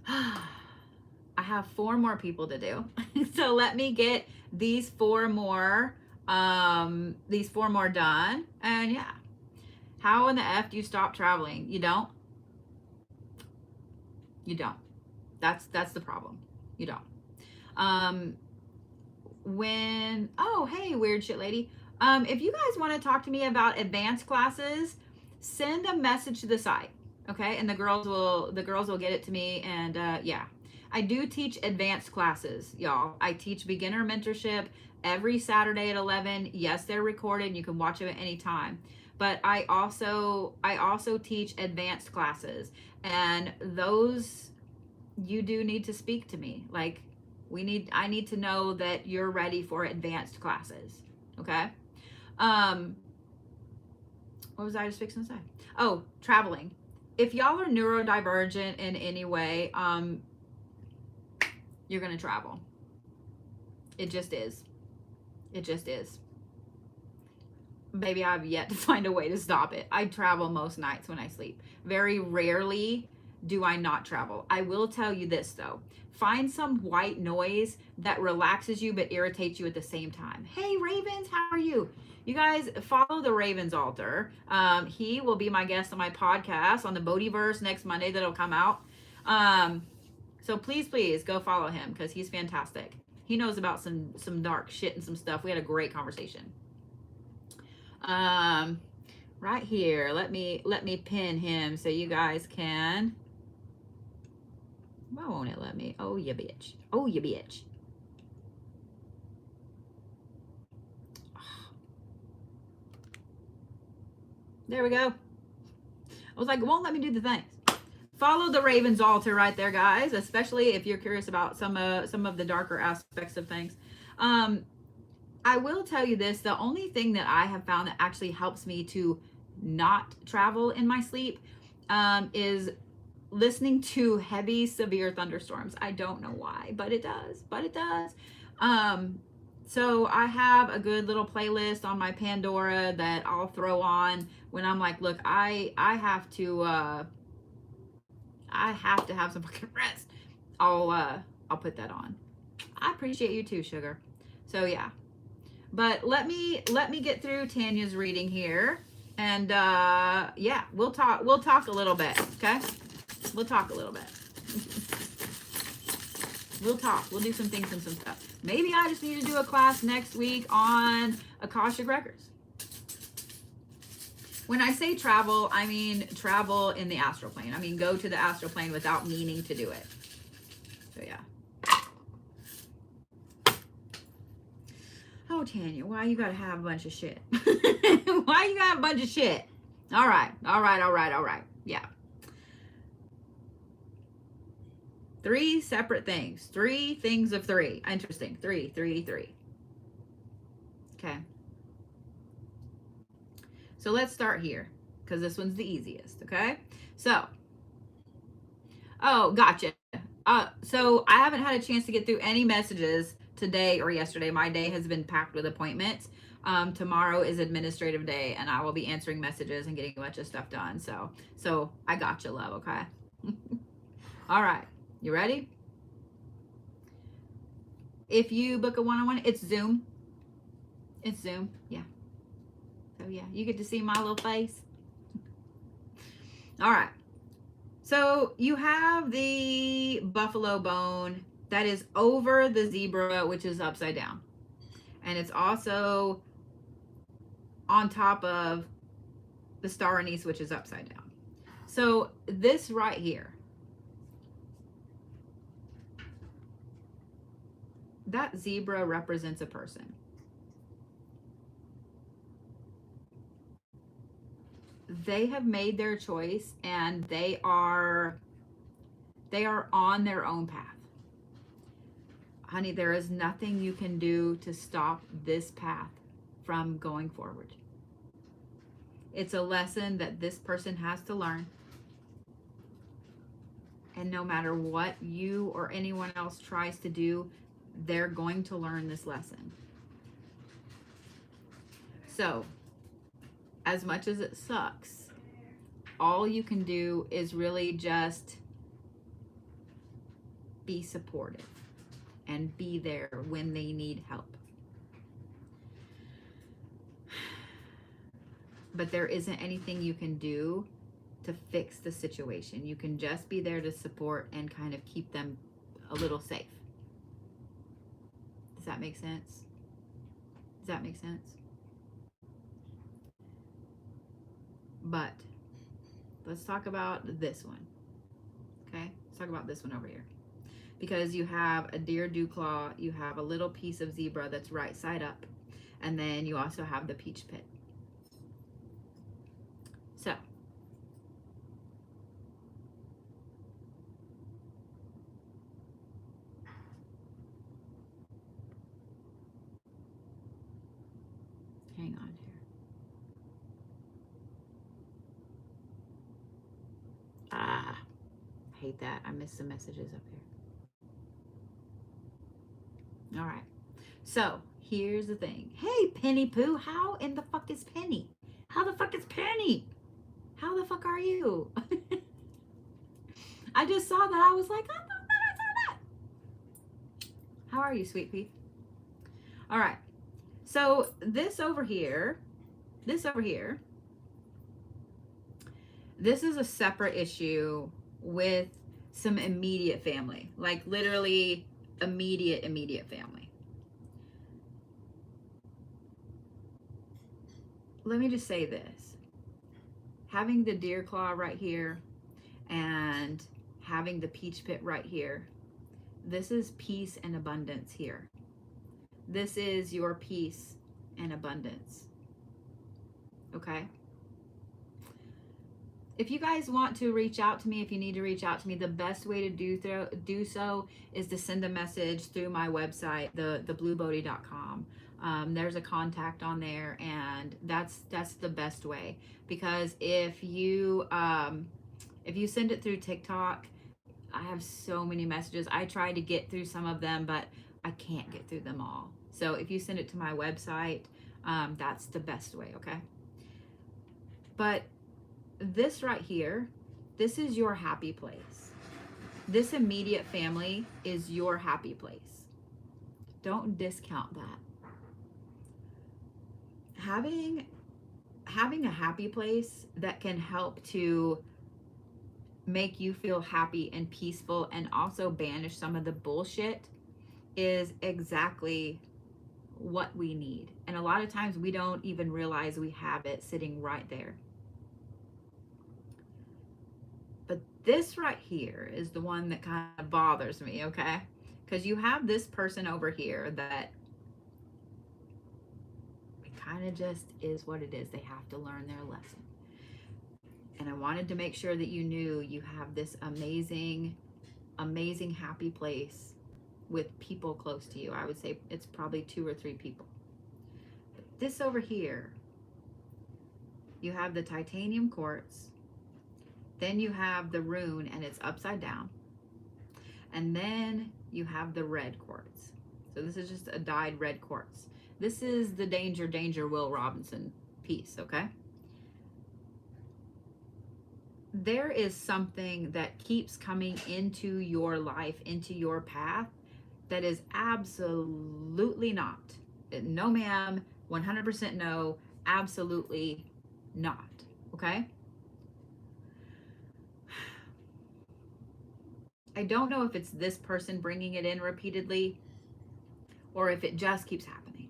I have 4 more people to do. So let me get these 4 more done. And yeah. How in the F do you stop traveling? You don't. You don't. That's the problem. You don't. Oh, hey, weird shit lady. If you guys want to talk to me about advanced classes, send a message to the site. Okay, and the girls will get it to me. And yeah, I do teach advanced classes, y'all. I teach beginner mentorship every Saturday at 11. Yes, they're recorded. You can watch them at any time. But I also teach advanced classes, and those you do need to speak to me. Like I need to know that you're ready for advanced classes. Okay. What was I just fixing to say? Oh, traveling. If y'all are neurodivergent in any way, you're going to travel. It just is. It just is. baby, I've yet to find a way to stop it. I travel most nights when I sleep. Very rarely do I not travel. I will tell you this though. Find some white noise that relaxes you but irritates you at the same time. Hey Ravens, how are you? You guys follow the Ravens altar. He will be my guest on my podcast on the Bodhiverse next Monday that'll come out. So please go follow him because he's fantastic. He knows about some dark shit and some stuff. We had a great conversation. Um, right here. Let me pin him so you guys can. Why won't it let me? Oh you bitch. Oh you bitch. There we go. I was like, it won't let me do the things. Follow the Ravens altar right there, guys. Especially if you're curious about some of the darker aspects of things. I will tell you this: the only thing that I have found that actually helps me to not travel in my sleep is listening to heavy, severe thunderstorms. I don't know why, but it does. But it does. So I have a good little playlist on my Pandora that I'll throw on when I'm like, look, I have to have some fucking rest. I'll put that on. I appreciate you too, sugar. So yeah. But let me get through Tanya's reading here. And yeah, we'll talk a little bit, okay? We'll talk a little bit. We'll talk. We'll do some things and some stuff. Maybe I just need to do a class next week on Akashic Records. When I say travel, I mean travel in the astral plane. I mean go to the astral plane without meaning to do it. So yeah. Oh, Tanya, why you gotta have a bunch of shit? Why you gotta have a bunch of shit? All right. Yeah. 3 separate things. 3 things of 3. Interesting. 3. Okay. So let's start here because this one's the easiest. Okay. So, oh, gotcha. So I haven't had a chance to get through any messages today or yesterday. My day has been packed with appointments. Tomorrow is administrative day and I will be answering messages and getting a bunch of stuff done. So I got you, love. Okay. All right. You ready? If you book a one-on-one, it's Zoom. It's Zoom. Yeah. So yeah, you get to see my little face. All right. So you have the buffalo bone that is over the zebra, which is upside down. And it's also on top of the star anise, which is upside down. So this right here, that zebra represents a person. They have made their choice and they are on their own path. Honey, there is nothing you can do to stop this path from going forward. It's a lesson that this person has to learn. And no matter what you or anyone else tries to do, they're going to learn this lesson. So, as much as it sucks, all you can do is really just be supportive and be there when they need help. But there isn't anything you can do to fix the situation. You can just be there to support and kind of keep them a little safe. Does that make sense? Does that make sense? But let's talk about this one. Okay? Let's talk about this one over here. Because you have a deer dew claw, you have a little piece of zebra that's right side up, and then you also have the peach pit. So, hang on here. I hate that. I missed some messages up here. All right. So here's the thing. Hey, Penny Pooh, how in the fuck is Penny? How the fuck is Penny? How the fuck are you? I just saw that. I was like, I thought that I saw that. How are you, sweet pea? All right. So this over here, this is a separate issue with some immediate family, like literally immediate family. Let me just say this. Having the deer claw right here and having the peach pit right here, this is peace and abundance here. This is your peace and abundance. Okay? If you guys want to reach out to me, if you need to reach out to me, the best way to do so is to send a message through my website, thebluebodhi.com. There's a contact on there, and that's the best way, because if you send it through TikTok, I have so many messages. I try to get through some of them, but I can't get through them all. So if you send it to my website, that's the best way, okay? But this right here, this is your happy place. This immediate family is your happy place. Don't discount that. Having a happy place that can help to make you feel happy and peaceful and also banish some of the bullshit is exactly what we need. And a lot of times we don't even realize we have it sitting right there. But this right here is the one that kind of bothers me, okay? Because you have this person over here that it kind of just is what it is. They have to learn their lesson. And I wanted to make sure that you knew you have this amazing, amazing happy place with people close to you. I would say it's probably 2 or 3 people. But this over here, you have the titanium quartz. Then you have the rune, and it's upside down. And then you have the red quartz. So this is just a dyed red quartz. This is the Danger Will Robinson piece, okay? There is something that keeps coming into your life, into your path, that is absolutely not. No, ma'am. 100% no. Absolutely not. Okay? I don't know if it's this person bringing it in repeatedly or if it just keeps happening.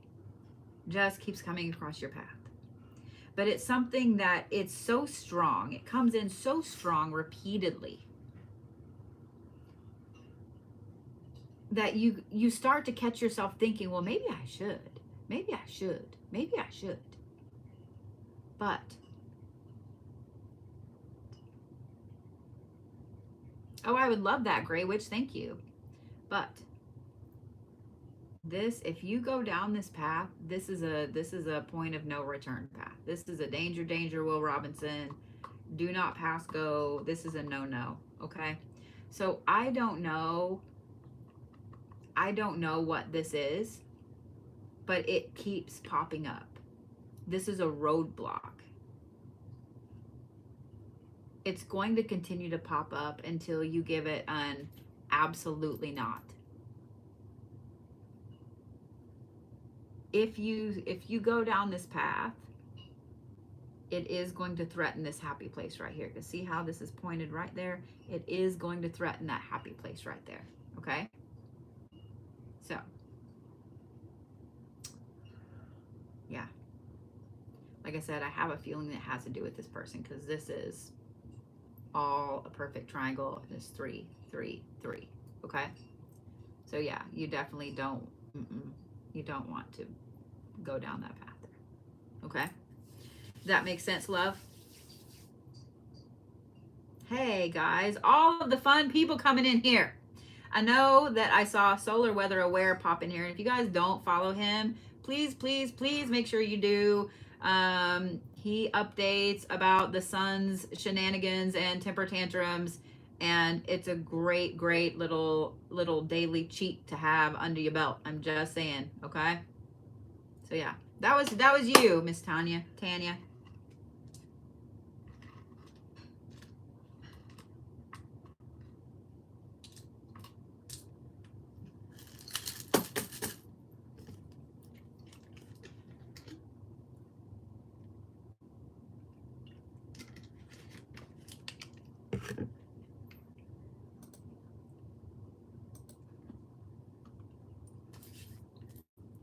Just keeps coming across your path. But it's something that it's so strong. It comes in so strong repeatedly that you start to catch yourself thinking, well, maybe I should. Maybe I should. Maybe I should. But oh, I would love that, Gray Witch. Thank you. But this, if you go down this path, this is a point of no return path. This is a danger, Will Robinson. Do not pass go. This is a no. Okay? So I don't know what this is, but it keeps popping up. This is a roadblock. It's going to continue to pop up until you give it an absolutely not. If you go down this path, it is going to threaten this happy place right here. Because see how this is pointed right there? It is going to threaten that happy place right there. Okay? So, yeah. Like I said, I have a feeling that it has to do with this person, because this is all a perfect triangle. There's 3, 3, 3. Okay? So yeah, you definitely don't, you don't want to go down that path there. Okay? Does that make sense, love? Hey guys, all of the fun people coming in here. I know that I saw Solar Weather Aware pop in here, and if you guys don't follow him, please make sure you do. He updates about the sun's shenanigans and temper tantrums, and it's a great little daily cheat to have under your belt. I'm just saying, okay? So yeah, that was you, Miss Tanya.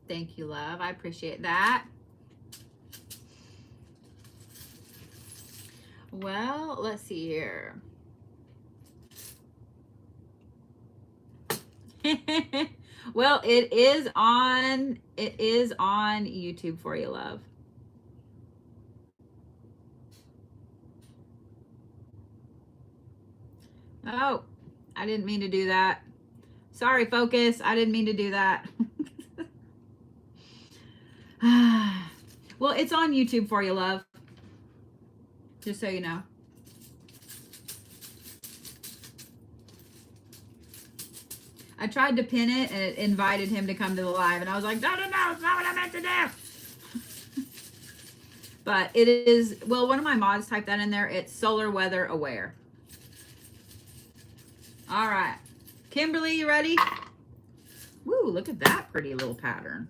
Thank you, love. I appreciate that. Well, let's see here. Well, it is on YouTube for you, love. Oh, I didn't mean to do that. Sorry, focus. I didn't mean to do that. Well, it's on YouTube for you, love. Just so you know. I tried to pin it and it invited him to come to the live, and I was like, no, it's not what I meant to do. But it is, well, one of my mods typed that in there. It's solar weather aware. All right. Kimberly, you ready? Woo, look at that pretty little pattern.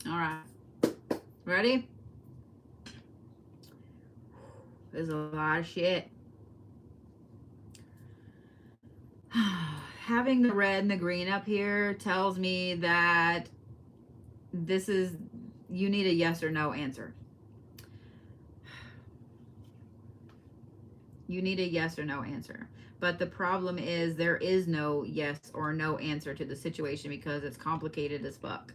All right. Ready? There's a lot of shit. Having the red and the green up here tells me that you need a yes or no answer. You need a yes or no answer. But the problem is there is no yes or no answer to the situation because it's complicated as fuck.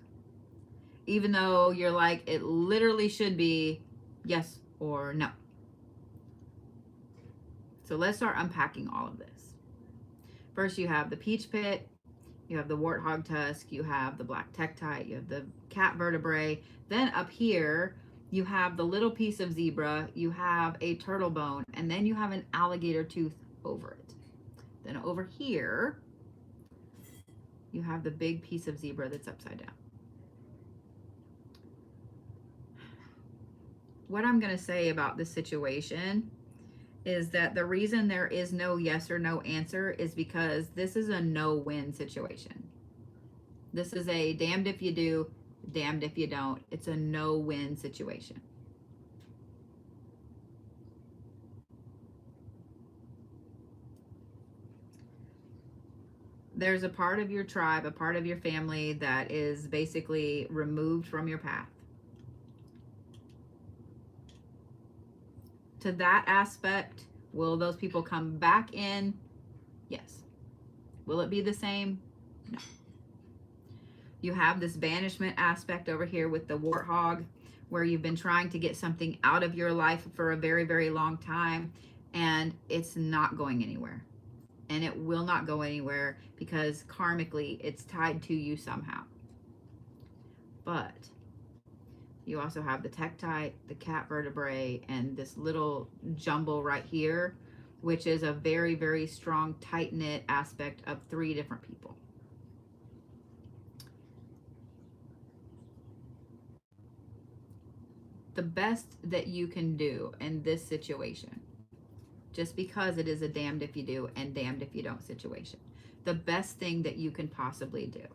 Even though you're like, it literally should be yes or no. So let's start unpacking all of this. First, you have the peach pit, you have the warthog tusk, you have the black tektite, you have the cat vertebrae. Then up here, you have the little piece of zebra, you have a turtle bone, and then you have an alligator tooth over it. Then over here, you have the big piece of zebra that's upside down. What I'm going to say about this situation is that the reason there is no yes or no answer is because this is a no-win situation. This is a damned if you do, damned if you don't. It's a no-win situation. There's a part of your tribe, a part of your family that is basically removed from your path. To that aspect, will those people come back in? Yes. Will it be the same? No. You have this banishment aspect over here with the warthog, where you've been trying to get something out of your life for a very, very long time, and it's not going anywhere. And it will not go anywhere because karmically it's tied to you somehow. But you also have the tektite, the cat vertebrae, and this little jumble right here, which is a very, very strong, tight-knit aspect of 3 different people. The best that you can do in this situation, just because it is a damned if you do and damned if you don't situation, the best thing that you can possibly do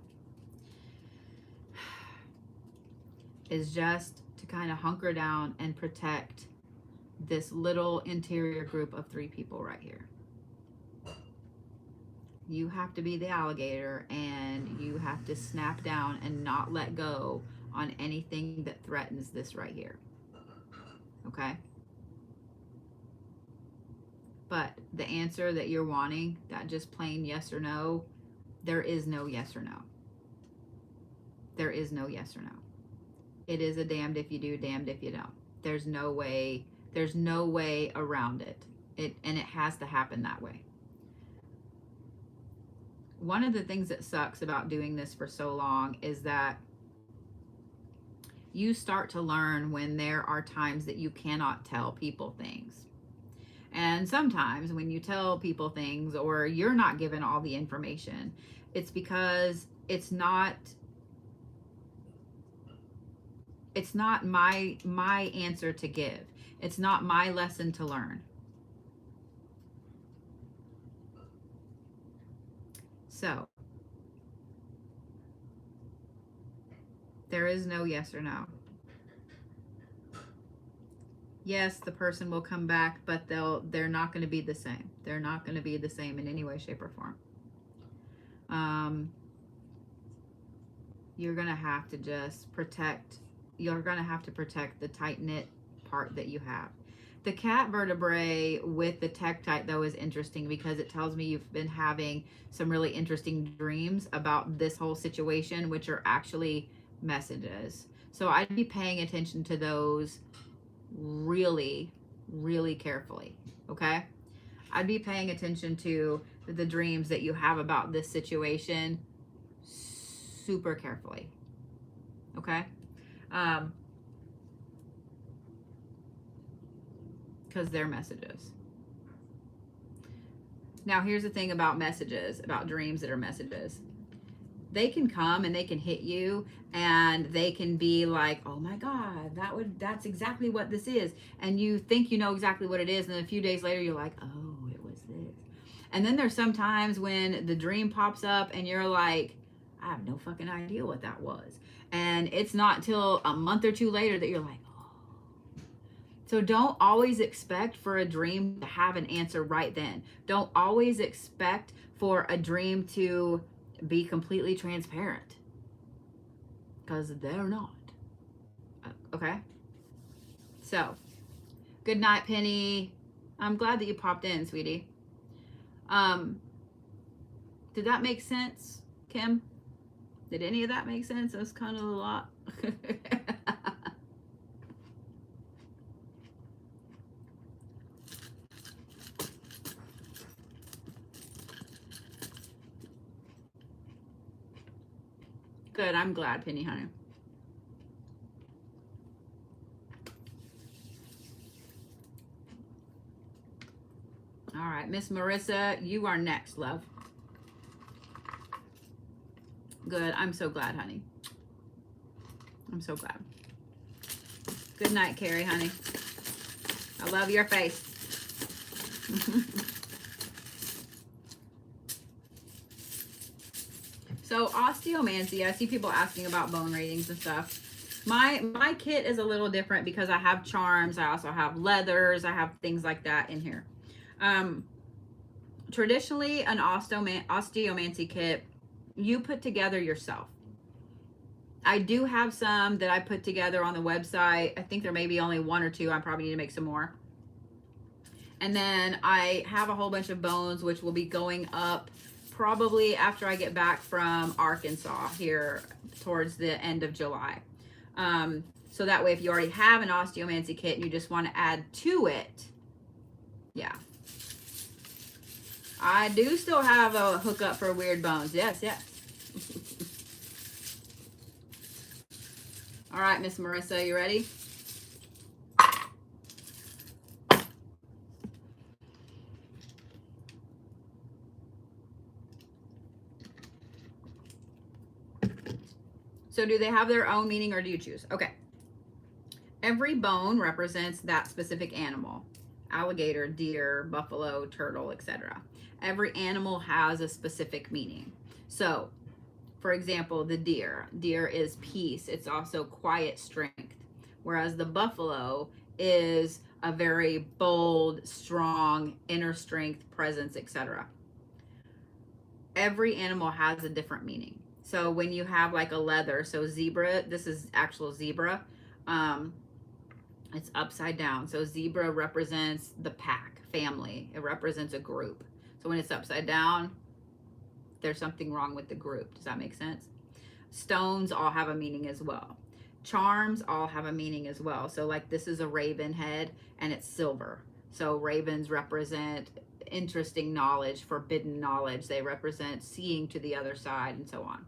is just to kind of hunker down and protect this little interior group of 3 people right here. You have to be the alligator, and you have to snap down and not let go on anything that threatens this right here. Okay? But the answer that you're wanting, that just plain yes or no, there is no yes or no. There is no yes or no. It is a damned if you do, damned if you don't. There's no way around it. And it has to happen that way. One of the things that sucks about doing this for so long is that you start to learn when there are times that you cannot tell people things. And sometimes when you tell people things or you're not given all the information, it's because it's not my answer to give. It's not my lesson to learn. So, there is no yes or no. Yes, the person will come back, but they're not going to be the same. They're not going to be the same in any way, shape, or form. Um, you're going to have to just protect. You're going to have to protect the tight knit part that you have. The cat vertebrae with the tektite, though, is interesting because it tells me you've been having some really interesting dreams about this whole situation, which are actually messages. So I'd be paying attention to those really, really carefully. Okay? I'd be paying attention to the dreams that you have about this situation super carefully. Okay? Because they're messages. Now, here's the thing about messages, about dreams that are messages. They can come and they can hit you and they can be like, oh my God, that's exactly what this is. And you think you know exactly what it is. And then a few days later, you're like, oh, it was this. And then there's some times when the dream pops up and you're like, I have no fucking idea what that was. And it's not till a month or two later that you're like, oh. So don't always expect for a dream to have an answer right then. Don't always expect for a dream to be completely transparent, because they're not. Okay? So, good night, Penny. I'm glad that you popped in, sweetie. Did that make sense, Kim? Did any of that make sense? That's kind of a lot. Good, I'm glad, Penny, honey. All right, Miss Marissa, you are next, love. Good, I'm so glad, honey. I'm so glad. Good night, Carrie, honey. I love your face. So osteomancy, I see people asking about bone ratings and stuff. My kit is a little different because I have charms. I also have leathers. I have things like that in here. Traditionally, an osteomancy kit, you put together yourself. I do have some that I put together on the website. I think there may be only one or two. I probably need to make some more. And then I have a whole bunch of bones, which will be going up probably after I get back from Arkansas here towards the end of July. So that way, if you already have an osteomancy kit and you just want to add to it, yeah. I do still have a hookup for weird bones. Yes, yes. All right, Miss Marissa, you ready? So do they have their own meaning or do you choose? Okay. Every bone represents that specific animal. Alligator, deer, buffalo, turtle, etc. Every animal has a specific meaning. So, for example, the deer. Deer is peace. It's also quiet strength. Whereas the buffalo is a very bold, strong, inner strength, presence, etc. Every animal has a different meaning. So when you have like a leather, so zebra, this is actual zebra. It's upside down. So zebra represents the pack, family. It represents a group. So when it's upside down, there's something wrong with the group. Does that make sense? Stones all have a meaning as well. Charms all have a meaning as well. So like this is a raven head and it's silver. So ravens represent interesting knowledge, forbidden knowledge. They represent seeing to the other side and so on.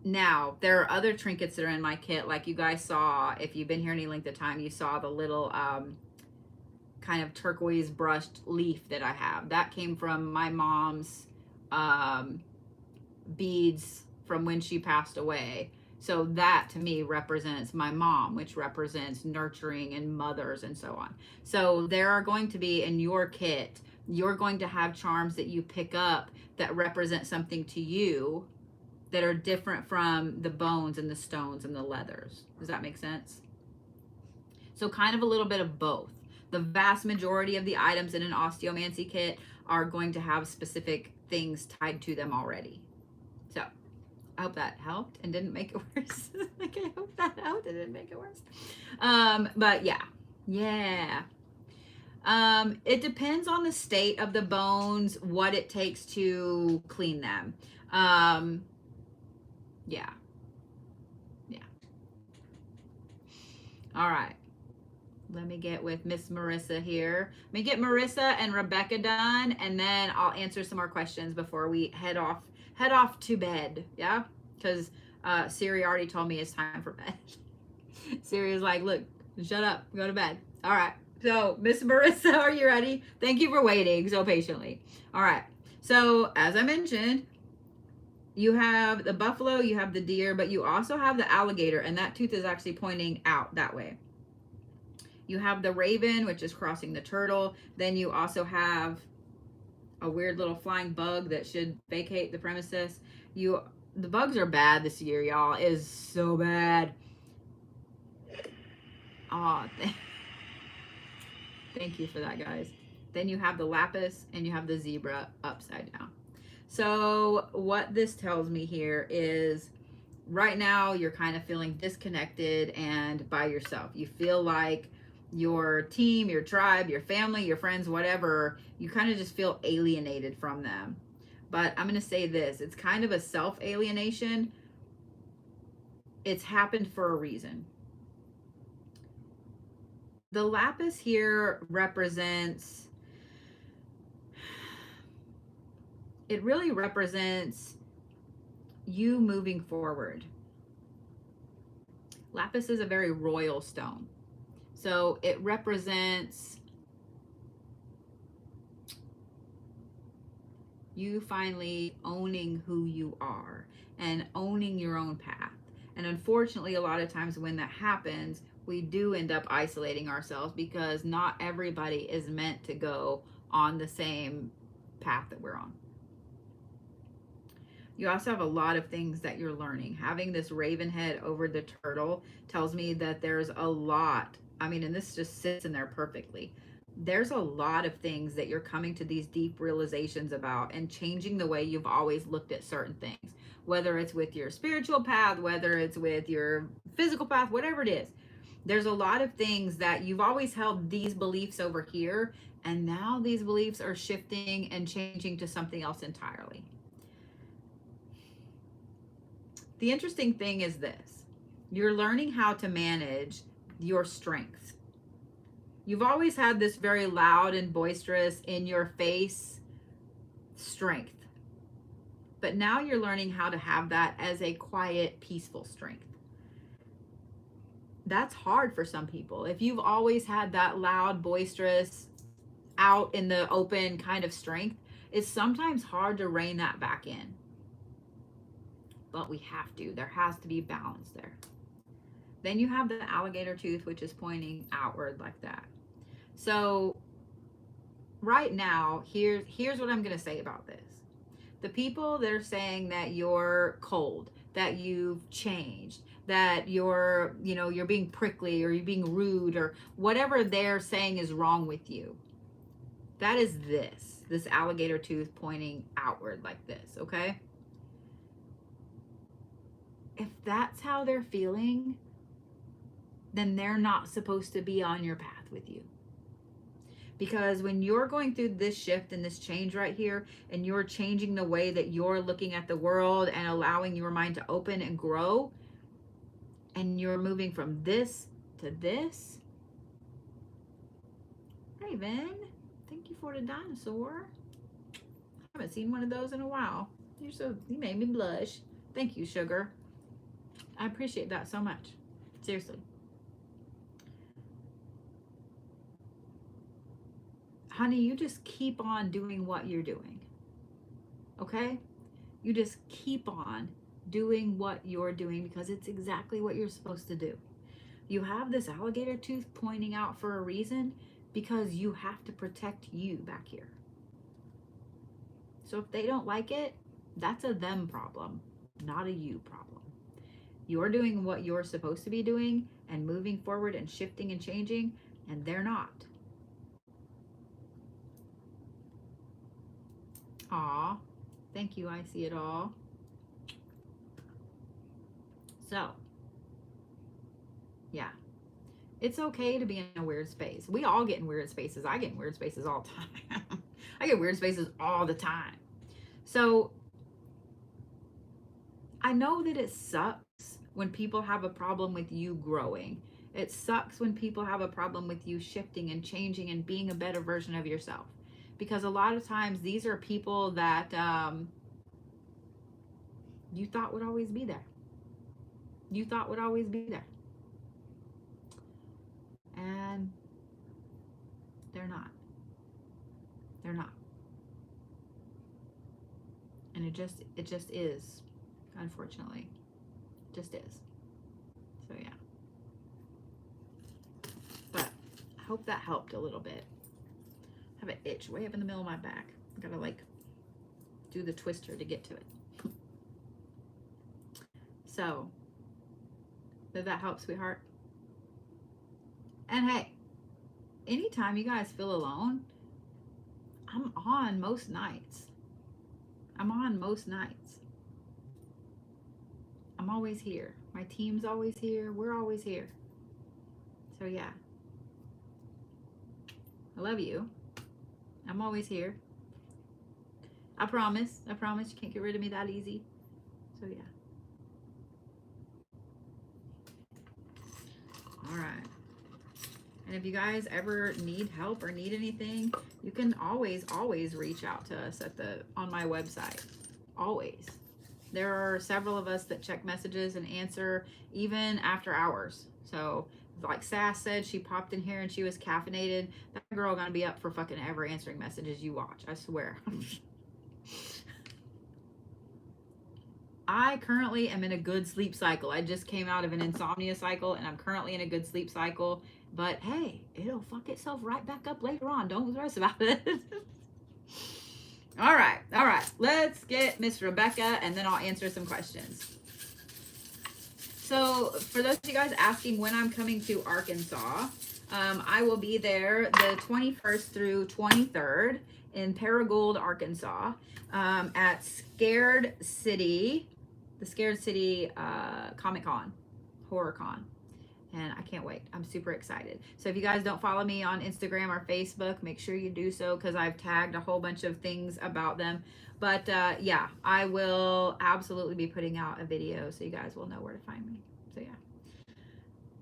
Now, there are other trinkets that are in my kit, like you guys saw, if you've been here any length of time, you saw the little kind of turquoise brushed leaf that I have. That came from my mom's beads from when she passed away. So that to me represents my mom, which represents nurturing and mothers and so on. So there are going to be in your kit, you're going to have charms that you pick up that represent something to you that are different from the bones and the stones and the leathers. Does that make sense? So kind of a little bit of both. The vast majority of the items in an osteomancy kit are going to have specific things tied to them already. So I hope that helped and didn't make it worse. Like, I hope that helped and didn't make it worse. But yeah. It depends on the state of the bones, what it takes to clean them. Yeah. All right. Let me get with Miss Marissa here. Let me get Marissa and Rebecca done, and then I'll answer some more questions before we head off to bed. Yeah, because Siri already told me it's time for bed. Siri is like, look, shut up, go to bed. All right. So Miss Marissa, are you ready? Thank you for waiting so patiently. All right. So as I mentioned, you have the buffalo, you have the deer, but you also have the alligator, and that tooth is actually pointing out that way. You have the raven, which is crossing the turtle. Then you also have a weird little flying bug that should vacate the premises. The bugs are bad this year, y'all. It is so bad. Oh, thank you for that, guys. Then you have the lapis and you have the zebra upside down. So what this tells me here is right now you're kind of feeling disconnected and by yourself. You feel like your team, your tribe, your family, your friends, whatever, you kind of just feel alienated from them. But I'm going to say this, it's kind of a self-alienation. It's happened for a reason. The lapis here represents, it really represents you moving forward. Lapis is a very royal stone. So it represents you finally owning who you are and owning your own path. And unfortunately, a lot of times when that happens, we do end up isolating ourselves because not everybody is meant to go on the same path that we're on. You also have a lot of things that you're learning. Having this raven head over the turtle tells me that there's a lot. I mean, and this just sits in there perfectly. There's a lot of things that you're coming to these deep realizations about and changing the way you've always looked at certain things, whether it's with your spiritual path, whether it's with your physical path, whatever it is. There's a lot of things that you've always held these beliefs over here, and now these beliefs are shifting and changing to something else entirely. The interesting thing is this. You're learning how to manage your strengths. You've always had this very loud and boisterous, in your face strength. But now you're learning how to have that as a quiet, peaceful strength. That's hard for some people. If you've always had that loud, boisterous, out in the open kind of strength, it's sometimes hard to rein that back in. But we have to. There has to be balance there. Then you have the alligator tooth, which is pointing outward like that. So right now, here's what I'm going to say about this. The people that are saying that you're cold, that you've changed, that you're being prickly or you're being rude or whatever they're saying is wrong with you, that is this alligator tooth pointing outward like this, okay? If that's how they're feeling, then they're not supposed to be on your path with you. Because when you're going through this shift and this change right here, and you're changing the way that you're looking at the world and allowing your mind to open and grow, and you're moving from this to this. Raven, thank you for the dinosaur. I haven't seen one of those in a while. You made me blush. Thank you, sugar. I appreciate that so much. Seriously. honey, you just keep on doing what you're doing. Okay? You just keep on doing what you're doing because it's exactly what you're supposed to do. You have this alligator tooth pointing out for a reason because you have to protect you back here. So if they don't like it, that's a them problem, not a you problem. You're doing what you're supposed to be doing and moving forward and shifting and changing, and they're not. Aw, thank you, I see it all. So, yeah, it's okay to be in a weird space. We all get in weird spaces. I get in weird spaces all the time. I get weird spaces all the time. So, I know that it sucks when people have a problem with you growing. It sucks when people have a problem with you shifting and changing and being a better version of yourself. Because a lot of times these are people that you thought would always be there. You thought would always be there. And they're not. They're not. And it just is, unfortunately. It just is. So yeah. But I hope that helped a little bit. I have an itch way up in the middle of my back. I gotta like do the twister to get to it. So, did that help, sweetheart? And hey, anytime you guys feel alone, I'm on most nights. I'm on most nights. I'm always here. My team's always here. We're always here. So yeah. I love you. I'm always here. I promise. I promise you can't get rid of me that easy. So yeah. All right. And if you guys ever need help or need anything, you can always reach out to us on my website. Always. There are several of us that check messages and answer even after hours. So like Sass said, she popped in here and she was caffeinated. That girl gonna be up for fucking ever answering messages you watch. I swear. I currently am in a good sleep cycle. I just came out of an insomnia cycle and I'm currently in a good sleep cycle. But hey, it'll fuck itself right back up later on. Don't stress about it. All right. Let's get Miss Rebecca and then I'll answer some questions. So for those of you guys asking when I'm coming to Arkansas, I will be there the 21st through 23rd in Paragould, Arkansas, at the Scared City Comic Con, Horror Con. And I can't wait. I'm super excited. So if you guys don't follow me on Instagram or Facebook, make sure you do so because I've tagged a whole bunch of things about them. But yeah, I will absolutely be putting out a video so you guys will know where to find me. So yeah.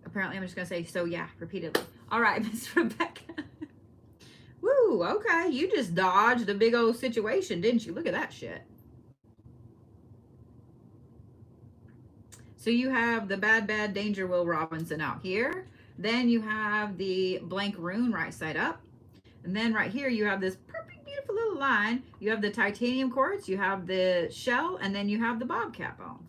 Apparently I'm just going to say, so yeah, repeatedly. All right, Miss Rebecca. Woo, okay. You just dodged a big old situation, didn't you? Look at that shit. So you have the bad Danger Will Robinson out here. Then you have the blank rune right side up. And then right here you have this perfect, beautiful little line. You have the titanium quartz, you have the shell, and then you have the bobcat bone.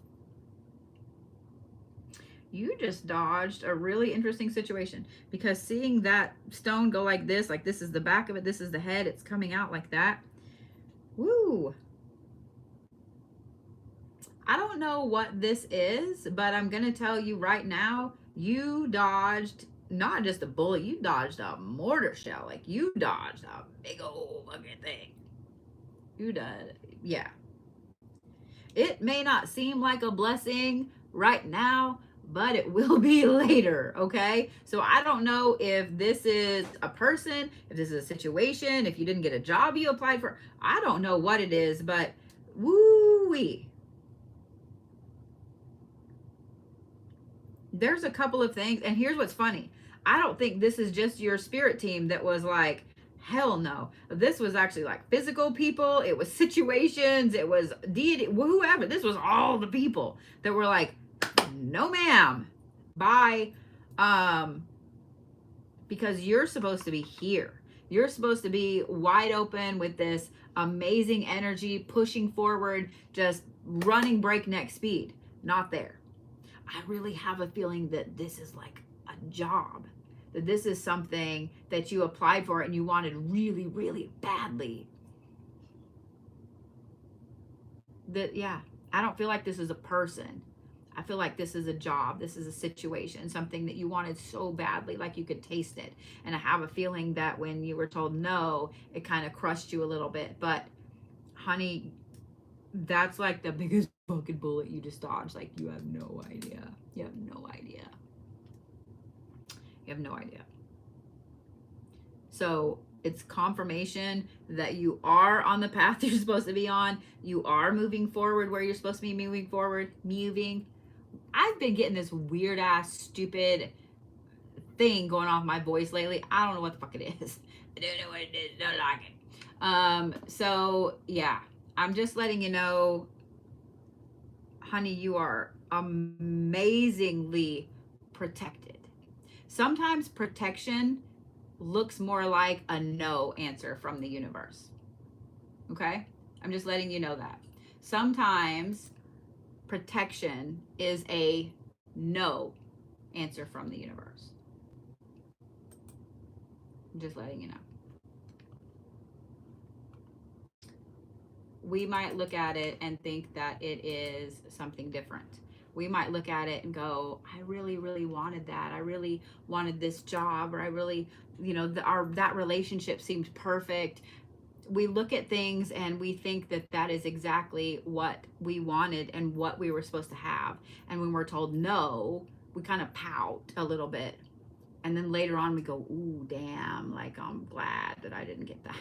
You just dodged a really interesting situation because seeing that stone go like this is the back of it, this is the head, it's coming out like that. Woo. I don't know what this is, but I'm going to tell you right now, you dodged not just a bullet, you dodged a mortar shell. Like you dodged a big old fucking thing. You did. Yeah. It may not seem like a blessing right now, but it will be later, okay? So I don't know if this is a person, if this is a situation, if you didn't get a job you applied for. I don't know what it is, but woo-wee. There's a couple of things, and here's what's funny. I don't think this is just your spirit team that was like, hell no. This was actually like physical people. It was situations. It was deity, whoever. This was all the people that were like, no ma'am, bye. Because you're supposed to be here. You're supposed to be wide open with this amazing energy, pushing forward, just running breakneck speed. Not there. I really have a feeling that this is like a job, that this is something that you applied for and you wanted really, really badly. That, yeah, I don't feel like this is a person. I feel like this is a job. This is a situation, something that you wanted so badly, like you could taste it. And I have a feeling that when you were told no, it kind of crushed you a little bit. But honey, that's like the biggest fucking bullet you just dodged. Like, you have no idea. You have no idea. You have no idea. So it's confirmation that you are on the path you're supposed to be on. You are moving forward where you're supposed to be moving forward. I've been getting this weird ass stupid thing going off my voice lately. I don't know what the fuck it is. I don't know what it is. Don't like it. So yeah, I'm just letting you know, honey, you are amazingly protected. Sometimes protection looks more like a no answer from the universe. Okay? I'm just letting you know that. Sometimes protection is a no answer from the universe. I'm just letting you know. We might look at it and think that it is something different. We might look at it and go, I really, really wanted that. I really wanted this job, or I really, that relationship seemed perfect. We look at things and we think that that is exactly what we wanted and what we were supposed to have. And when we're told no, we kind of pout a little bit. And then later on we go, ooh, damn, like, I'm glad that I didn't get that.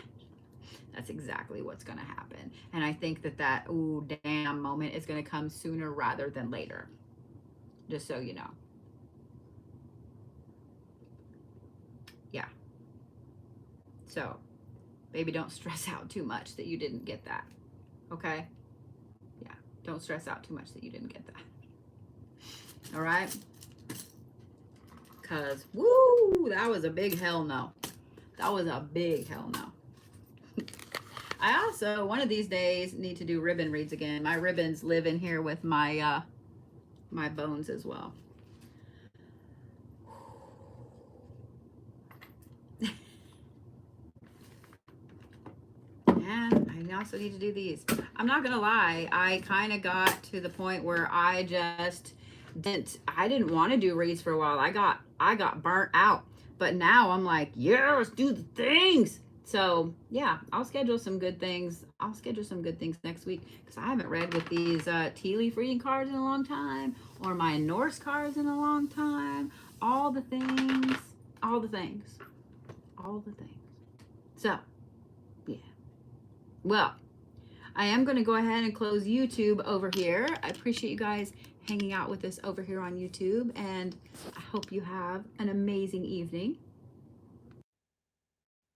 That's exactly what's going to happen. And I think that ooh, damn moment is going to come sooner rather than later. Just so you know. Yeah. So, baby, don't stress out too much that you didn't get that. Okay? Yeah. Don't stress out too much that you didn't get that. All right? Because, woo, that was a big hell no. That was a big hell no. I also, one of these days, need to do ribbon reads again. My ribbons live in here with my my bones as well. And I also need to do these. I'm not gonna lie, I kind of got to the point where I didn't want to do reads for a while. I got burnt out. But now I'm like, yeah, let's do the things. So yeah, I'll schedule some good things. I'll schedule some good things next week, because I haven't read with these tea leaf reading cards in a long time, or my Norse cards in a long time. All the things, all the things, all the things. So yeah, well, I am going to go ahead and close YouTube over here. I appreciate you guys hanging out with us over here on YouTube, and I hope you have an amazing evening.